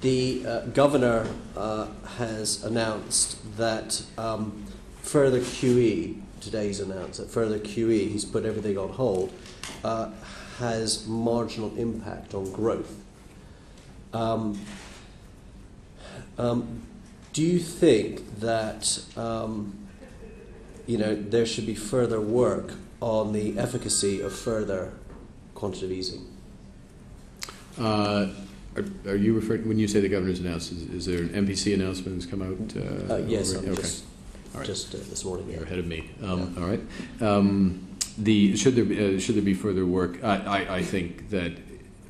The governor has announced that further QE, today's announced that further QE, he's put everything on hold, has marginal impact on growth. Do you think that there should be further work on the efficacy of further quantitative easing? Are you referring, when you say the governor's announced, is there an MPC announcement that's come out? Yes, okay. Just this morning. You're ahead of me. All right. Should there be further work? I think that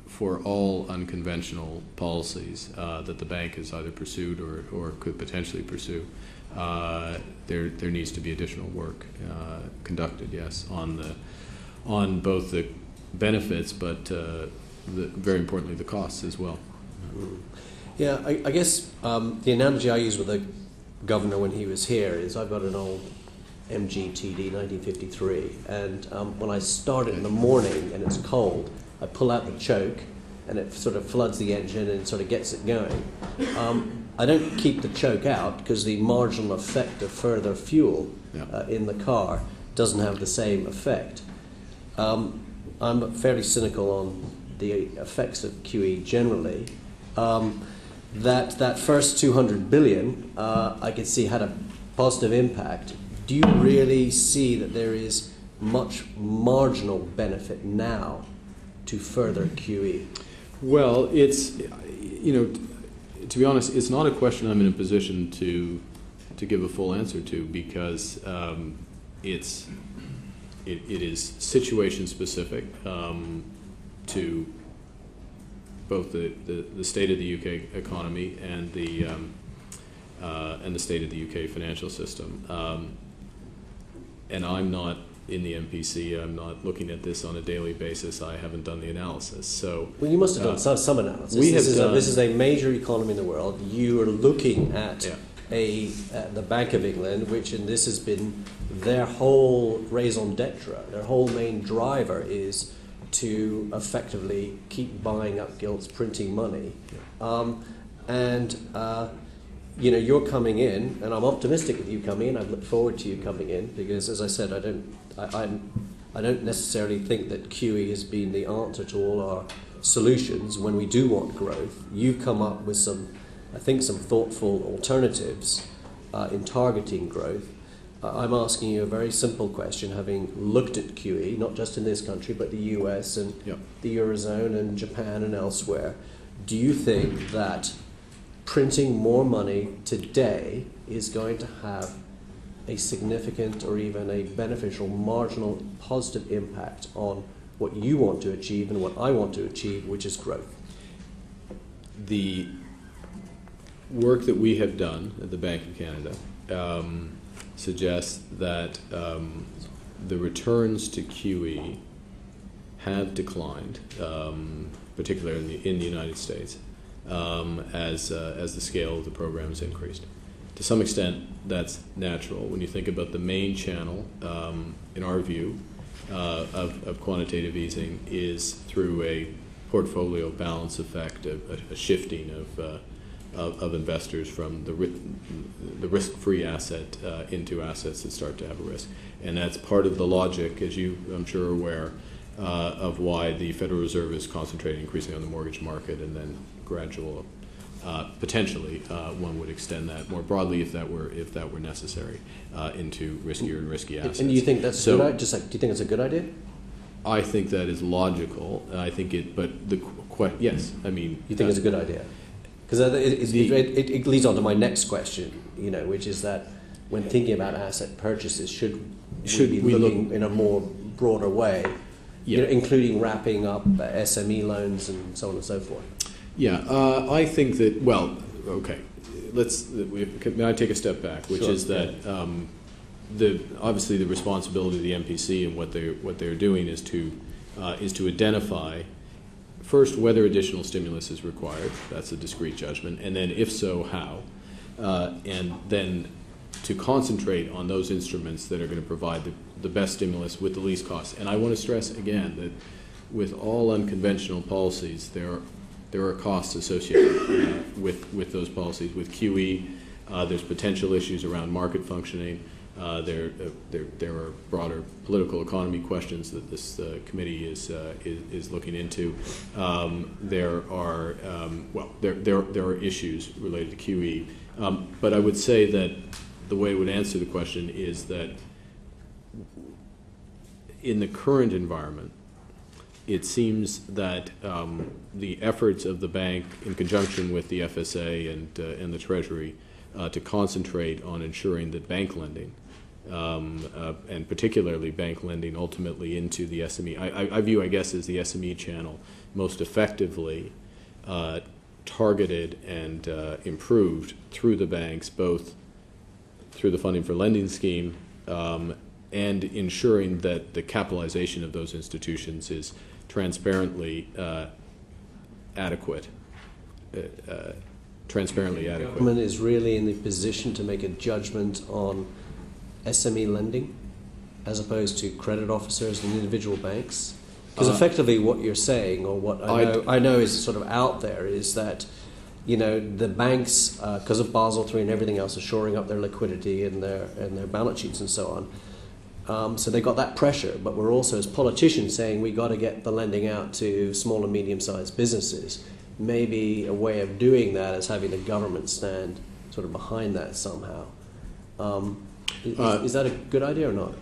for all unconventional policies that the bank has either pursued or could potentially pursue, there needs to be additional work conducted. Yes, on both the benefits, but very importantly the costs as well. Yeah, I guess the analogy I use with the governor when he was here is I've got an old MGTD 1953, and when I start it in the morning and it's cold, I pull out the choke and it sort of floods the engine and sort of gets it going. I don't keep the choke out because the marginal effect of further fuel in the car doesn't have the same effect. I'm fairly cynical on the effects of QE generally. That first 200 billion I could see had a positive impact. Do you really see that there is much marginal benefit now to further QE? Well, it's, to be honest, it's not a question I'm in a position to give a full answer to, because it is situation specific to both the state of the UK economy and the state of the UK financial system. And I'm not in the MPC. I'm not looking at this on a daily basis. I haven't done the analysis. So, well, you must have done some analysis. This is a major economy in the world. You are looking at the Bank of England, and this has been their whole raison d'etre. Their whole main driver is to effectively keep buying up gilts, printing money, you're coming in, and I'm optimistic with you coming in. I look forward to you coming in because, as I said, I don't necessarily think that QE has been the answer to all our solutions when we do want growth. You've come up with some thoughtful alternatives in targeting growth. I'm asking you a very simple question, having looked at QE, not just in this country, but the US and the Eurozone and Japan and elsewhere. Do you think that printing more money today is going to have a significant or even a beneficial marginal positive impact on what you want to achieve and what I want to achieve, which is growth? The work that we have done at the Bank of Canada suggests that the returns to QE have declined, particularly in the United States, as the scale of the program has increased. To some extent, that's natural. When you think about the main channel, in our view, of quantitative easing is through a portfolio balance effect, a shifting of investors from the risk-free asset into assets that start to have a risk. And that's part of the logic, as you, I'm sure, are aware, of why the Federal Reserve is concentrating increasingly on the mortgage market and then gradual potentially one would extend that more broadly if that were necessary into riskier and risky assets. And you think that's do you think it's a good idea? I think that is logical. I think it, but yes, I mean, you think it's a good idea because it leads on to my next question, which is that when thinking about asset purchases, should we be looking in a more broader way, including wrapping up SME loans and so on and so forth? Yeah, I think that. Well, okay. May I take a step back, which is that obviously the responsibility of the MPC and what they're doing is to identify first whether additional stimulus is required. That's a discrete judgment, and then if so, how, and then to concentrate on those instruments that are going to provide the best stimulus with the least cost. And I want to stress again that with all unconventional policies, there are costs associated with those policies. With QE, there's potential issues around market functioning. There are broader political economy questions that this committee is looking into. There are issues related to QE, but I would say that the way I would answer the question is that in the current environment, it seems that the efforts of the bank, in conjunction with the FSA and the Treasury, to concentrate on ensuring that bank lending, and particularly bank lending ultimately into the SME, I view, I guess, as the SME channel most effectively targeted and improved through the banks, both through the funding for lending scheme and ensuring that the capitalization of those institutions is transparently adequate. The government is really in the position to make a judgment on SME lending as opposed to credit officers and individual banks? Because effectively what you're saying, or what I know is sort of out there, is that the banks, because of Basel III and everything else, are shoring up their liquidity and their balance sheets and so on. So they got that pressure, but we're also, as politicians, saying we got to get the lending out to small and medium-sized businesses. Maybe a way of doing that is having the government stand sort of behind that somehow. Is that a good idea or not?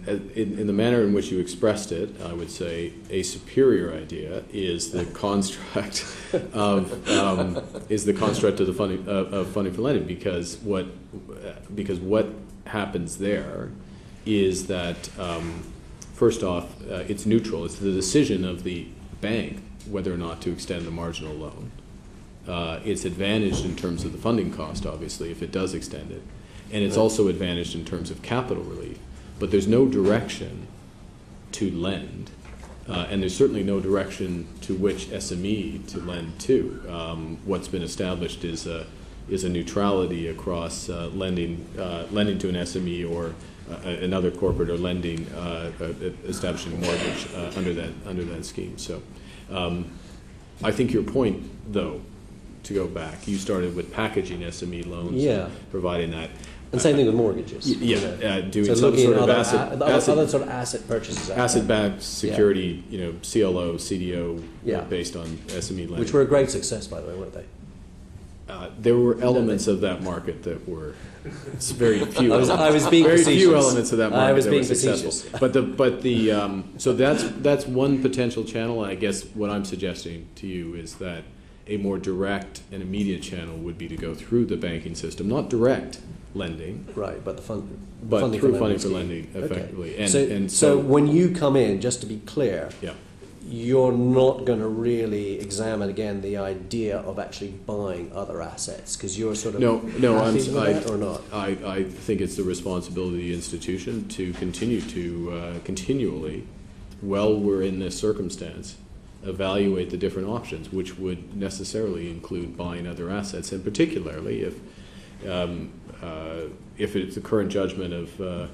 In the manner in which you expressed it, I would say a superior idea is the construct of the funding of funding for lending, because what happens there is that first off, it's neutral. It's the decision of the bank whether or not to extend the marginal loan. It's advantaged in terms of the funding cost, obviously, if it does extend it, and it's also advantaged in terms of capital relief. But there's no direction to lend, and there's certainly no direction to which SME to lend to. What's been established is a neutrality across lending to an SME or another corporate, or lending establishing a mortgage under that scheme. So I think your point, though, to go back, you started with packaging SME loans, providing that. And same thing with mortgages. Doing some sort of asset purchases. Asset-backed security, CLO, CDO, based on SME lending. Which were a great success, by the way, weren't they? There were elements of that market that were. It's very few. I was being very facetious. Few elements of that market I was that being were successful. Facetious. So that's one potential channel. And I guess what I'm suggesting to you is that a more direct and immediate channel would be to go through the banking system, not direct lending, right? But funding for lending effectively. Okay. So when you come in, just to be clear, you're not going to really examine again the idea of actually buying other assets, because you're sort of or not. I think it's the responsibility of the institution to continue to continually, while we're in this circumstance, evaluate the different options, which would necessarily include buying other assets, and particularly if it's the current judgment of the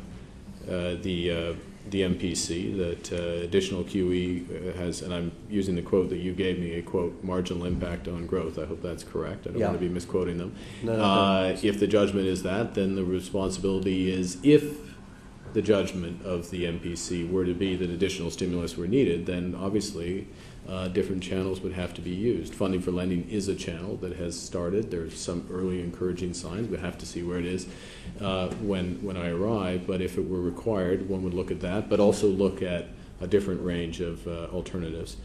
MPC that additional QE has, and I'm using the quote that you gave me, a quote, marginal impact on growth. I hope that's correct. I don't want to be misquoting them. If the judgment is that, then the responsibility is, if the judgment of the MPC were to be that additional stimulus were needed, then obviously different channels would have to be used. Funding for lending is a channel that has started. There's some early encouraging signs. We have to see where it is when I arrive. But if it were required, one would look at that, but also look at a different range of alternatives.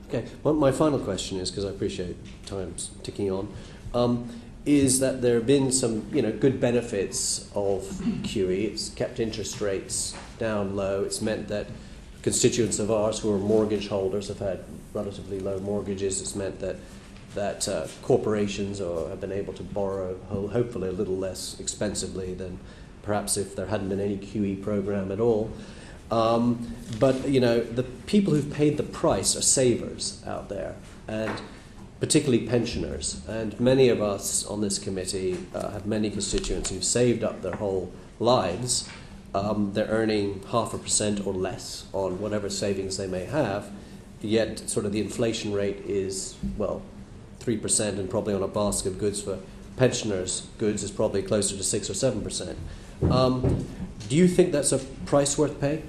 Okay. Well, my final question is, because I appreciate time's ticking on, is that there have been some, good benefits of QE. It's kept interest rates down low. It's meant that constituents of ours who are mortgage holders have had relatively low mortgages. It's meant that corporations have been able to borrow, hopefully a little less expensively than perhaps if there hadn't been any QE program at all. But the people who've paid the price are savers out there, and particularly pensioners. And many of us on this committee have many constituents who've saved up their whole lives. They're earning 0.5% or less on whatever savings they may have, yet sort of the inflation rate is, 3%, and probably on a basket of goods for pensioners' goods is probably closer to 6 or 7%. Do you think that's a price worth paying?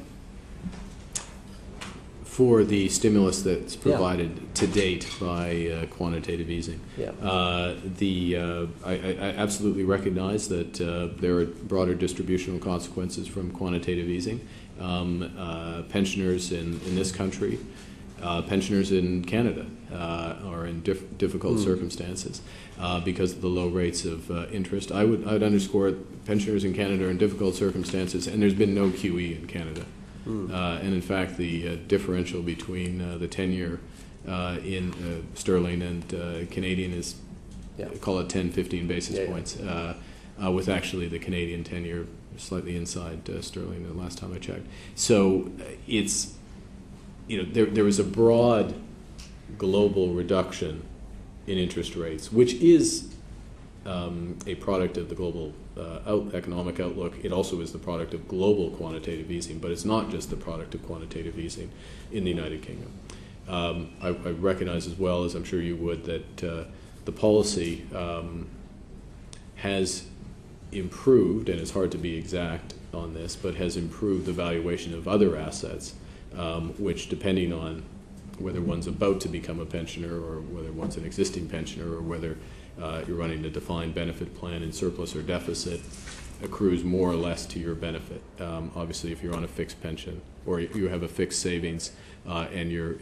For the stimulus that's provided to date by quantitative easing. Yeah. I absolutely recognize that there are broader distributional consequences from quantitative easing. Pensioners in this country, pensioners in Canada are in difficult circumstances because of the low rates of interest. I would underscore pensioners in Canada are in difficult circumstances, and there's been no QE in Canada. And in fact, the differential between the 10-year in sterling and Canadian is, call it 10, 15 basis points, with actually the Canadian 10-year slightly inside sterling the last time I checked. So it's, there was a broad global reduction in interest rates, which is a product of the global economic outlook. It also is the product of global quantitative easing, but it's not just the product of quantitative easing in the United Kingdom. I recognize as well, as I'm sure you would, that the policy has improved, and it's hard to be exact on this, but has improved the valuation of other assets, which, depending on whether one's about to become a pensioner or whether one's an existing pensioner or whether you're running a defined benefit plan in surplus or deficit, accrues more or less to your benefit. Obviously, if you're on a fixed pension or you have a fixed savings and you're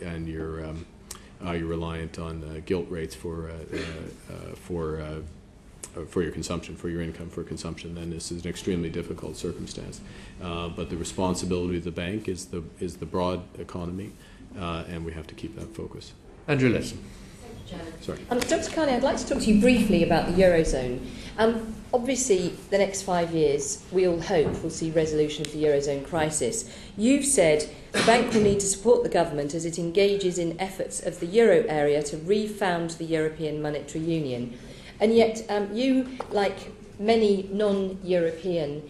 reliant on gilt rates for your consumption, for your income for consumption, then this is an extremely difficult circumstance. But the responsibility of the bank is the broad economy, and we have to keep that focus. Andrew Lesson. Sorry. Dr. Carney, I'd like to talk to you briefly about the Eurozone. Obviously, the next 5 years, we all hope we'll see resolution of the Eurozone crisis. You've said the bank will need to support the government as it engages in efforts of the Euro area to refound the European Monetary Union. And yet, you, like many non-Europeans,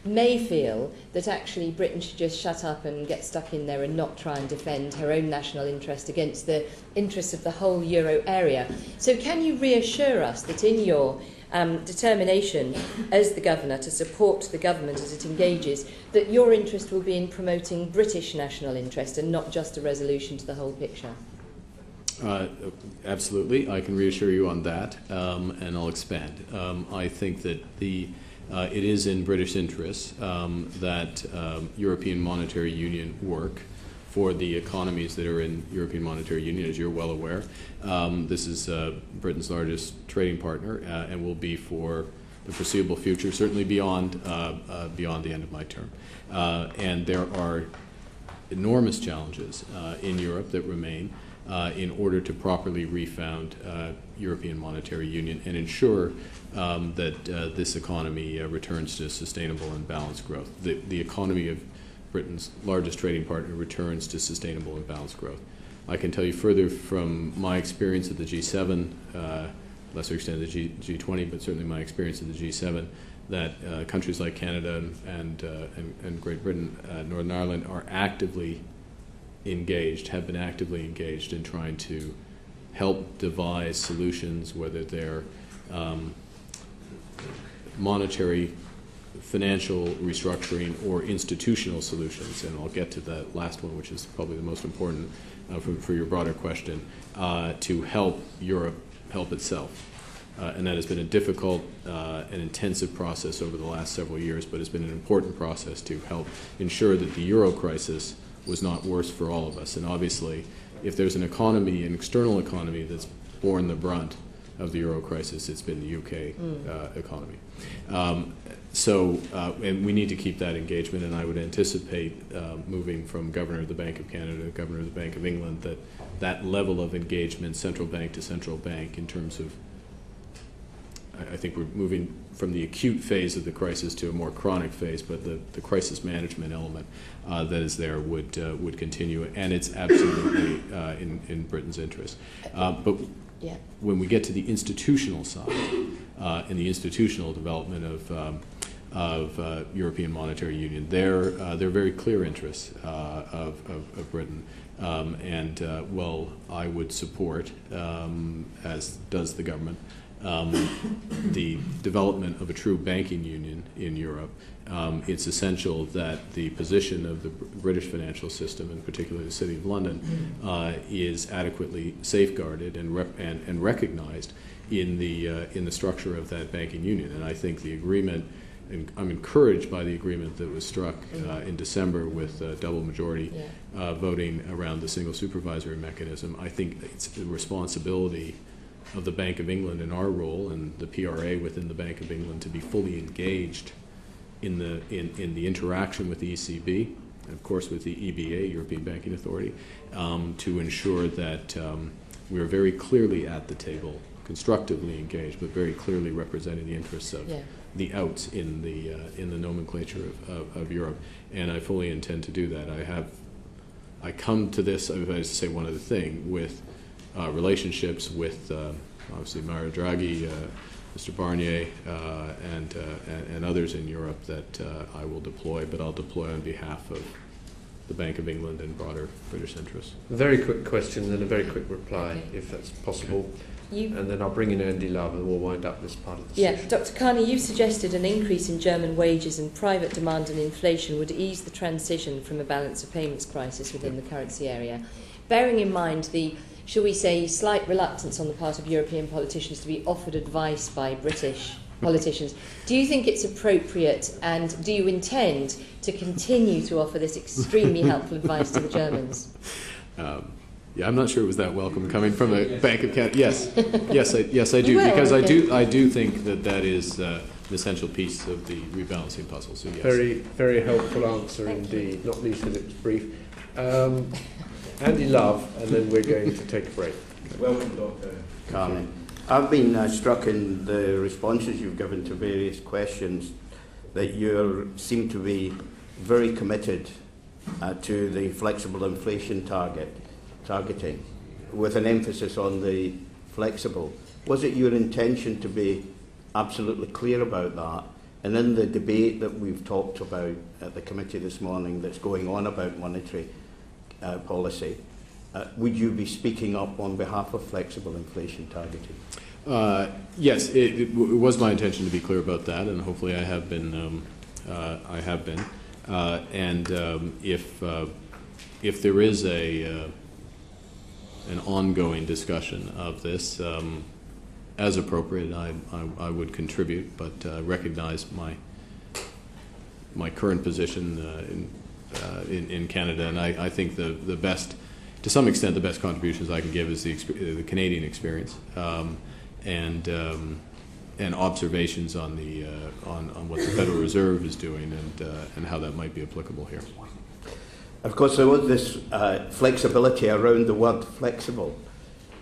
may feel that actually Britain should just shut up and get stuck in there and not try and defend her own national interest against the interests of the whole euro area. So can you reassure us that in your determination as the governor to support the government as it engages, that your interest will be in promoting British national interest and not just a resolution to the whole picture? Absolutely, I can reassure you on that, and I'll expand. I think that it is in British interests that European Monetary Union work for the economies that are in European Monetary Union, as you're well aware. This is Britain's largest trading partner and will be for the foreseeable future, certainly beyond the end of my term. And there are enormous challenges in Europe that remain in order to properly refound European Monetary Union and ensure that this economy returns to sustainable and balanced growth. The economy of Britain's largest trading partner returns to sustainable and balanced growth. I can tell you further from my experience at the G7, lesser extent the G20, but certainly my experience at the G7, that countries like Canada and Great Britain, Northern Ireland are actively engaged, have been actively engaged in trying to help devise solutions, whether they're monetary financial restructuring or institutional solutions, and I'll get to that last one, which is probably the most important for your broader question, to help Europe help itself. And that has been a difficult and intensive process over the last several years, but it's been an important process to help ensure that the euro crisis was not worse for all of us. And obviously, if there's an economy, an external economy that's borne the brunt of the euro crisis, it's been the UK economy. And we need to keep that engagement, and I would anticipate moving from Governor of the Bank of Canada to Governor of the Bank of England that level of engagement, central bank to central bank, in terms of, I think we're moving from the acute phase of the crisis to a more chronic phase, but the crisis management element that is there would continue, and it's absolutely in Britain's interest. But when we get to the institutional side and the institutional development of European Monetary Union, they're very clear interests of Britain, and I would support, as does the government, the development of a true banking union in Europe. It's essential that the position of the British financial system, and particularly the City of London, is adequately safeguarded and recognized in the structure of that banking union. And I think the agreement, and I'm encouraged by the agreement that was struck in December with double majority voting around the single supervisory mechanism. I think it's the responsibility of the Bank of England and our role, and the PRA within the Bank of England, to be fully engaged in the interaction with the ECB, and of course with the EBA, European Banking Authority, to ensure that we are very clearly at the table, constructively engaged, but very clearly representing the interests of the outs in the nomenclature of Europe. And I fully intend to do that. I come to this, I was to say one other thing, with relationships with obviously Mario Draghi, Mr. Barnier, and others in Europe that I will deploy, but I'll deploy on behalf of the Bank of England and broader British interests. A very quick question and a very quick reply, if that's possible. And then I'll bring in Andy Love and we'll wind up this part of the session. Dr. Carney, you suggested an increase in German wages and private demand and inflation would ease the transition from a balance of payments crisis within the currency area. Bearing in mind the, shall we say, slight reluctance on the part of European politicians to be offered advice by British politicians, do you think it's appropriate, and do you intend to continue to offer this extremely helpful advice to the Germans? I'm not sure it was that welcome coming from a Bank of Canada. Yes, I do, because I do think that is an essential piece of the rebalancing puzzle. So yes. Very, very helpful answer indeed, not least because it was brief. Andy Love, and then we're going to take a break. Welcome, Dr. Carney. I've been struck in the responses you've given to various questions that you seem to be very committed to the flexible inflation targeting, with an emphasis on the flexible. Was it your intention to be absolutely clear about that? And in the debate that we've talked about at the committee this morning that's going on about monetary policy, would you be speaking up on behalf of flexible inflation targeting? Yes, it was my intention to be clear about that, and hopefully I have been. If there is an ongoing discussion of this, as appropriate, I would contribute, but recognize my current position in Canada, and I think the best, to some extent, the best contributions I can give is the Canadian experience and observations on what the Federal Reserve is doing and how that might be applicable here. Of course, there was this flexibility around the word flexible,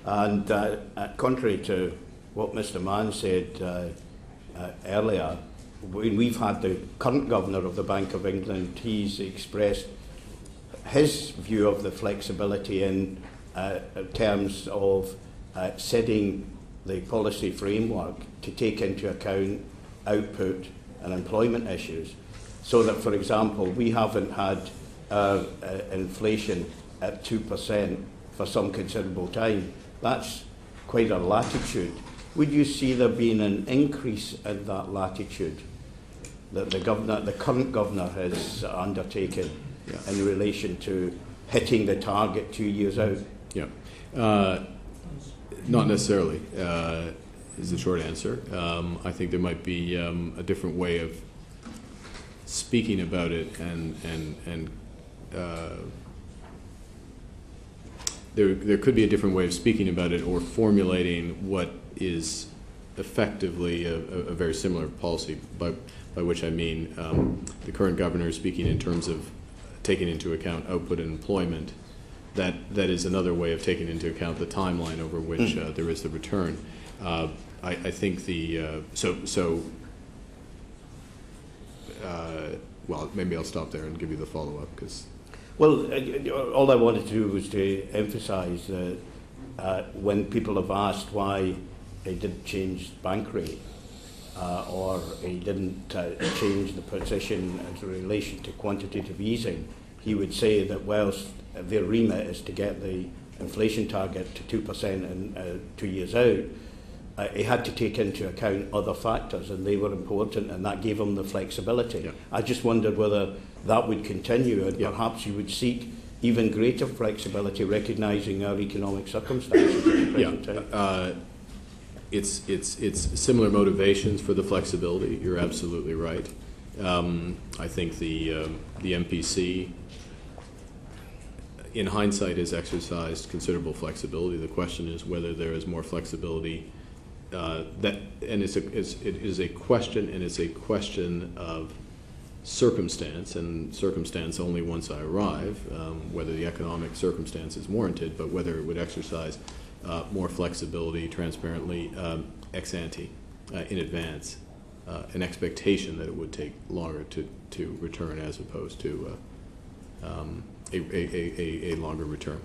and contrary to what Mr. Mann said earlier, when we've had the current Governor of the Bank of England, he's expressed his view of the flexibility in terms of setting the policy framework to take into account output and employment issues, so that, for example, we haven't had inflation at 2% for some considerable time. That's quite a latitude. Would you see there being an increase in that latitude that the current governor has undertaken in relation to hitting the target 2 years out? Yeah. Not necessarily is the short answer. I think there might be a different way of speaking about it, and there could be a different way of speaking about it or formulating what is effectively a very similar policy, by which I mean the current governor is speaking in terms of taking into account output and employment. That is another way of taking into account the timeline over which there is the return. I think the well, maybe I'll stop there and give you the follow-up, because. Well, all I wanted to do was to emphasise that when people have asked why he didn't change bank rate or he didn't change the position as in relation to quantitative easing, he would say that whilst their remit is to get the inflation target to 2% in 2 years out, he had to take into account other factors, and they were important, and that gave him the flexibility. Yeah. I just wondered whether that would continue, and perhaps you would seek even greater flexibility, recognising our economic circumstances at the present time. It's similar motivations for the flexibility. You're absolutely right. I think the MPC, in hindsight, has exercised considerable flexibility. The question is whether there is more flexibility. It is a question of circumstance, and circumstance only once I arrive, whether the economic circumstance is warranted, but whether it would exercise more flexibility transparently ex ante, in advance, an expectation that it would take longer to return as opposed to a longer return.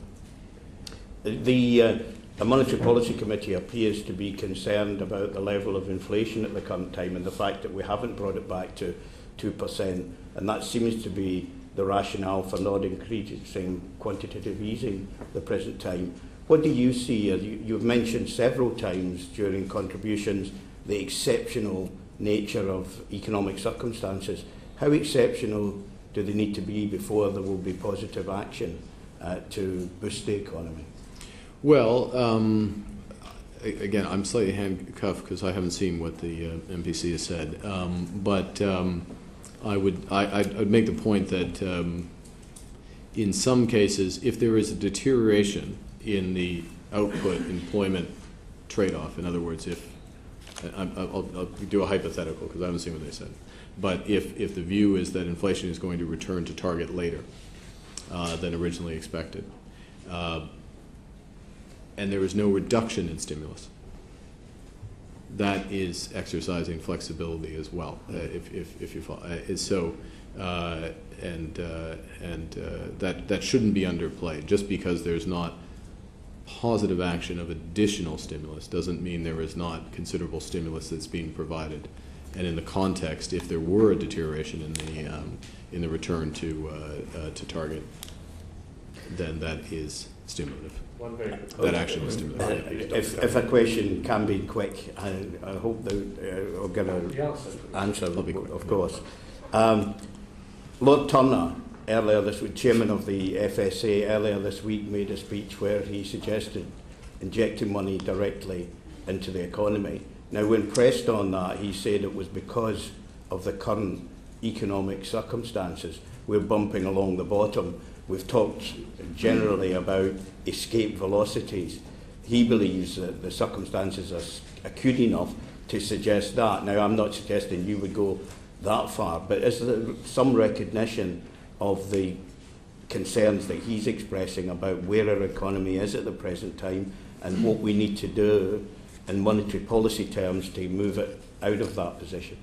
The Monetary Policy Committee appears to be concerned about the level of inflation at the current time and the fact that we haven't brought it back to 2%, and that seems to be the rationale for not increasing quantitative easing at the present time. What do you see? You've mentioned several times during contributions the exceptional nature of economic circumstances. How exceptional do they need to be before there will be positive action to boost the economy? Well, again, I'm slightly handcuffed because I haven't seen what the MPC has said. I'd make the point that in some cases, if there is a deterioration in the output-employment trade-off, in other words, I'll do a hypothetical because I haven't seen what they said, but if the view is that inflation is going to return to target later than originally expected, and there is no reduction in stimulus, that is exercising flexibility as well. If you follow, that shouldn't be underplayed. Just because there's not positive action of additional stimulus doesn't mean there is not considerable stimulus that's being provided. And in the context, if there were a deterioration in the return to target, then that is stimulative. That action is stimulative. If a question can be quick, I hope that I'll get an answer, of course. Lord Turner, earlier this week, chairman of the FSA, earlier this week made a speech where he suggested injecting money directly into the economy. Now, when pressed on that, he said it was because of the current economic circumstances. We're bumping along the bottom. We've talked generally about escape velocities. He believes that the circumstances are acute enough to suggest that. Now, I'm not suggesting you would go that far, but is there some recognition of the concerns that he's expressing about where our economy is at the present time and what we need to do in monetary policy terms to move it out of that position?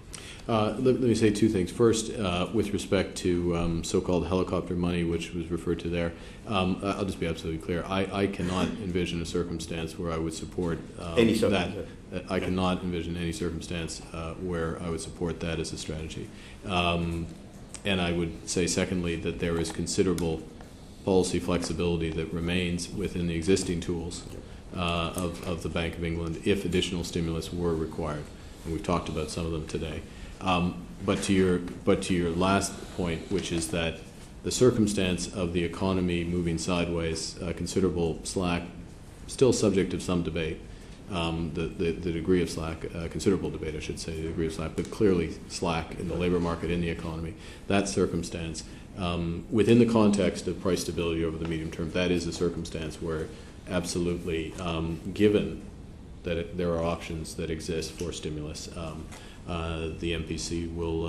Let me say two things. First, with respect to so-called helicopter money, which was referred to there, I'll just be absolutely clear. I cannot envision a circumstance where I would support that. I cannot envision any circumstance where I would support that as a strategy. And I would say, secondly, that there is considerable policy flexibility that remains within the existing tools of the Bank of England if additional stimulus were required. And we've talked about some of them today. But to your last point, which is that the circumstance of the economy moving sideways, considerable slack, still subject of some debate. The degree of slack, considerable debate, I should say, the degree of slack, but clearly slack in the labor market, in the economy. That circumstance, within the context of price stability over the medium term, that is a circumstance where absolutely, given that there are options that exist for stimulus, the MPC will,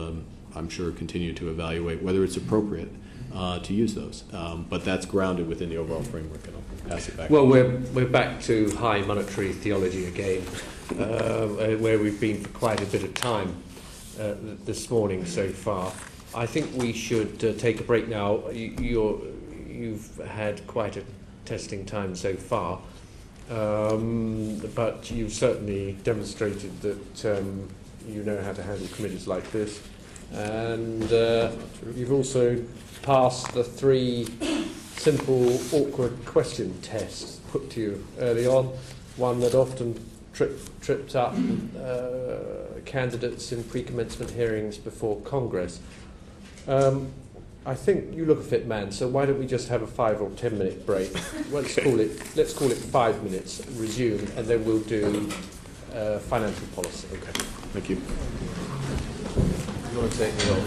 I'm sure, continue to evaluate whether it's appropriate to use those. But that's grounded within the overall framework, and I'll pass it back. Well, we're back to high monetary theology again, where we've been for quite a bit of time this morning so far. I think we should take a break now. You've had quite a testing time so far, but you've certainly demonstrated that you know how to handle committees like this, and you've also passed the 3 simple, awkward question tests put to you early on, one that often tripped up candidates in pre-commencement hearings before Congress. I think you look a fit man, so why don't we just have a 5 or 10 minute break? Let's call it 5 minutes, resume, and then we'll do financial policy. Okay, thank you. You want to take me off?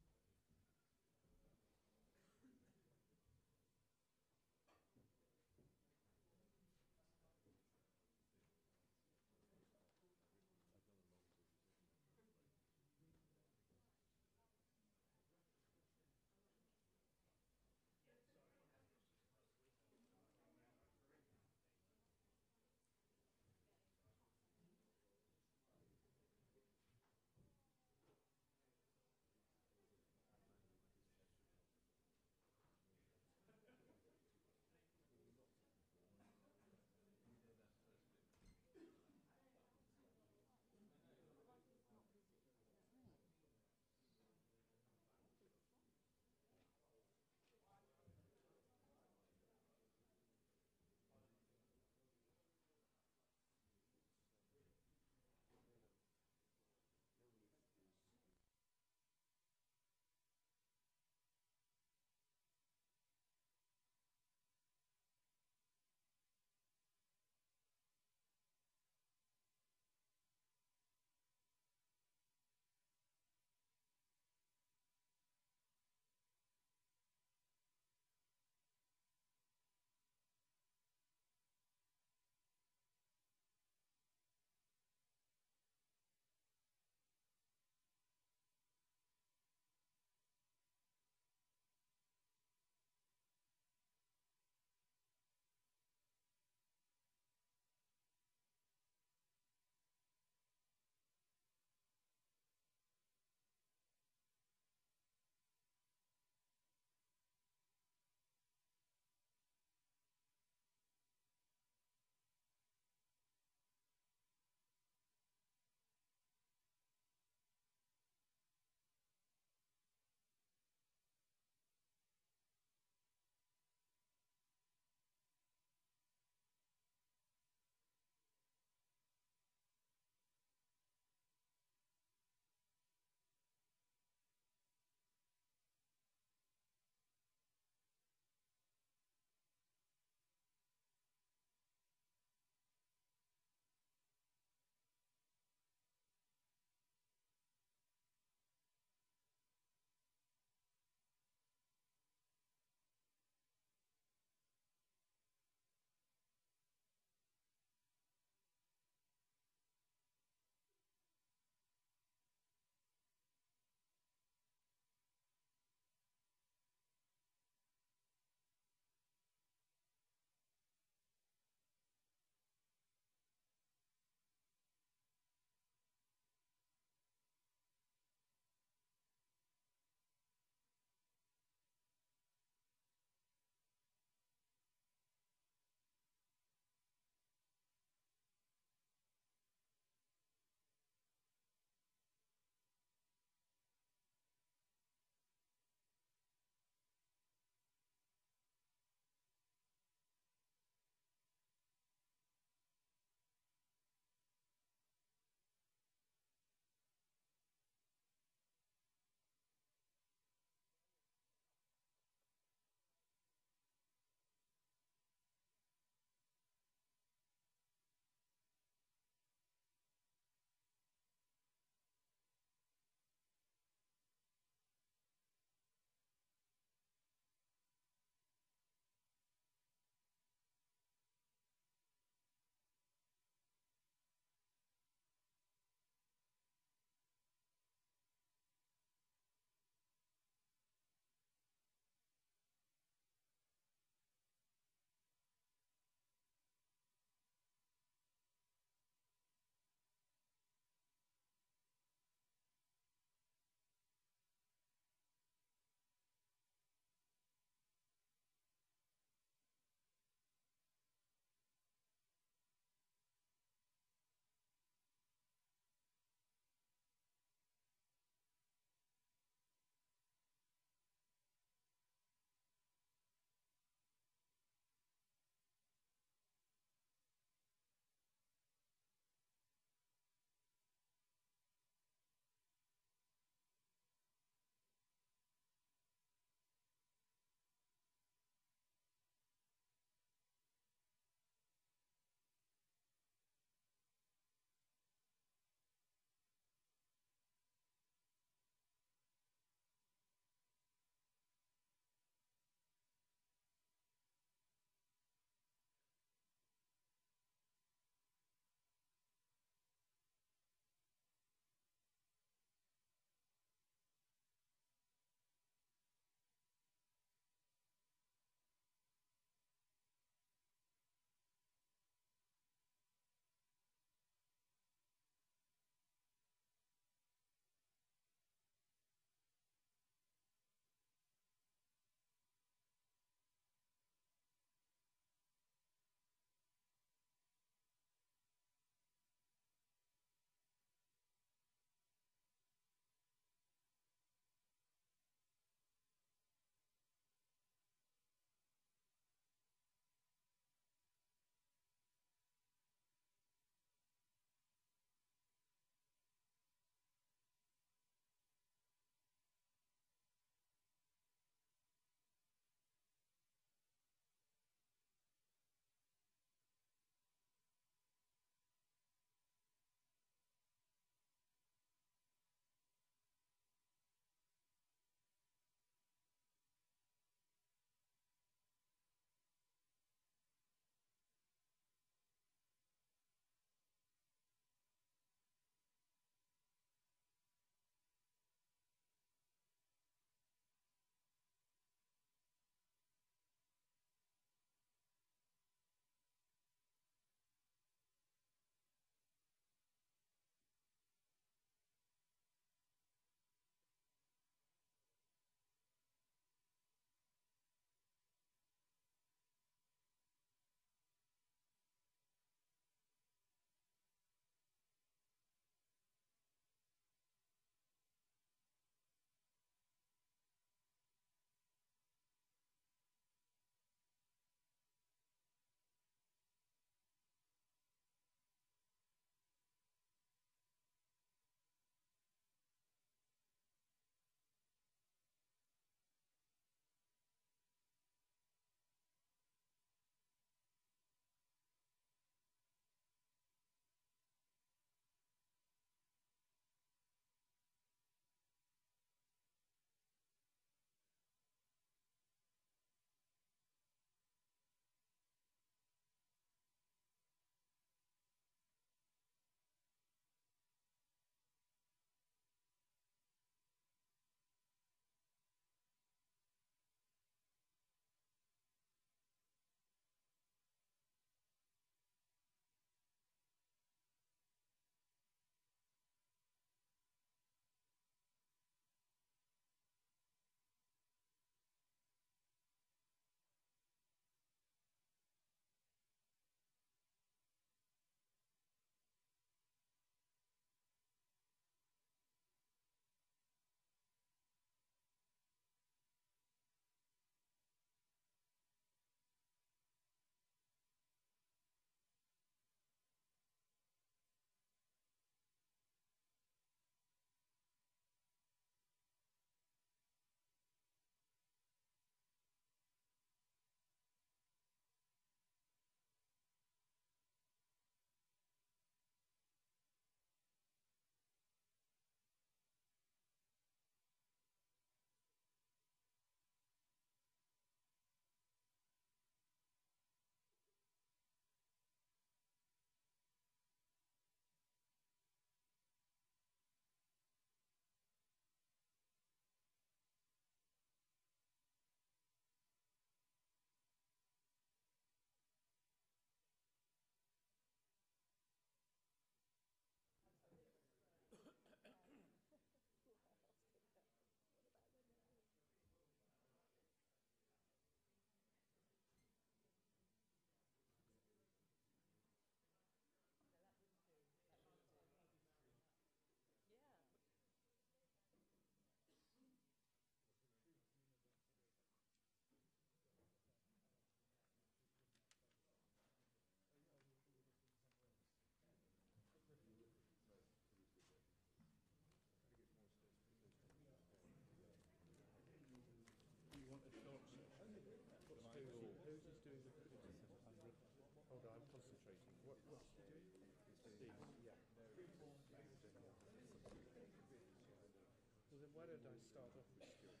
then why don't I start off with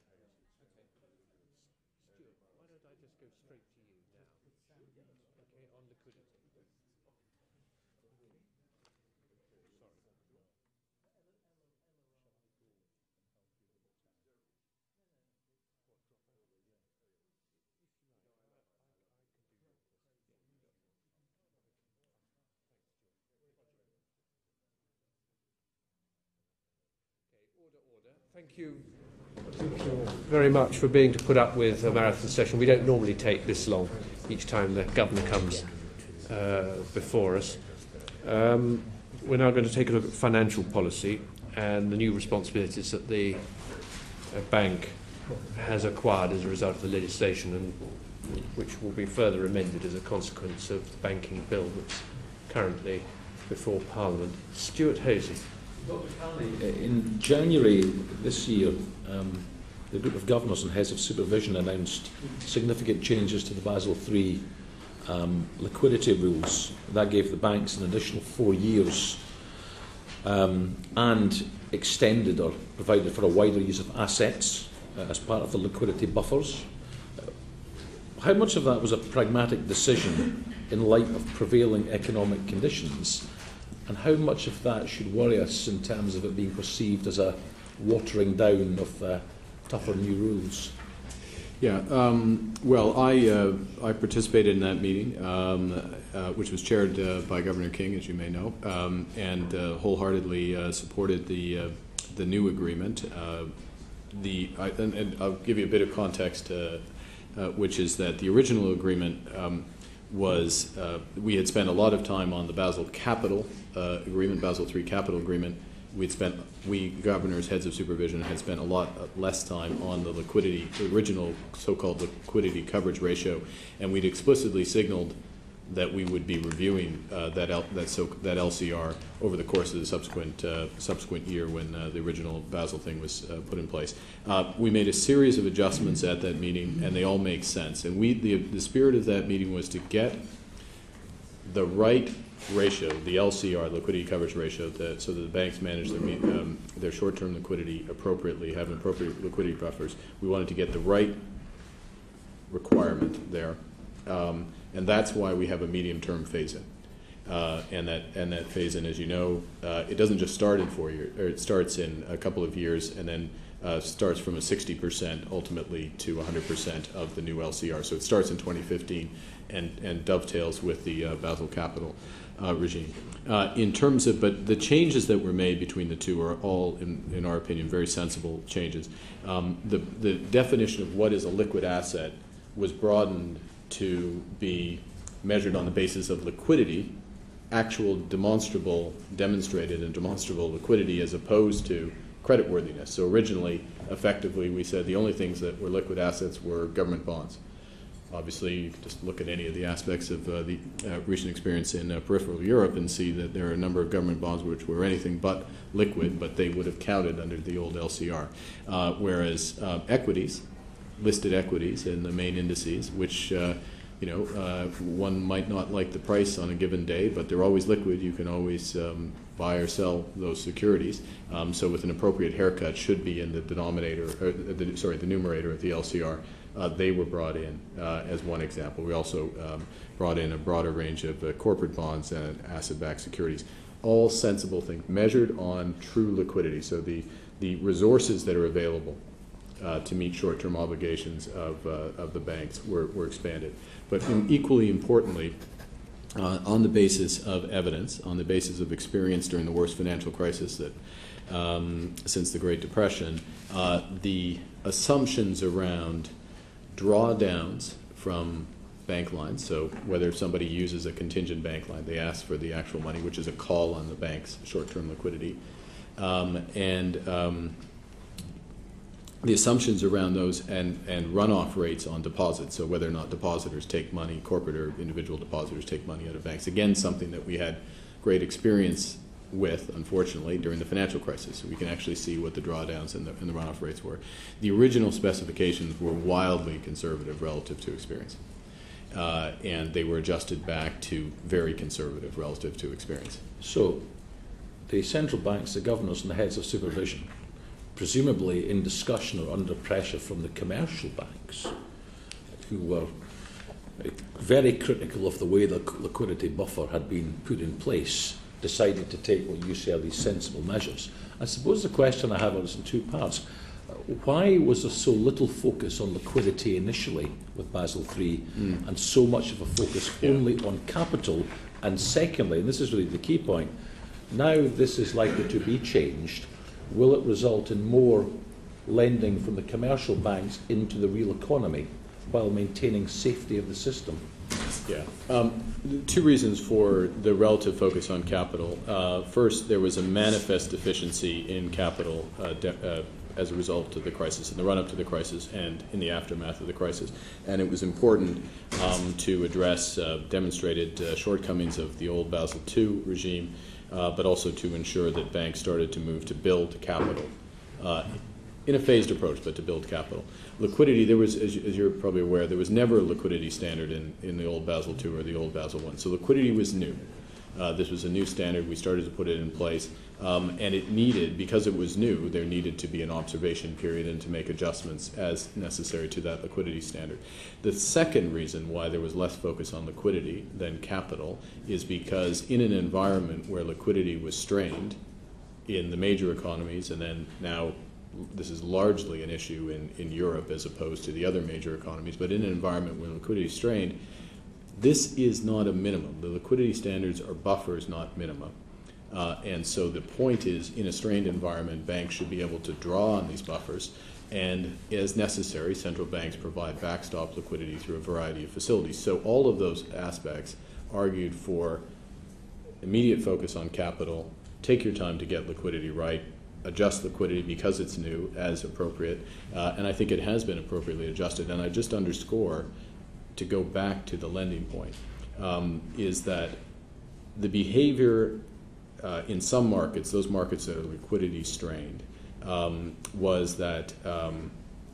Stuart Hosey? Stuart, why don't I just go straight to you now? Okay, on liquidity. Order. Thank you very much for being to put up with a marathon session. We don't normally take this long each time the Governor comes before us. We're now going to take a look at financial policy and the new responsibilities that the bank has acquired as a result of the legislation, and which will be further amended as a consequence of the banking bill that's currently before Parliament. Stuart Hosey. Dr. Carney, in January this year, the group of governors and heads of supervision announced significant changes to the Basel III liquidity rules. That gave the banks an additional 4 years and extended or provided for a wider use of assets as part of the liquidity buffers. How much of that was a pragmatic decision in light of prevailing economic conditions? And how much of that should worry us in terms of it being perceived as a watering down of tougher new rules? Yeah, well, I participated in that meeting, which was chaired by Governor King, as you may know, and wholeheartedly supported the new agreement. And I'll give you a bit of context, which is that the original agreement was we had spent a lot of time on the Basel Capital Agreement, Basel III Capital Agreement. We governors, heads of supervision, had spent a lot less time on the liquidity, the original so-called liquidity coverage ratio, and we'd explicitly signaled that we would be reviewing that LCR over the course of the subsequent year when the original Basel thing was put in place. We made a series of adjustments at that meeting, and they all make sense. And the spirit of that meeting was to get the right ratio, the LCR, liquidity coverage ratio, so that the banks manage their short-term liquidity appropriately, have appropriate liquidity buffers. We wanted to get the right requirement there. And that's why we have a medium-term phase-in. And that phase-in, as you know, it doesn't just start in 4 years, or it starts in a couple of years, and then starts from a 60% ultimately to 100% of the new LCR. So it starts in 2015 and dovetails with the Basel Capital regime. In terms of, but the changes that were made between the two are all, in our opinion, very sensible changes. The definition of what is a liquid asset was broadened to be measured on the basis of liquidity, actual demonstrated and demonstrable liquidity, as opposed to creditworthiness. So originally, effectively, we said the only things that were liquid assets were government bonds. Obviously, you can just look at any of the aspects of the recent experience in peripheral Europe and see that there are a number of government bonds which were anything but liquid, but they would have counted under the old LCR. Whereas equities, listed equities in the main indices, which one might not like the price on a given day, but they're always liquid. You can always buy or sell those securities. So with an appropriate haircut, should be in the denominator, the numerator of the LCR. They were brought in as one example. We also brought in a broader range of corporate bonds and asset-backed securities. All sensible things measured on true liquidity. So the resources that are available to meet short-term obligations of the banks were expanded. But equally importantly, on the basis of evidence, on the basis of experience during the worst financial crisis that since the Great Depression, the assumptions around drawdowns from bank lines, so whether somebody uses a contingent bank line, they ask for the actual money, which is a call on the bank's short-term liquidity, the assumptions around those and runoff rates on deposits, so whether or not depositors take money, corporate or individual depositors take money out of banks. Again, something that we had great experience with, unfortunately, during the financial crisis. So we can actually see what the drawdowns and the runoff rates were. The original specifications were wildly conservative relative to experience. And they were adjusted back to very conservative relative to experience. So the central banks, the governors and the heads of supervision presumably in discussion or under pressure from the commercial banks, who were very critical of the way the liquidity buffer had been put in place, decided to take what you say are these sensible measures. I suppose the question I have is in two parts. Why was there so little focus on liquidity initially with Basel III and so much of a focus only on capital? And secondly, and this is really the key point, now this is likely to be changed, will it result in more lending from the commercial banks into the real economy while maintaining safety of the system? Yeah. Two reasons for the relative focus on capital. First, there was a manifest deficiency in capital as a result of the crisis, in the run-up to the crisis and in the aftermath of the crisis. And it was important to address demonstrated shortcomings of the old Basel II regime, but also to ensure that banks started to move to build capital in a phased approach, but to build capital. Liquidity, there was, as you're probably aware, there was never a liquidity standard in the old Basel II or the old Basel I. So liquidity was new. This was a new standard. We started to put it in place. And it needed, because it was new, there needed to be an observation period and to make adjustments as necessary to that liquidity standard. The second reason why there was less focus on liquidity than capital is because in an environment where liquidity was strained in the major economies, and then now this is largely an issue in Europe as opposed to the other major economies, but in an environment where liquidity is strained, this is not a minimum. The liquidity standards are buffers, not minimum. And so the point is, in a strained environment, banks should be able to draw on these buffers, and as necessary, central banks provide backstop liquidity through a variety of facilities. So all of those aspects argued for immediate focus on capital, take your time to get liquidity right, adjust liquidity because it's new as appropriate, and I think it has been appropriately adjusted. And I just underscore, to go back to the lending point, is that the behavior in some markets, those markets that are liquidity strained, was that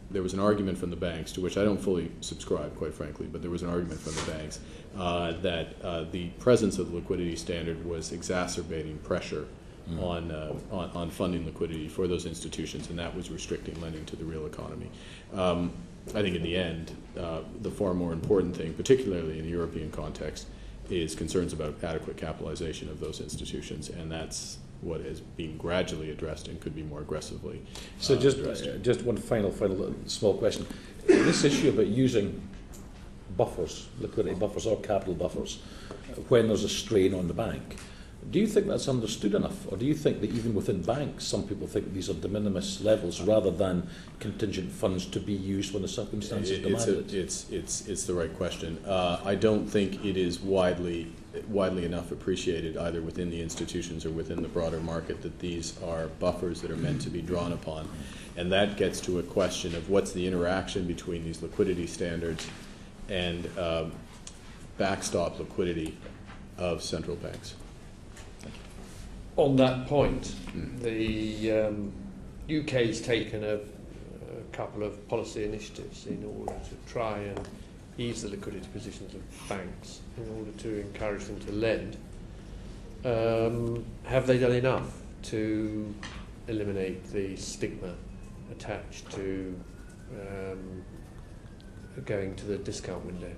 there was an argument from the banks, to which I don't fully subscribe, quite frankly, but there was an argument from the banks that the presence of the liquidity standard was exacerbating pressure on funding liquidity for those institutions, and that was restricting lending to the real economy. I think in the end, the far more important thing, particularly in the European context, is concerns about adequate capitalization of those institutions, and that's what is being gradually addressed and could be more aggressively addressed. Just one final small question. This issue about using buffers, liquidity buffers or capital buffers, when there's a strain on the bank, do you think that's understood enough, or do you think that even within banks some people think these are de minimis levels rather than contingent funds to be used when the circumstances demand it? It's the right question. I don't think it is widely enough appreciated either within the institutions or within the broader market that these are buffers that are meant to be drawn upon, and that gets to a question of what's the interaction between these liquidity standards and backstop liquidity of central banks. On that point, the UK's taken a couple of policy initiatives in order to try and ease the liquidity positions of banks in order to encourage them to lend. Have they done enough to eliminate the stigma attached to going to the discount window?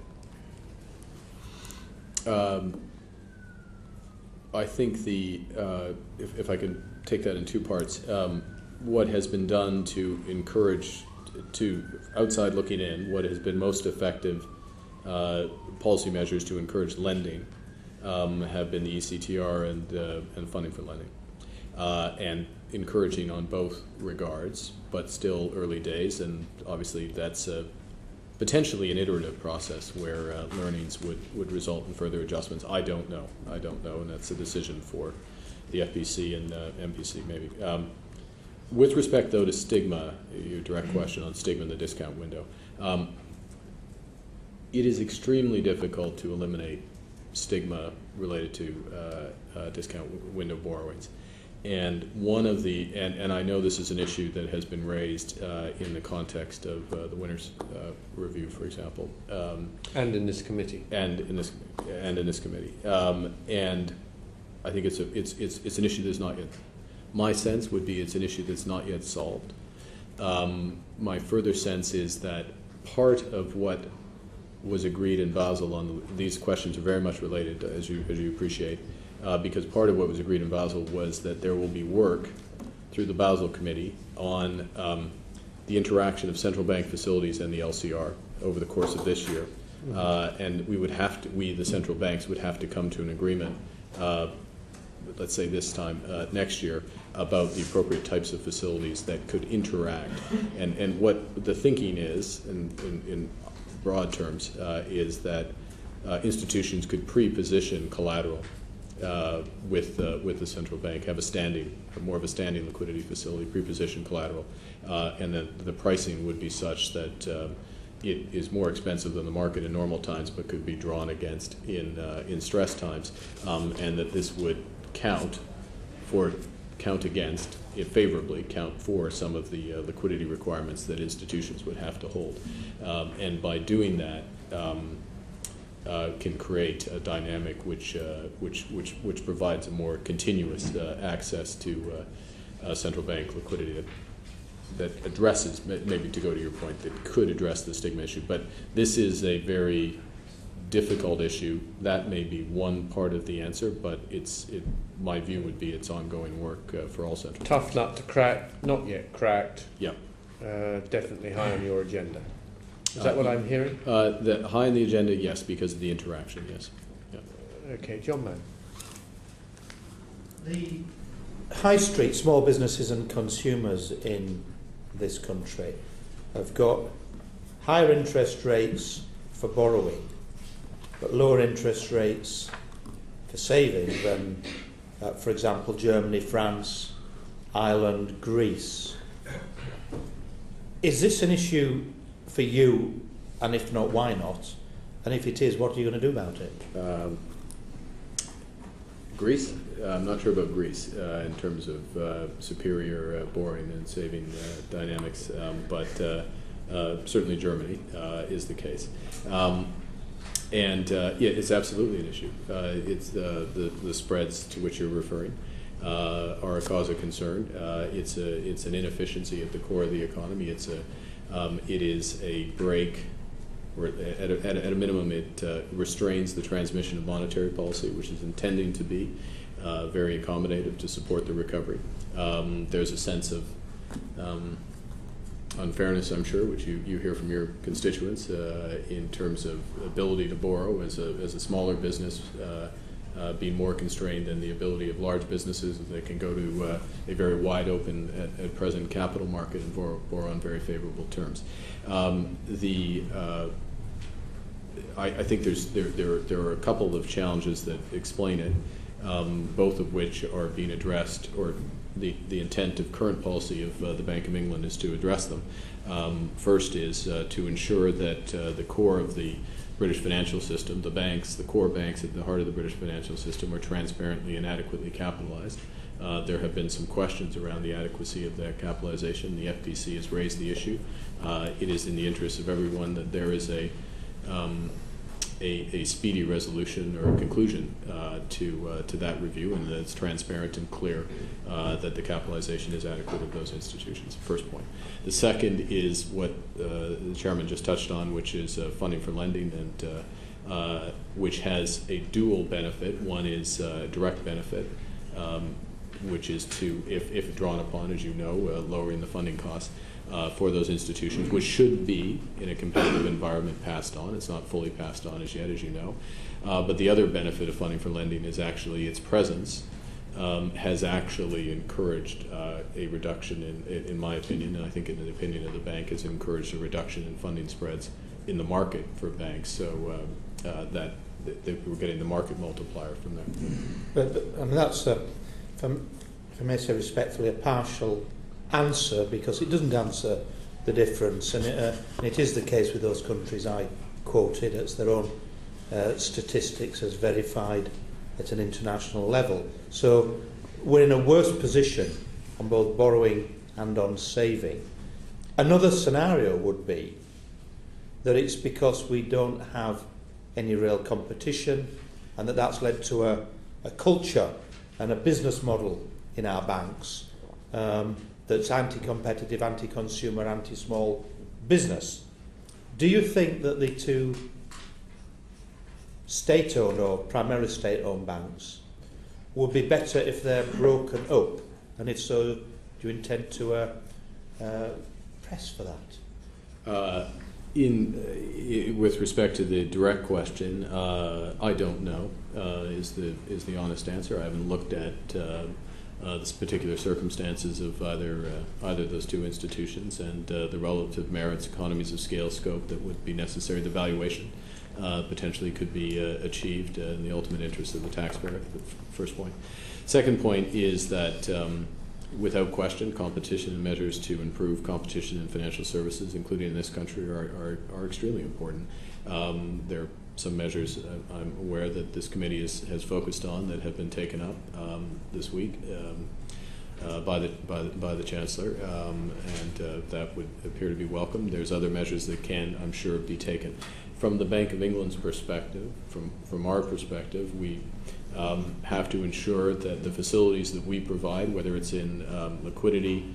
I think if I can take that in two parts, what has been done to encourage, to outside looking in, what has been most effective policy measures to encourage lending have been the ECTR and funding for lending, and encouraging on both regards, but still early days, and obviously that's potentially an iterative process where learnings would result in further adjustments. I don't know, and that's a decision for the FPC and MPC maybe. With respect, though, to stigma, your direct question on stigma in the discount window, it is extremely difficult to eliminate stigma related to discount window borrowings. And one of the, and I know this is an issue that has been raised in the context of the Winners Review, for example, and in this committee, and in this committee, and I think it's an issue that's not yet My sense would be it's an issue that's not yet solved. My further sense is that part of what was agreed in Basel on these questions are very much related, as you appreciate, because part of what was agreed in Basel was that there will be work through the Basel Committee on the interaction of central bank facilities and the LCR over the course of this year. And we, the central banks, would have to come to an agreement, let's say this time next year, about the appropriate types of facilities that could interact. And what the thinking is, in broad terms, is that institutions could pre-position collateral with the central bank, have more of a standing liquidity facility, pre-position collateral, and then the pricing would be such that it is more expensive than the market in normal times, but could be drawn against in stress times, and that this would count against, if favorably, count for some of the liquidity requirements that institutions would have to hold, and by doing that, can create a dynamic which provides a more continuous access to central bank liquidity that addresses, maybe to go to your point, that could address the stigma issue. But this is a very difficult issue. That may be one part of the answer, but my view would be it's ongoing work for all central banks. Tough nut to crack, not yet cracked. Yeah. Definitely high on your agenda. Is that what I'm hearing? High on the agenda, yes, because of the interaction, yes. Yeah. Okay, John Mann. The high street small businesses and consumers in this country have got higher interest rates for borrowing, but lower interest rates for saving than, for example, Germany, France, Ireland, Greece. Is this an issue for you, and if not, why not? And if it is, what are you going to do about it? Greece? I'm not sure about Greece in terms of superior borrowing and saving dynamics, but certainly Germany is the case. Yeah, it's absolutely an issue. It's the spreads to which you're referring are a cause of concern. It's an inefficiency at the core of the economy. It is a break, or at a minimum, it restrains the transmission of monetary policy, which is intending to be very accommodative to support the recovery. There's a sense of unfairness, I'm sure, which you hear from your constituents in terms of ability to borrow as a smaller business being more constrained than the ability of large businesses. They can go to a very wide open at present capital market and borrow on very favorable terms. I think there are a couple of challenges that explain it, both of which are being addressed, or the intent of current policy of the Bank of England is to address them. First is to ensure that the core of the British financial system, the banks, the core banks at the heart of the British financial system, are transparently and adequately capitalized. There have been some questions around the adequacy of that capitalization. The FPC has raised the issue. It is in the interest of everyone that there is a speedy resolution or conclusion to that review, and that it's transparent and clear that the capitalization is adequate of those institutions. First point. The second is what the chairman just touched on, which is funding for lending, and which has a dual benefit. One is direct benefit, which is to, if drawn upon, as you know, lowering the funding costs for those institutions, which should be, in a competitive environment, passed on. It's not fully passed on as yet, as you know. But the other benefit of funding for lending is actually its presence has actually encouraged a reduction in my opinion, and I think in the opinion of the bank, has encouraged a reduction in funding spreads in the market for banks, so that we're getting the market multiplier from there. But I mean, that's, if I may say respectfully, a partial answer, because it doesn't answer the difference, and it is the case with those countries I quoted. It's their own statistics as verified at an international level. So we're in a worse position on both borrowing and on saving. Another scenario would be that it's because we don't have any real competition, and that's led to a culture and a business model in our banks that's anti-competitive, anti-consumer, anti-small business. Do you think that the two state-owned or primarily state-owned banks would be better if they're broken up? And if so, do you intend to press for that? With respect to the direct question, I don't know is the honest answer. I haven't looked at the particular circumstances of either of those two institutions and the relative merits, economies of scale, scope that would be necessary. The valuation potentially could be achieved in the ultimate interest of the taxpayer. The first point. Second point is that without question, competition and measures to improve competition in financial services, including in this country, are extremely important. There are some measures I'm aware that this committee has focused on that have been taken up this week by the Chancellor, and that would appear to be welcome. There's other measures that can, I'm sure, be taken. From the Bank of England's perspective, from our perspective, we have to ensure that the facilities that we provide, whether it's in liquidity,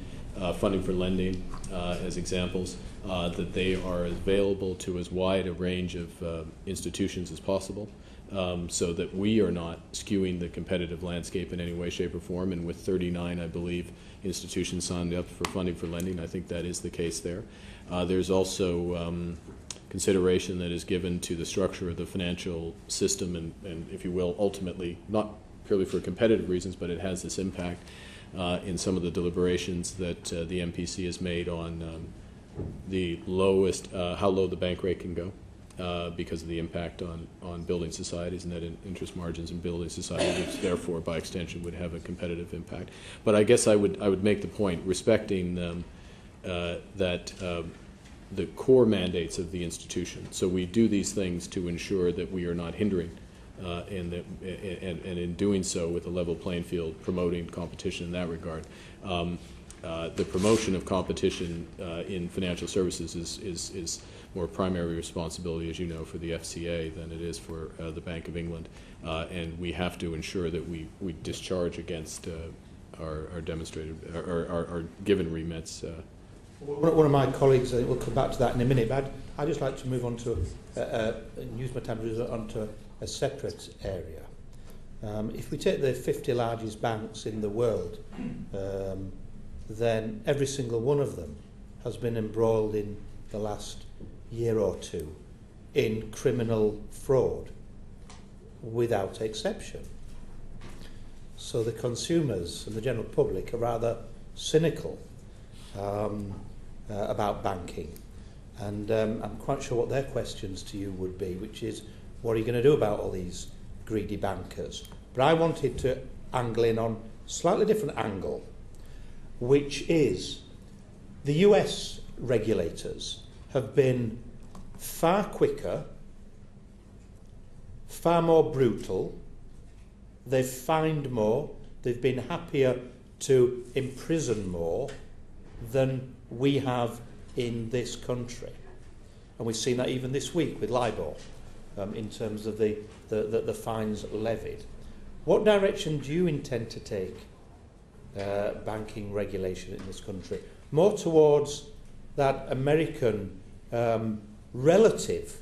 funding for lending, as examples, that they are available to as wide a range of institutions as possible, so that we are not skewing the competitive landscape in any way, shape, or form. And with 39, I believe, institutions signed up for funding for lending, I think that is the case there. There's also consideration that is given to the structure of the financial system and if you will, ultimately, not purely for competitive reasons, but it has this impact in some of the deliberations that the MPC has made on the lowest, how low the bank rate can go because of the impact on building societies and net interest margins in building society, which therefore, by extension, would have a competitive impact. But I guess I would make the point, respecting that the core mandates of the institution. So we do these things to ensure that we are not hindering and in doing so with a level playing field, promoting competition in that regard. The promotion of competition in financial services is more primary responsibility, as you know, for the FCA than it is for the Bank of England. And we have to ensure that we discharge against our demonstrated, our given remits. One of my colleagues, I think we'll come back to that in a minute, but I'd just like to move on to, use my time to move on to a separate area. If we take the 50 largest banks in the world, then every single one of them has been embroiled in the last year or two in criminal fraud, without exception. So the consumers and the general public are rather cynical about banking, and I'm quite sure what their questions to you would be, which is, what are you going to do about all these greedy bankers? But I wanted to angle in on a slightly different angle, which is the US regulators have been far quicker, far more brutal, they've fined more, they've been happier to imprison more than we have in this country. And we've seen that even this week with LIBOR, in terms of the fines levied. What direction do you intend to take banking regulation in this country? More towards that American relative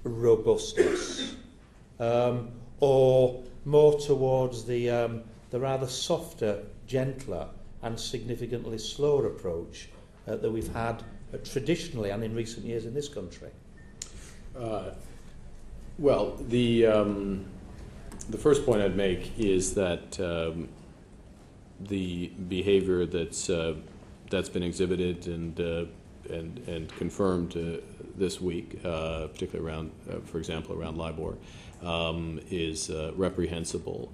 robustness, or more towards the rather softer, gentler and significantly slower approach that we've had traditionally and in recent years in this country? Well, the first point I'd make is that the behavior that's been exhibited and confirmed this week, particularly around, for example, around LIBOR, is reprehensible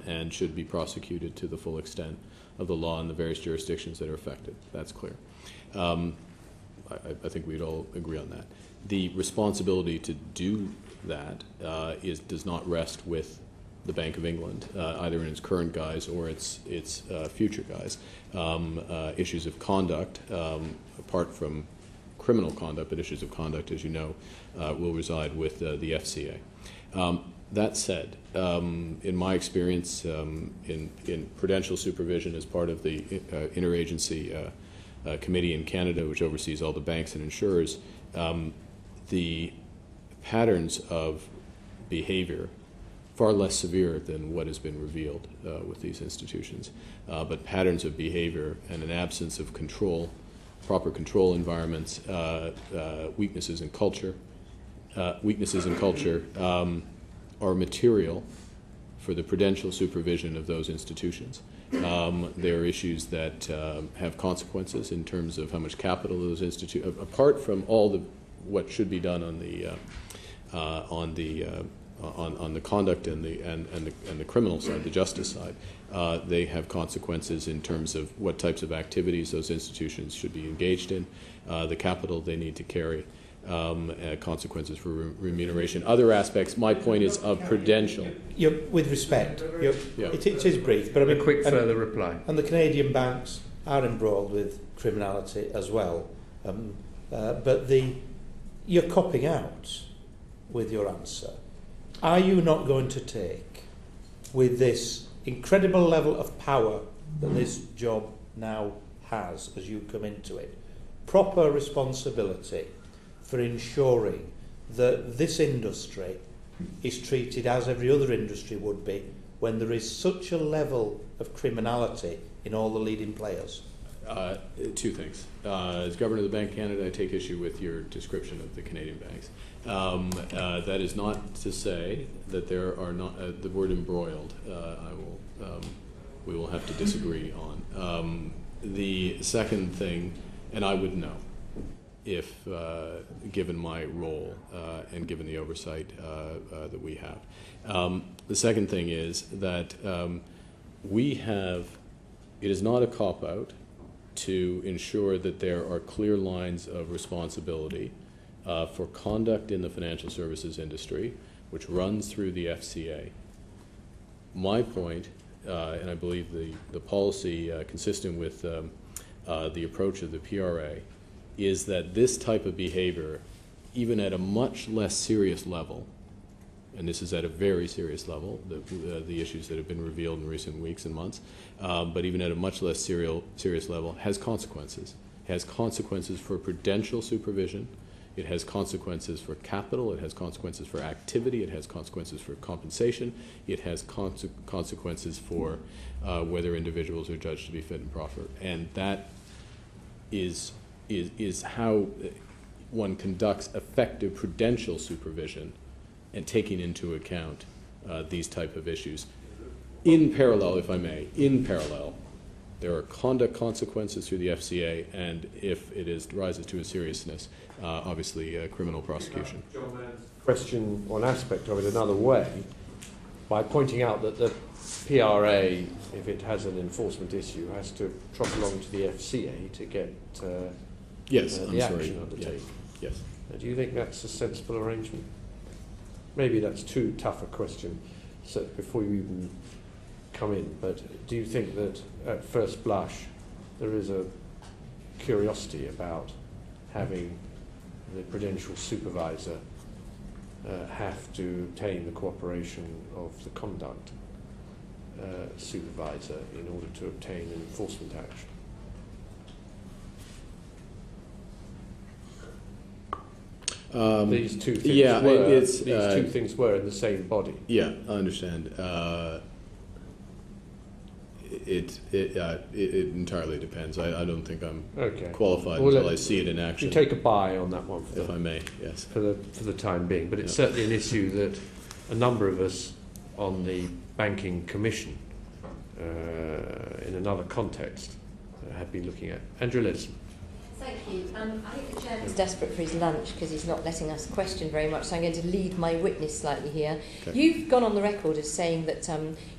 and should be prosecuted to the full extent of the law in the various jurisdictions that are affected. That's clear. I think we'd all agree on that. The responsibility to do that does not rest with the Bank of England, either in its current guise or its future guise. Issues of conduct, apart from criminal conduct, but issues of conduct, as you know, will reside with the FCA. That said, in my experience in prudential supervision as part of the interagency committee in Canada, which oversees all the banks and insurers, the patterns of behavior far less severe than what has been revealed with these institutions, but patterns of behavior and an absence of control, proper control environments, weaknesses in culture are material for the prudential supervision of those institutions. There are issues that have consequences in terms of how much capital those institutions, apart from all what should be done on the conduct and the criminal side, the justice side. They have consequences in terms of what types of activities those institutions should be engaged in, the capital they need to carry. Consequences for remuneration. Other aspects, my point is of prudential. With respect, it is brief, but I mean, a quick further reply. And the Canadian banks are embroiled with criminality as well. But you're copping out with your answer. Are you not going to take, with this incredible level of power that this job now has as you come into it, proper responsibility for ensuring that this industry is treated as every other industry would be when there is such a level of criminality in all the leading players? Two things. As Governor of the Bank of Canada, I take issue with your description of the Canadian banks. That is not to say that there are not the word embroiled. We will have to disagree on. The second thing, and I would know if given my role and given the oversight that we have. The second thing is that it is not a cop-out to ensure that there are clear lines of responsibility for conduct in the financial services industry, which runs through the FCA. My point, and I believe the policy consistent with the approach of the PRA, is that this type of behavior, even at a much less serious level, and this is at a very serious level, the issues that have been revealed in recent weeks and months, but even at a much less serious level, has consequences. It has consequences for prudential supervision. It has consequences for capital. It has consequences for activity. It has consequences for compensation. It has consequences for whether individuals are judged to be fit and proper. And that is how one conducts effective prudential supervision and taking into account these type of issues. In parallel, if I may, there are conduct consequences through the FCA, and if it rises to a seriousness, obviously criminal prosecution. Question or an aspect of it another way, by pointing out that the PRA, if it has an enforcement issue, has to trot along to the FCA to get the action undertaken. Yes. Do you think that's a sensible arrangement? Maybe that's too tough a question before you even come in, but do you think that at first blush there is a curiosity about having the prudential supervisor have to obtain the cooperation of the conduct supervisor in order to obtain an enforcement action? These two things were in the same body. Yeah, I understand. It entirely depends. I don't think I'm qualified until I see it in action. You take a buy on that one, if I may. Yes. For the time being, but it's certainly an issue that a number of us on the Banking Commission, in another context, have been looking at. Andrew Leadsom. Thank you. I think the Chairman's desperate for his lunch because he's not letting us question very much, so I'm going to lead my witness slightly here. Okay. You've gone on the record as saying that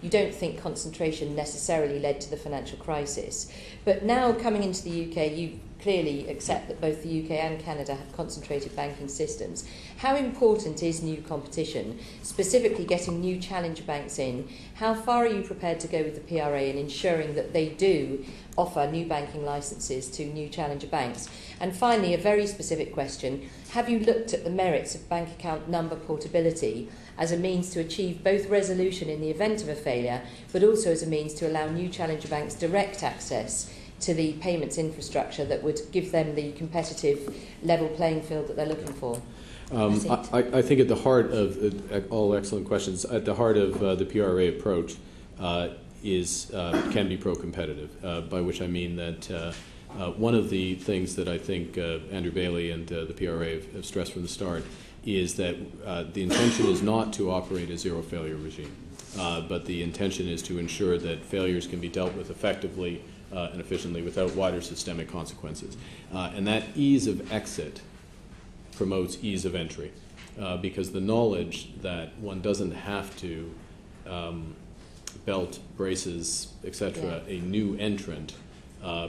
you don't think concentration necessarily led to the financial crisis, but now coming into the UK, you've clearly accept that both the UK and Canada have concentrated banking systems. How important is new competition, specifically getting new challenger banks in? How far are you prepared to go with the PRA in ensuring that they do offer new banking licences to new challenger banks? And finally, a very specific question. Have you looked at the merits of bank account number portability as a means to achieve both resolution in the event of a failure, but also as a means to allow new challenger banks direct access to the payments infrastructure that would give them the competitive level playing field that they're looking for? I think at the heart of all excellent questions, at the heart of the PRA approach can be pro-competitive, by which I mean that one of the things that I think Andrew Bailey and the PRA have stressed from the start is that the intention is not to operate a zero failure regime, but the intention is to ensure that failures can be dealt with effectively and efficiently without wider systemic consequences. And that ease of exit promotes ease of entry, because the knowledge that one doesn't have to belt, braces, etc., a new entrant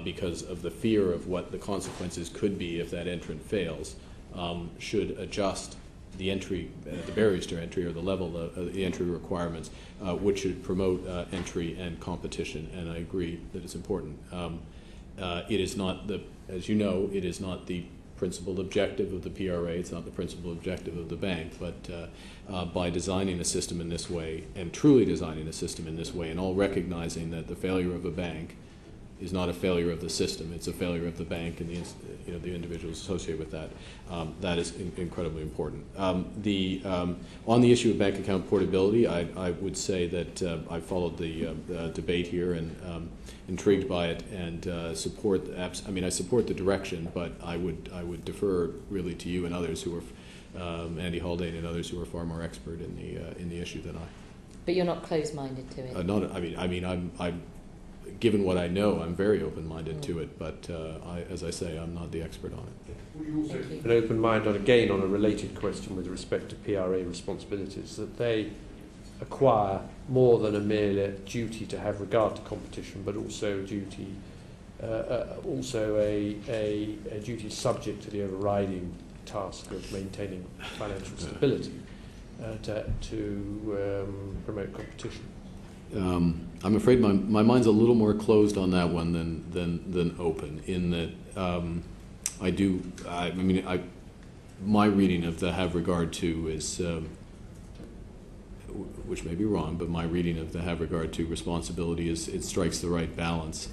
because of the fear of what the consequences could be if that entrant fails, should adjust the entry, the barriers to entry, or the level of the entry requirements, which should promote entry and competition. And I agree that it's important. It is not as you know, it is not the principal objective of the PRA. It's not the principal objective of the bank. But by designing a system in this way, and truly designing a system in this way, and all recognizing that the failure of a bank is not a failure of the system, it's a failure of the bank and the individuals associated with that. That is incredibly important. On the issue of bank account portability, I would say that I followed the debate here and intrigued by it, and support. I support the direction, but I would defer really to you and others who are Andy Haldane and others who are far more expert in the issue than I. But you're not closed-minded to it. Given what I know, I'm very open-minded to it, but as I say, I'm not the expert on it. Would you also keep an open mind on a related question with respect to PRA responsibilities, that they acquire more than a mere duty to have regard to competition, but also a duty subject to the overriding task of maintaining financial stability to promote competition? I'm afraid my mind's a little more closed on that one than open, in that my reading of the have regard to is, which may be wrong, but my reading of the have regard to responsibility is it strikes the right balance,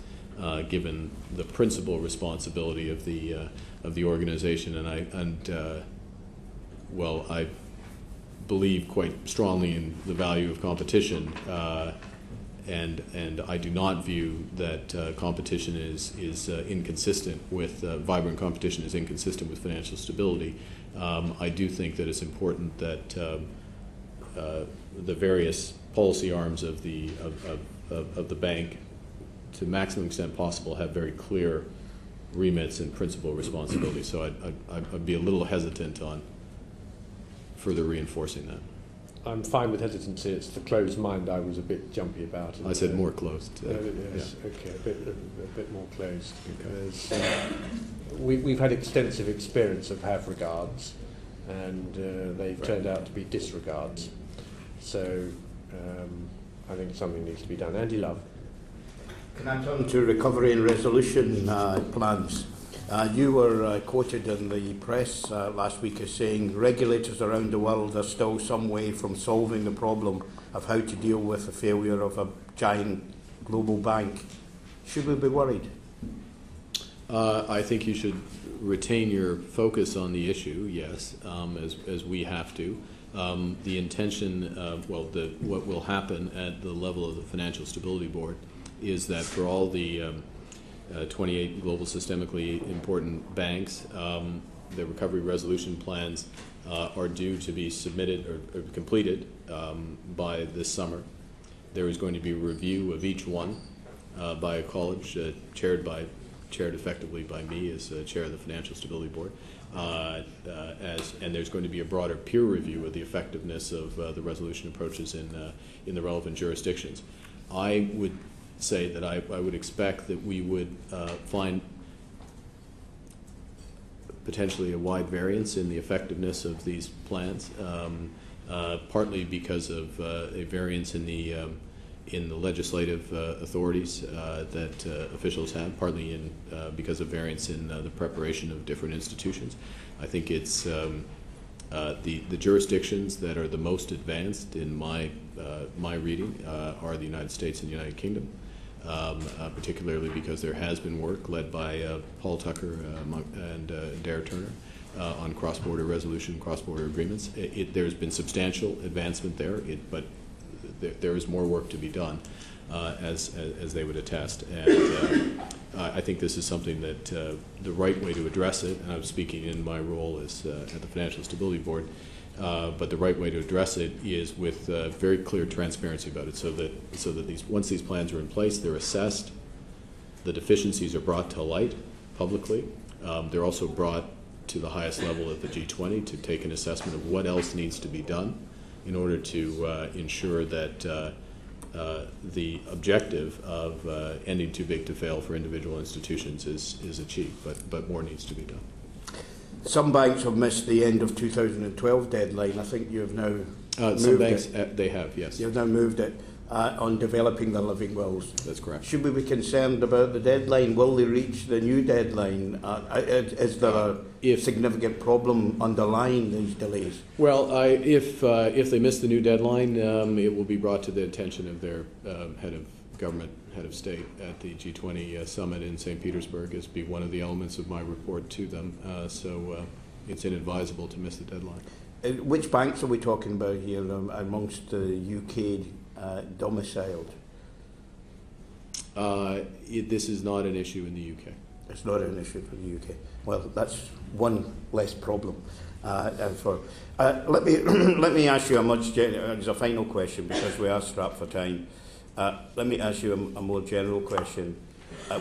given the principal responsibility of the organization, and I believe quite strongly in the value of competition, and I do not view that competition is inconsistent with vibrant competition is inconsistent with financial stability. I do think that it's important that the various policy arms of the bank, to the maximum extent possible, have very clear remits and principal responsibilities. So I'd be a little hesitant on further reinforcing that. I'm fine with hesitancy. It's the closed mind I was a bit jumpy about. I said more closed. Yes, yeah. Okay, a bit more closed, because we've had extensive experience of have regards, and they've turned out to be disregards. So I think something needs to be done. Andy Love. Can I turn to recovery and resolution plans? You were quoted in the press last week as saying regulators around the world are still some way from solving the problem of how to deal with the failure of a giant global bank. Should we be worried? I think you should retain your focus on the issue, yes, as we have to. The intention, what will happen at the level of the Financial Stability Board is that for all the 28 global systemically important banks, the recovery resolution plans are due to be submitted or completed by this summer. There is going to be a review of each one by a college chaired effectively by me as chair of the Financial Stability Board, and there's going to be a broader peer review of the effectiveness of the resolution approaches in the relevant jurisdictions. I would say that I would expect that we would find potentially a wide variance in the effectiveness of these plans, partly because of a variance in the legislative authorities that officials have, partly because of variance in the preparation of different institutions. I think it's the jurisdictions that are the most advanced in my reading are the United States and the United Kingdom, particularly because there has been work led by Paul Tucker and Dare Turner on cross-border resolution, cross-border agreements. There's been substantial advancement there, but there is more work to be done, as they would attest. And I think this is something that the right way to address it, and I'm speaking in my role as at the Financial Stability Board, but the right way to address it is with very clear transparency about it, so that once these plans are in place, they're assessed, the deficiencies are brought to light publicly. They're also brought to the highest level of the G20 to take an assessment of what else needs to be done in order to ensure that the objective of ending too big to fail for individual institutions is achieved, but more needs to be done. Some banks have missed the end of 2012 deadline. I think you have now moved some banks, it. They have, yes. You've now moved it on developing the living wills. That's correct. Should we be concerned about the deadline? Will they reach the new deadline? Is there a significant problem underlying these delays? Well, if they miss the new deadline, it will be brought to the attention of their head of government, head of state at the G20 summit in St. Petersburg as be one of the elements of my report to them. So it's inadvisable to miss the deadline. Which banks are we talking about here amongst the UK domiciled? This is not an issue in the UK. It's not an issue for the UK. Well, that's one less problem. Let me ask you as a final question, because we are strapped for time. Let me ask you a more general question.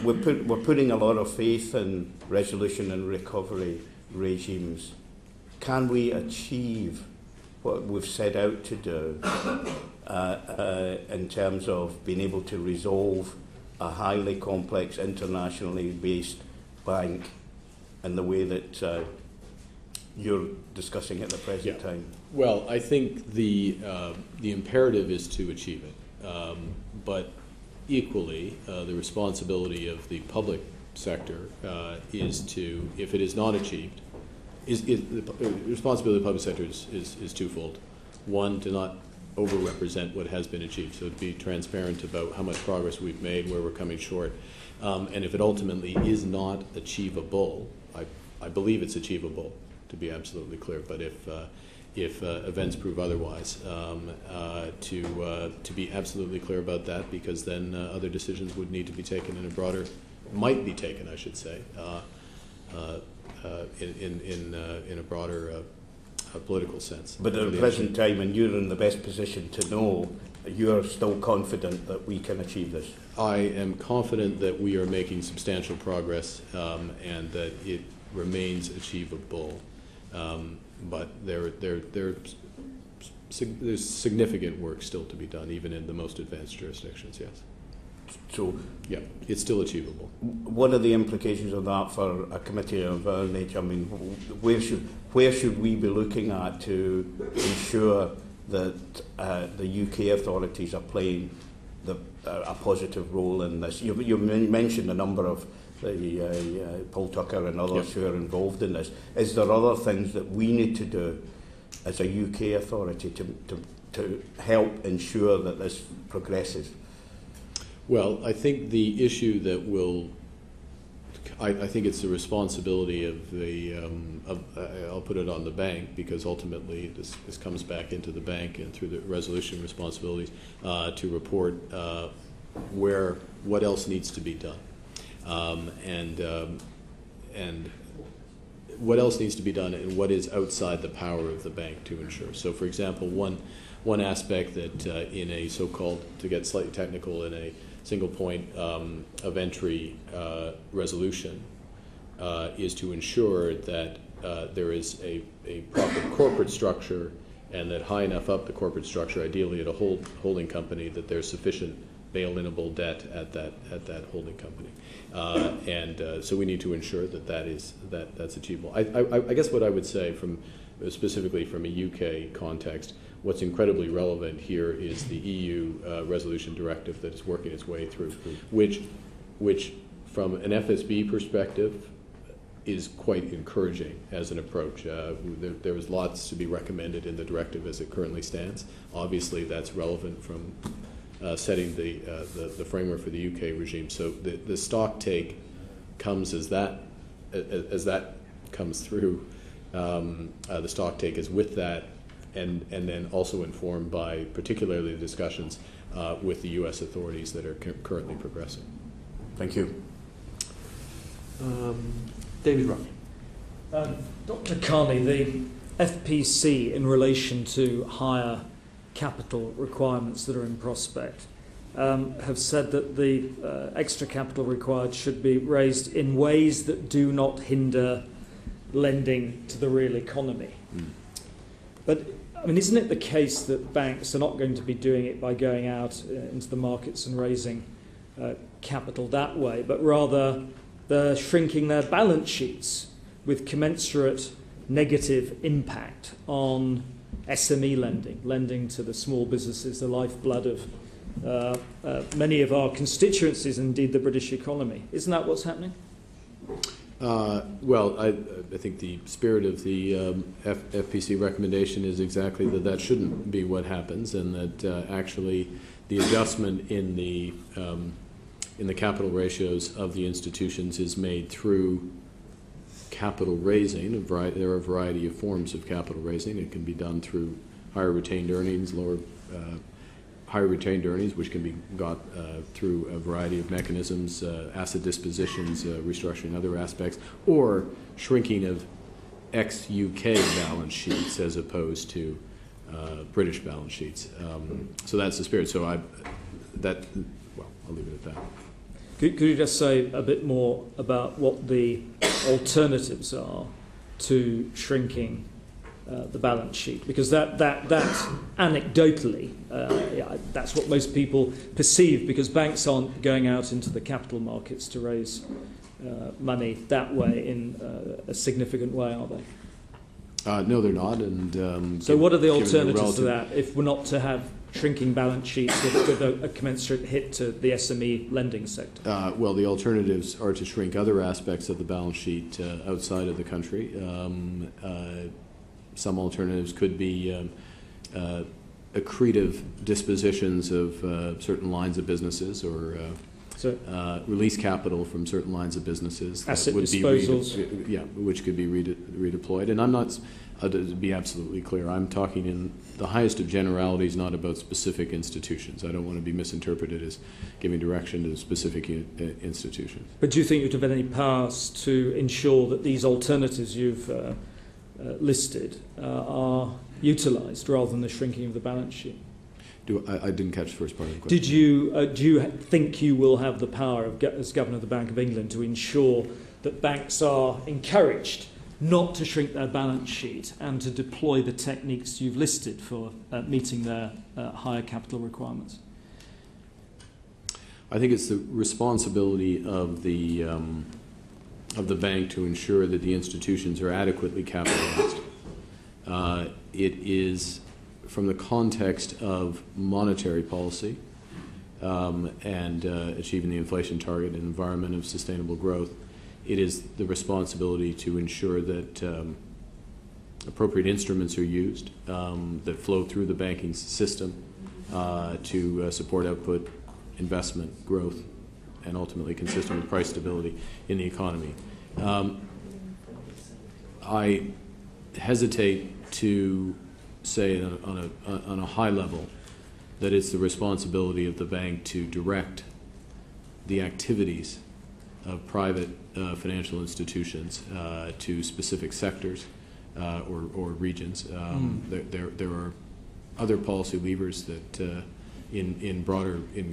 We're putting a lot of faith in resolution and recovery regimes. Can we achieve what we've set out to do in terms of being able to resolve a highly complex, internationally based bank in the way that you're discussing at the present time? Well, I think the imperative is to achieve it. But equally, the responsibility of the public sector is to, if it is not achieved, the responsibility of the public sector is twofold. One, to not overrepresent what has been achieved, so to be transparent about how much progress we've made, where we're coming short. And if it ultimately is not achievable, I believe it's achievable, to be absolutely clear, but if events prove otherwise, to be absolutely clear about that, because then other decisions would need to be taken in a broader, might be taken, I should say, in a broader political sense. But at the present time, and you're in the best position to know, you're still confident that we can achieve this? I am confident that we are making substantial progress and that it remains achievable. But there's significant work still to be done, even in the most advanced jurisdictions, yes. So, yeah, it's still achievable. What are the implications of that for a committee of our nature? I mean, where should we be looking at to ensure that the UK authorities are playing a positive role in this? You mentioned a number of Paul Tucker and others who are involved in this. Is there other things that we need to do as a UK authority to help ensure that this progresses? Well, I think the issue that will, I think it's the responsibility of the, I'll put it on the bank, because ultimately this comes back into the bank and through the resolution responsibilities to report what else needs to be done. And what else needs to be done and what is outside the power of the bank to ensure. So, for example, one aspect that in a so-called, to get slightly technical, in a single point of entry resolution is to ensure that there is a proper corporate structure, and that high enough up the corporate structure, ideally at a holding company, that there's sufficient bail-inable debt at that holding company, so we need to ensure that's achievable. I guess what I would say specifically from a UK context, what's incredibly relevant here is the EU resolution directive that is working its way through, which from an FSB perspective is quite encouraging as an approach. There was lots to be recommended in the directive as it currently stands. Obviously, that's relevant from setting the framework for the UK regime. So the stock take comes as that comes through. The stock take is with that, and then also informed by particularly the discussions with the U.S. authorities that are currently progressing. Thank you. David Ruff. Dr. Carney, the FPC, in relation to higher capital requirements that are in prospect, have said that the extra capital required should be raised in ways that do not hinder lending to the real economy. But I mean, isn't it the case that banks are not going to be doing it by going out into the markets and raising capital that way, but rather they're shrinking their balance sheets with commensurate negative impact on SME lending to the small businesses, the lifeblood of many of our constituencies, and indeed the British economy? Isn't that what's happening? Well, I think the spirit of the FPC recommendation is exactly that shouldn't be what happens, and that actually the adjustment in the capital ratios of the institutions is made through capital raising. There are a variety of forms of capital raising. It can be done through higher retained earnings, higher retained earnings, which can be got through a variety of mechanisms, asset dispositions, restructuring other aspects, or shrinking of ex-UK balance sheets as opposed to British balance sheets. So that's the spirit. So I'll leave it at that. Could you just say a bit more about what the alternatives are to shrinking the balance sheet? Because that anecdotally, that's what most people perceive, because banks aren't going out into the capital markets to raise money that way in a significant way, are they? No, they're not. And so what are the alternatives to that if we're not to have shrinking balance sheets with a commensurate hit to the SME lending sector? Well, the alternatives are to shrink other aspects of the balance sheet outside of the country. Some alternatives could be accretive dispositions of certain lines of businesses, or release capital from certain lines of businesses. Asset disposals. Which could be redeployed. And I'm not, to be absolutely clear, I'm talking in the highest of generalities, not about specific institutions. I don't want to be misinterpreted as giving direction to specific institutions. But do you think you'd have any powers to ensure that these alternatives you've listed are utilised rather than the shrinking of the balance sheet? I didn't catch the first part of the question. Do you think you will have the power as Governor of the Bank of England to ensure that banks are encouraged not to shrink their balance sheet and to deploy the techniques you've listed for meeting their higher capital requirements? I think it's the responsibility of the bank to ensure that the institutions are adequately capitalized. It is, from the context of monetary policy and achieving the inflation target in an environment of sustainable growth, it is the responsibility to ensure that appropriate instruments are used that flow through the banking system to support output, investment, growth, and ultimately consistent with price stability in the economy. I hesitate to say on a high level that it's the responsibility of the bank to direct the activities of private financial institutions to specific sectors or regions. There are other policy levers that in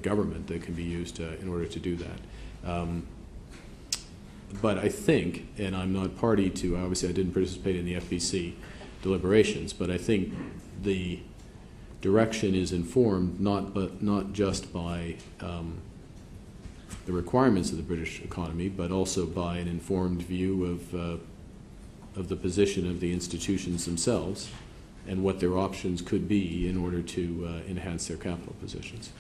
government that can be used in order to do that. But I think, and I'm not party to, obviously I didn't participate in the FPC deliberations, but I think the direction is informed not just by the requirements of the British economy, but also by an informed view of the position of the institutions themselves and what their options could be in order to enhance their capital positions.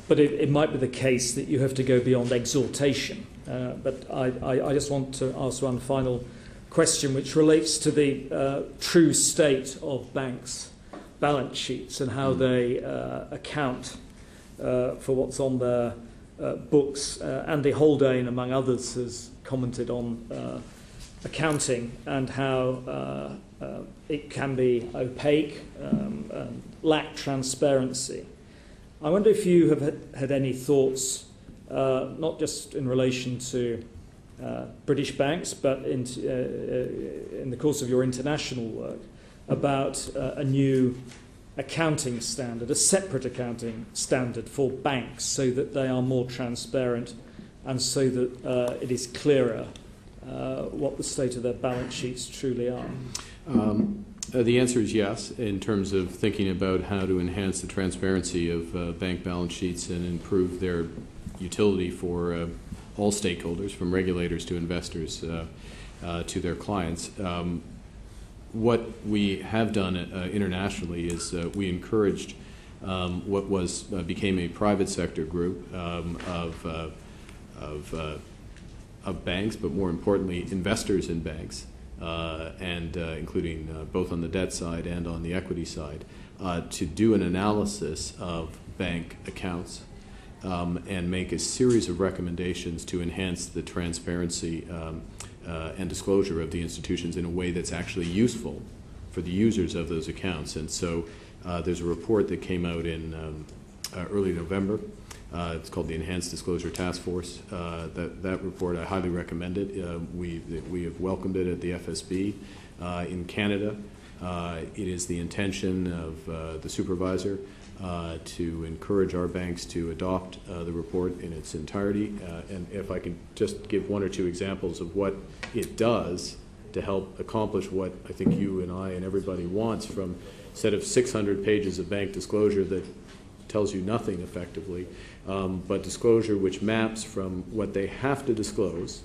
But it might be the case that you have to go beyond exhortation. But I just want to ask one final question, which relates to the true state of banks' balance sheets and how they account for what's on their books. Andy Haldane, among others, has commented on accounting and how it can be opaque, and lack transparency. I wonder if you have had any thoughts, not just in relation to British banks, but in the course of your international work, about a new accounting standard, a separate accounting standard for banks, so that they are more transparent and so that it is clearer what the state of their balance sheets truly are. The answer is yes, in terms of thinking about how to enhance the transparency of bank balance sheets and improve their utility for all stakeholders, from regulators to investors to their clients. What we have done internationally is we encouraged what became a private sector group of banks, but more importantly, investors in banks, and including both on the debt side and on the equity side, to do an analysis of bank accounts and make a series of recommendations to enhance the transparency and disclosure of the institutions in a way that's actually useful for the users of those accounts. And so there's a report that came out in early November. It's called the Enhanced Disclosure Task Force. That report, I highly recommend it. We have welcomed it at the FSB. In Canada, it is the intention of the supervisor to encourage our banks to adopt the report in its entirety. And if I can just give one or two examples of what it does to help accomplish what I think you and I and everybody wants, from a set of 600 pages of bank disclosure that tells you nothing effectively, but disclosure which maps from what they have to disclose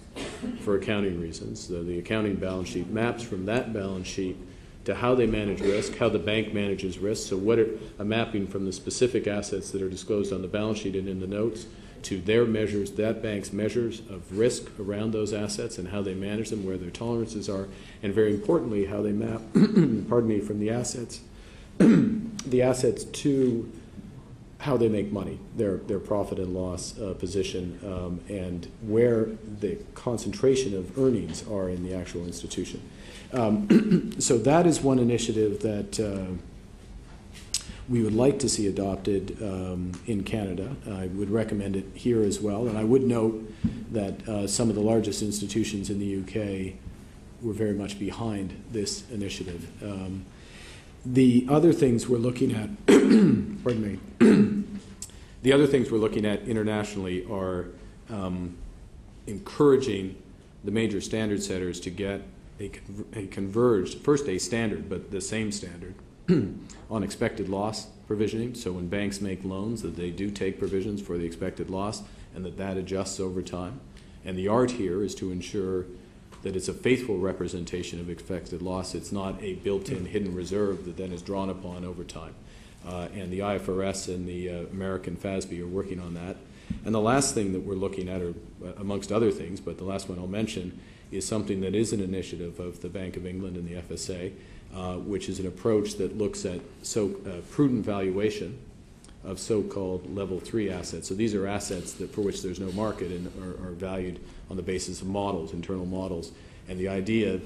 for accounting reasons. The accounting balance sheet maps from that balance sheet to how they manage risk, how the bank manages risk. So what are a mapping from the specific assets that are disclosed on the balance sheet and in the notes to their measures, that bank's measures of risk around those assets and how they manage them, where their tolerances are, and very importantly, how they map, pardon me, from the assets, the assets to how they make money, their profit and loss position, and where the concentration of earnings are in the actual institution. So that is one initiative that we would like to see adopted in Canada. I would recommend it here as well. And I would note that some of the largest institutions in the UK were very much behind this initiative. The other things we're looking at, pardon me, the other things we're looking at internationally are encouraging the major standard setters to get a converged, first a standard, but the same standard on expected loss provisioning. So when banks make loans, that they do take provisions for the expected loss and that adjusts over time. And the art here is to ensure that it's a faithful representation of expected loss. It's not a built-in hidden reserve that then is drawn upon over time. And the IFRS and the American FASB are working on that. And the last thing that we're looking at, or amongst other things, but the last one I'll mention, is something that is an initiative of the Bank of England and the FSA, which is an approach that looks at prudent valuation of so-called level 3 assets. So these are assets that for which there's no market and are valued on the basis of models, internal models. And the idea,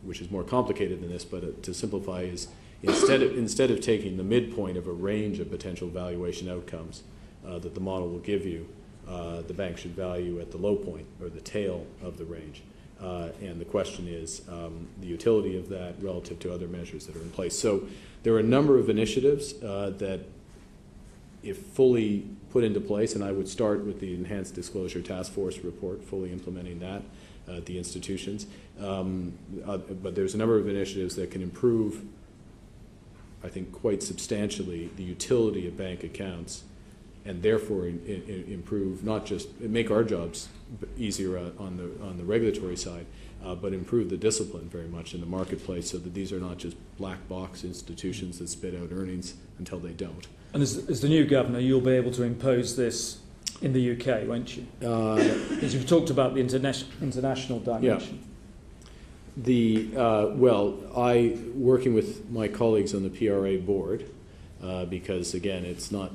which is more complicated than this, but to simplify, is instead of taking the midpoint of a range of potential valuation outcomes that the model will give you, the bank should value at the low point or the tail of the range. And the question is the utility of that relative to other measures that are in place. So there are a number of initiatives that, if fully put into place, and I would start with the Enhanced Disclosure Task Force report, fully implementing that at the institutions. But there's a number of initiatives that can improve I think, quite substantially the utility of bank accounts, and therefore improve, not just make our jobs easier on the regulatory side, but improve the discipline very much in the marketplace, so that these are not just black box institutions that spit out earnings until they don't. And as the new governor, you'll be able to impose this in the UK, won't you? Because you've talked about the international dimension. Yeah. Working with my colleagues on the PRA board, because again, it's not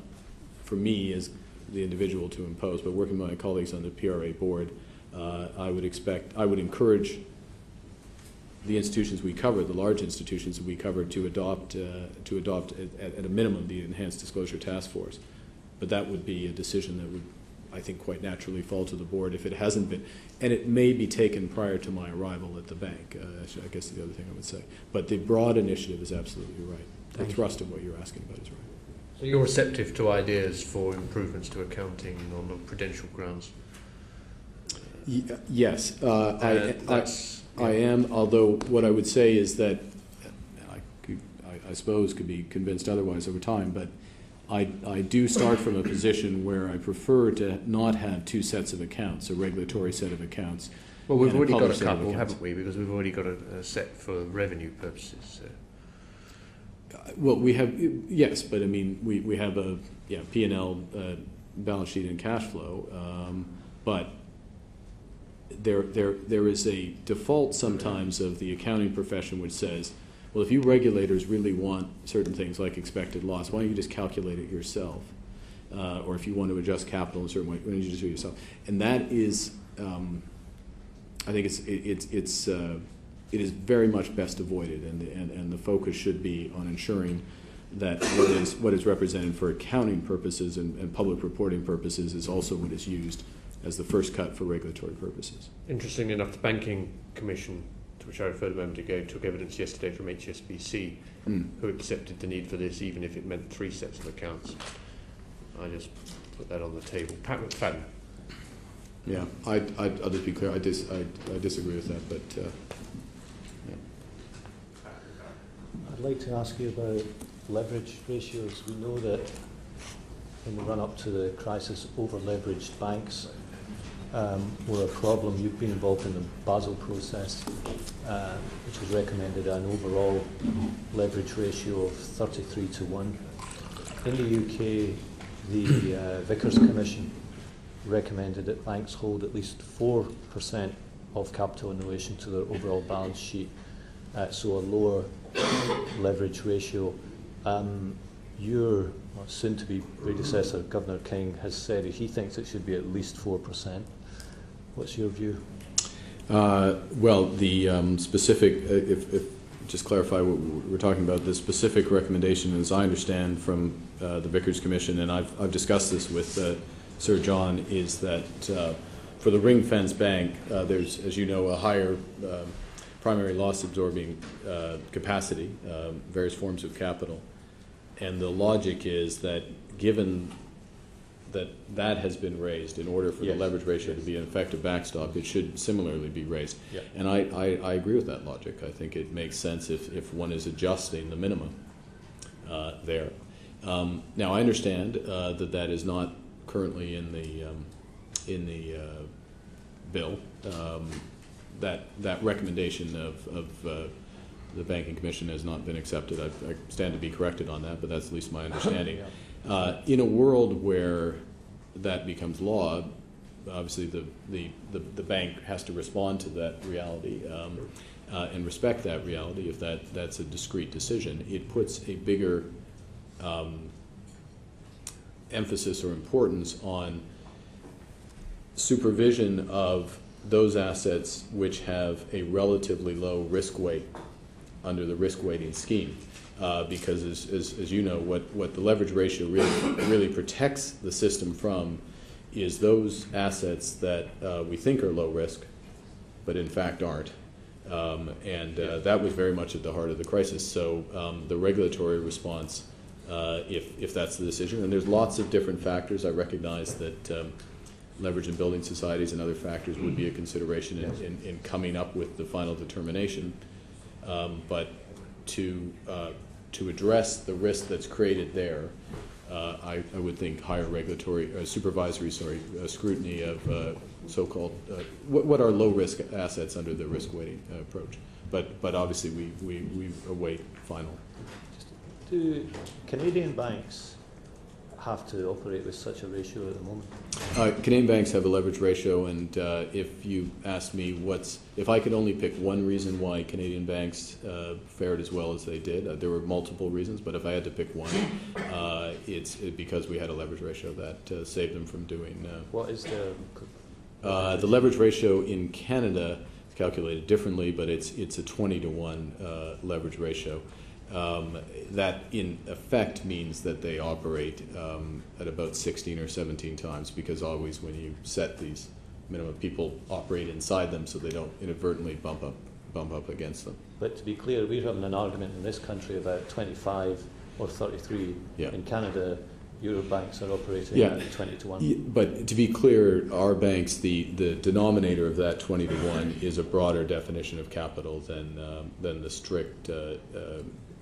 for me as the individual to impose, but working with my colleagues on the PRA board, I would encourage the institutions we cover, the large institutions that we cover, to adopt at a minimum the Enhanced Disclosure Task Force. But that would be a decision that would, I think, quite naturally fall to the board if it hasn't been. And it may be taken prior to my arrival at the bank, I guess the other thing I would say. But the broad initiative is absolutely right. The thrust of what you're asking about is right. So you're receptive to ideas for improvements to accounting on the prudential grounds? Yes. I am, although what I would say is that, I suppose could be convinced otherwise over time, but I do start from a position where I prefer to not have two sets of accounts, a regulatory set of accounts. Well, we've already got a couple, haven't we? Because we've already got a set for revenue purposes. Well, we have, yes, but I mean, we have a P&L balance sheet and cash flow, but there is a default sometimes of the accounting profession which says, well, if you regulators really want certain things like expected loss, why don't you just calculate it yourself? Or if you want to adjust capital in a certain way, why don't you just do it yourself? And that is, I think it is very much best avoided, and the focus should be on ensuring that what is represented for accounting purposes and public reporting purposes is also what is used as the first cut for regulatory purposes. Interestingly enough, the Banking Commission, to which I referred a moment ago, took evidence yesterday from HSBC, who accepted the need for this even if it meant 3 sets of accounts. I just put that on the table. Pat McFadden. Yeah, I'll just be clear, I disagree with that, but yeah. I'd like to ask you about leverage ratios. We know that in the run-up to the crisis, over-leveraged banks were a problem. You've been involved in the Basel process, which has recommended an overall leverage ratio of 33 to 1. In the UK, the Vickers Commission recommended that banks hold at least 4% of capital in relation to their overall balance sheet, so a lower leverage ratio. Your soon-to-be predecessor, Governor King, has said he thinks it should be at least 4%. What's your view? Well, the specific, if just clarify what we're talking about, the specific recommendation, as I understand from the Vickers Commission, and I've discussed this with Sir John, is that for the ring-fence bank, there's, as you know, a higher primary loss-absorbing capacity, various forms of capital. And the logic is that given that has been raised in order for the leverage ratio to be an effective backstop, it should similarly be raised. Yep. And I agree with that logic. I think it makes sense if one is adjusting the minimum there. Now, I understand that is not currently in the bill. That recommendation of the Banking Commission has not been accepted. I stand to be corrected on that, but that's at least my understanding. In a world where that becomes law, obviously the bank has to respond to that reality and respect that reality. If that's a discrete decision, it puts a bigger emphasis or importance on supervision of those assets which have a relatively low risk weight under the risk weighting scheme. Because as you know, what the leverage ratio really protects the system from is those assets that we think are low risk, but in fact aren't. That was very much at the heart of the crisis. So the regulatory response, if that's the decision, and there's lots of different factors. I recognize that leverage in building societies and other factors would be a consideration in coming up with the final determination. But to to address the risk that's created there, I would think higher regulatory, supervisory, scrutiny of so-called, what are low-risk assets under the risk-weighting approach. But obviously we await final. Do Canadian banks have to operate with such a ratio at the moment? Canadian banks have a leverage ratio, and if you ask me if I could only pick one reason why Canadian banks fared as well as they did, there were multiple reasons, but if I had to pick one, it's because we had a leverage ratio that saved them from doing. What is the leverage ratio in Canada? Is calculated differently, but it's a 20-to-1 leverage ratio. That in effect means that they operate at about 16 or 17 times, because always when you set these minimum, people operate inside them so they don't inadvertently bump up against them. But to be clear, we're having an argument in this country about 25 or 33. Yeah. In Canada, Euro banks are operating at 20-to-1. But to be clear, our banks, the denominator of that 20-to-1 is a broader definition of capital than the strict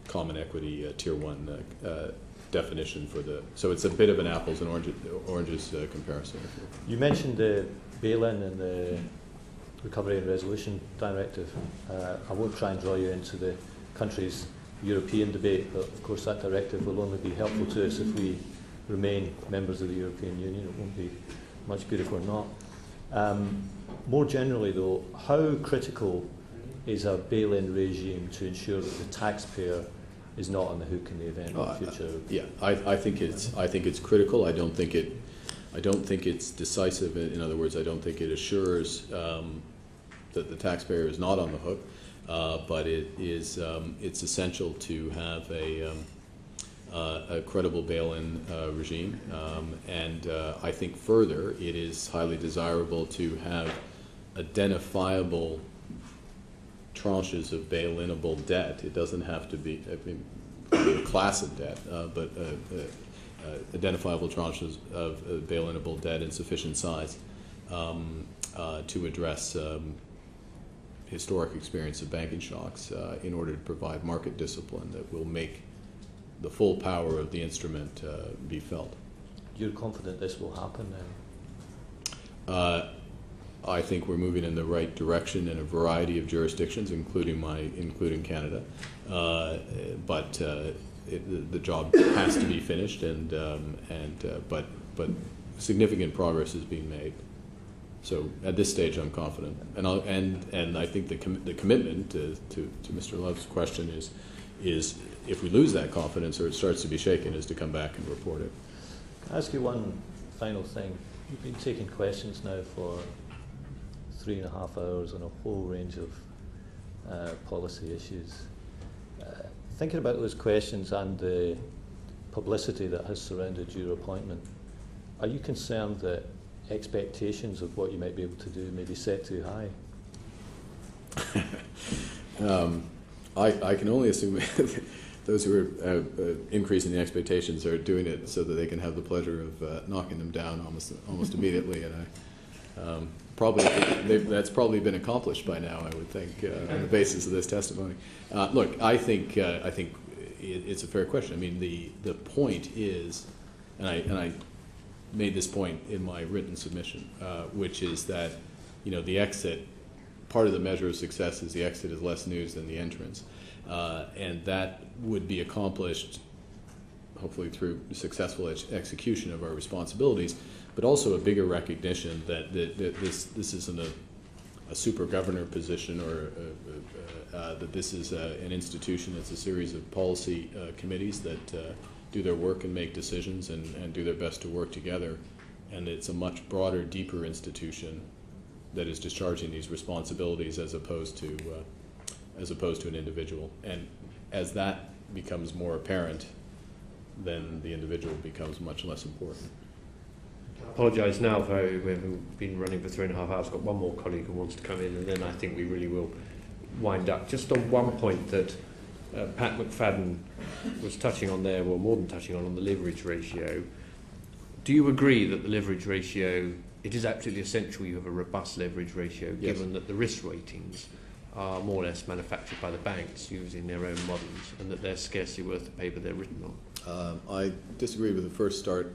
common equity tier 1 definition for the. So it's a bit of an apples and oranges comparison. You mentioned the bail-in and the Recovery and Resolution Directive. I won't try and draw you into the country's European debate, but of course that directive will only be helpful to us if we remain members of the European Union. It won't be much good if we're not. More generally though, how critical is a bail-in regime to ensure that the taxpayer is not on the hook in the event of future? I think it's critical. I don't think it's decisive. In other words, I don't think it assures that the taxpayer is not on the hook. But it's essential to have a credible bail-in regime, and I think further it is highly desirable to have identifiable tranches of bail-inable debt. It doesn't have to be a class of debt, but identifiable tranches of bail-inable debt in sufficient size to address historic experience of banking shocks in order to provide market discipline that will make the full power of the instrument be felt. You're confident this will happen then? I think we're moving in the right direction in a variety of jurisdictions, including Canada. But the job has to be finished, but significant progress is being made. So at this stage, I'm confident, and I think the commitment to Mr. Love's question is if we lose that confidence or it starts to be shaken, is to come back and report it. Can I ask you one final thing? You've been taking questions now for 3.5 hours on a whole range of policy issues. Thinking about those questions and the publicity that has surrounded your appointment, are you concerned that expectations of what you might be able to do may be set too high? I can only assume those who are increasing the expectations are doing it so that they can have the pleasure of knocking them down almost immediately, and that's probably been accomplished by now, I would think, on the basis of this testimony. Look, I think it's a fair question. I mean, the point is, and I made this point in my written submission, which is that the exit, part of the measure of success is the exit is less news than the entrance, and that would be accomplished hopefully through successful execution of our responsibilities, but also a bigger recognition that this isn't a super governor position, or that this is an institution. It's a series of policy committees that do their work and make decisions and do their best to work together, and it's a much broader, deeper institution that is discharging these responsibilities as opposed to an individual. And as that becomes more apparent, then the individual becomes much less important. I apologise now for we've been running for 3.5 hours. I've got one more colleague who wants to come in, and then I think we really will wind up. Just on one point that Pat McFadden was touching on there, well, more than touching on the leverage ratio. Do you agree that the leverage ratio, it is absolutely essential you have a robust leverage ratio, given that the risk ratings are more or less manufactured by the banks using their own models, and that they're scarcely worth the paper they're written on? I disagree with the first start.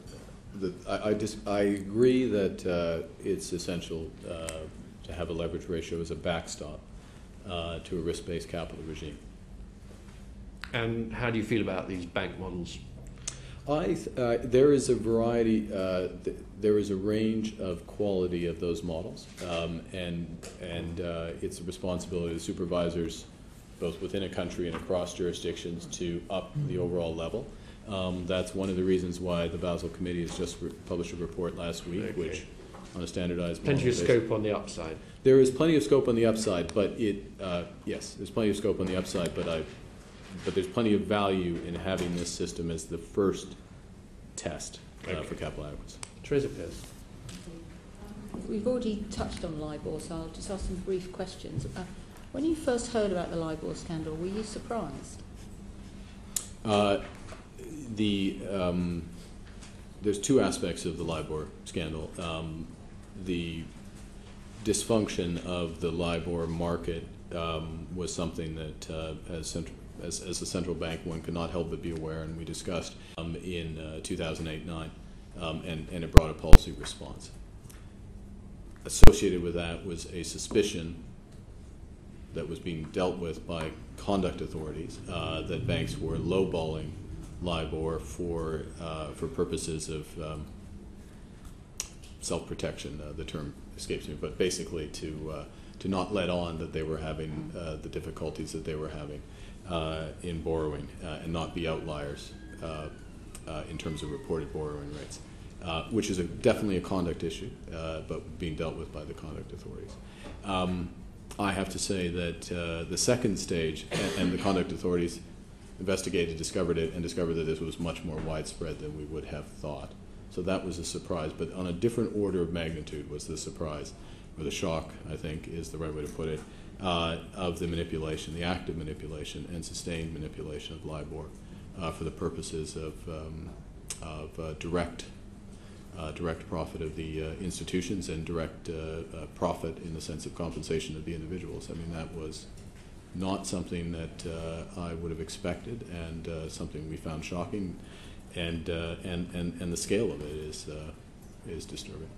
I agree that it's essential to have a leverage ratio as a backstop to a risk-based capital regime. And how do you feel about these bank models? There is a variety, there is a range of quality of those models, and it's the responsibility of the supervisors, both within a country and across jurisdictions, to up the overall level. That's one of the reasons why the Basel Committee has just published a report last week, which on a standardized model. Plenty of scope on the upside. There is plenty of scope on the upside, but yes, there's plenty of scope on the upside, but there's plenty of value in having this system as the first test for capital adequacy. Teresa Pierce. We've already touched on LIBOR, so I'll just ask some brief questions. When you first heard about the LIBOR scandal, were you surprised? There's two aspects of the LIBOR scandal. The dysfunction of the LIBOR market was something that, as a central bank, one could not help but be aware, and we discussed in 2008-9, and it brought a policy response. Associated with that was a suspicion that was being dealt with by conduct authorities that banks were lowballing LIBOR for purposes of self-protection. The term escapes me, but basically to not let on that they were having the difficulties that they were having in borrowing and not be outliers in terms of reported borrowing rates, which is definitely a conduct issue, but being dealt with by the conduct authorities. I have to say that the second stage, and the conduct authorities investigated, discovered it, and discovered that this was much more widespread than we would have thought. So that was a surprise, but on a different order of magnitude was the surprise, or the shock, I think is the right way to put it, of the manipulation, the active manipulation and sustained manipulation of LIBOR for the purposes of direct profit of the institutions and direct profit in the sense of compensation of the individuals. I mean, that was not something that I would have expected, and something we found shocking, and the scale of it is disturbing.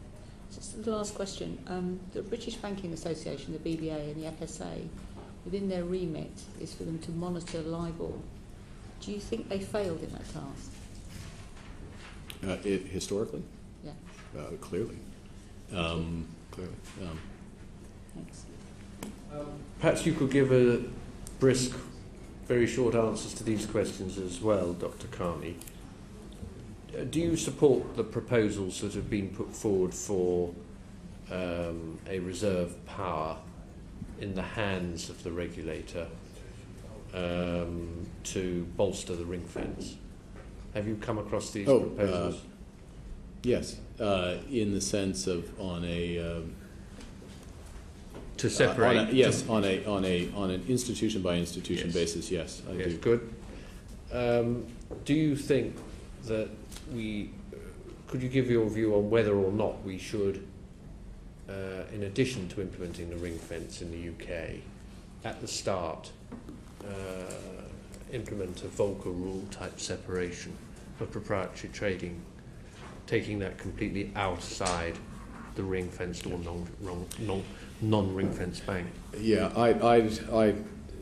Just the last question. The British Banking Association, the BBA and the FSA, within their remit is for them to monitor LIBOR. Do you think they failed in that task? Historically? Yeah. Clearly. Clearly. Thanks. Perhaps you could give a brisk, very short answers to these questions as well, Dr. Carney. Do you support the proposals that have been put forward for a reserve power in the hands of the regulator to bolster the ring fence? Have you come across these proposals? Yes, in the sense of on a to separate. On an institution by institution basis. Yes, I do. Good. Do you think that could you give your view on whether or not we should, in addition to implementing the ring fence in the UK, at the start, implement a Volcker rule type separation of proprietary trading, taking that completely outside the ring fenced or non-ring fenced bank? Yeah,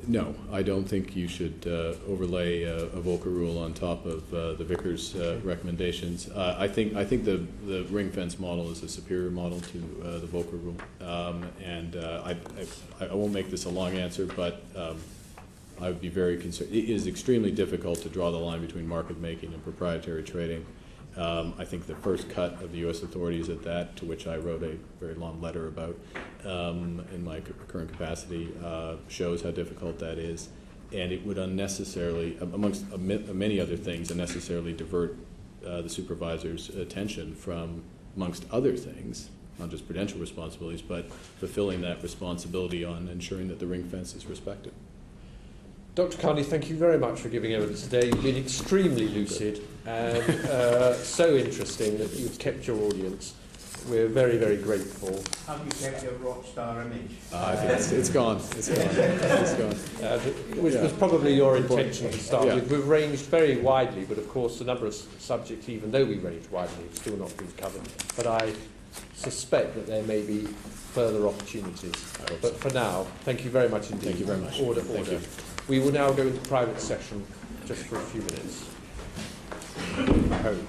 no, I don't think you should overlay a Volcker rule on top of the Vickers recommendations. I think the ring fence model is a superior model to the Volcker rule, and I won't make this a long answer, but I would be very concerned. It is extremely difficult to draw the line between market making and proprietary trading. I think the first cut of the U.S. authorities at that, to which I wrote a very long letter about in my current capacity, shows how difficult that is. And it would unnecessarily, amongst many other things, unnecessarily divert the supervisor's attention from, amongst other things, not just prudential responsibilities, but fulfilling that responsibility on ensuring that the ring fence is respected. Dr. Carney, thank you very much for giving evidence today. You've been extremely lucid and so interesting that you've kept your audience we're very, very grateful. Have you kept your rock star image? It's gone. It's gone. It's gone. Which was probably your intention to start Yeah. with. We've ranged very widely, but of course a number of subjects, even though we ranged widely, have still not been covered. But I suspect that there may be further opportunities. But for now, thank you very much indeed. Thank you very much. Order. Thank you. We will now go into private session just for a few minutes. Home.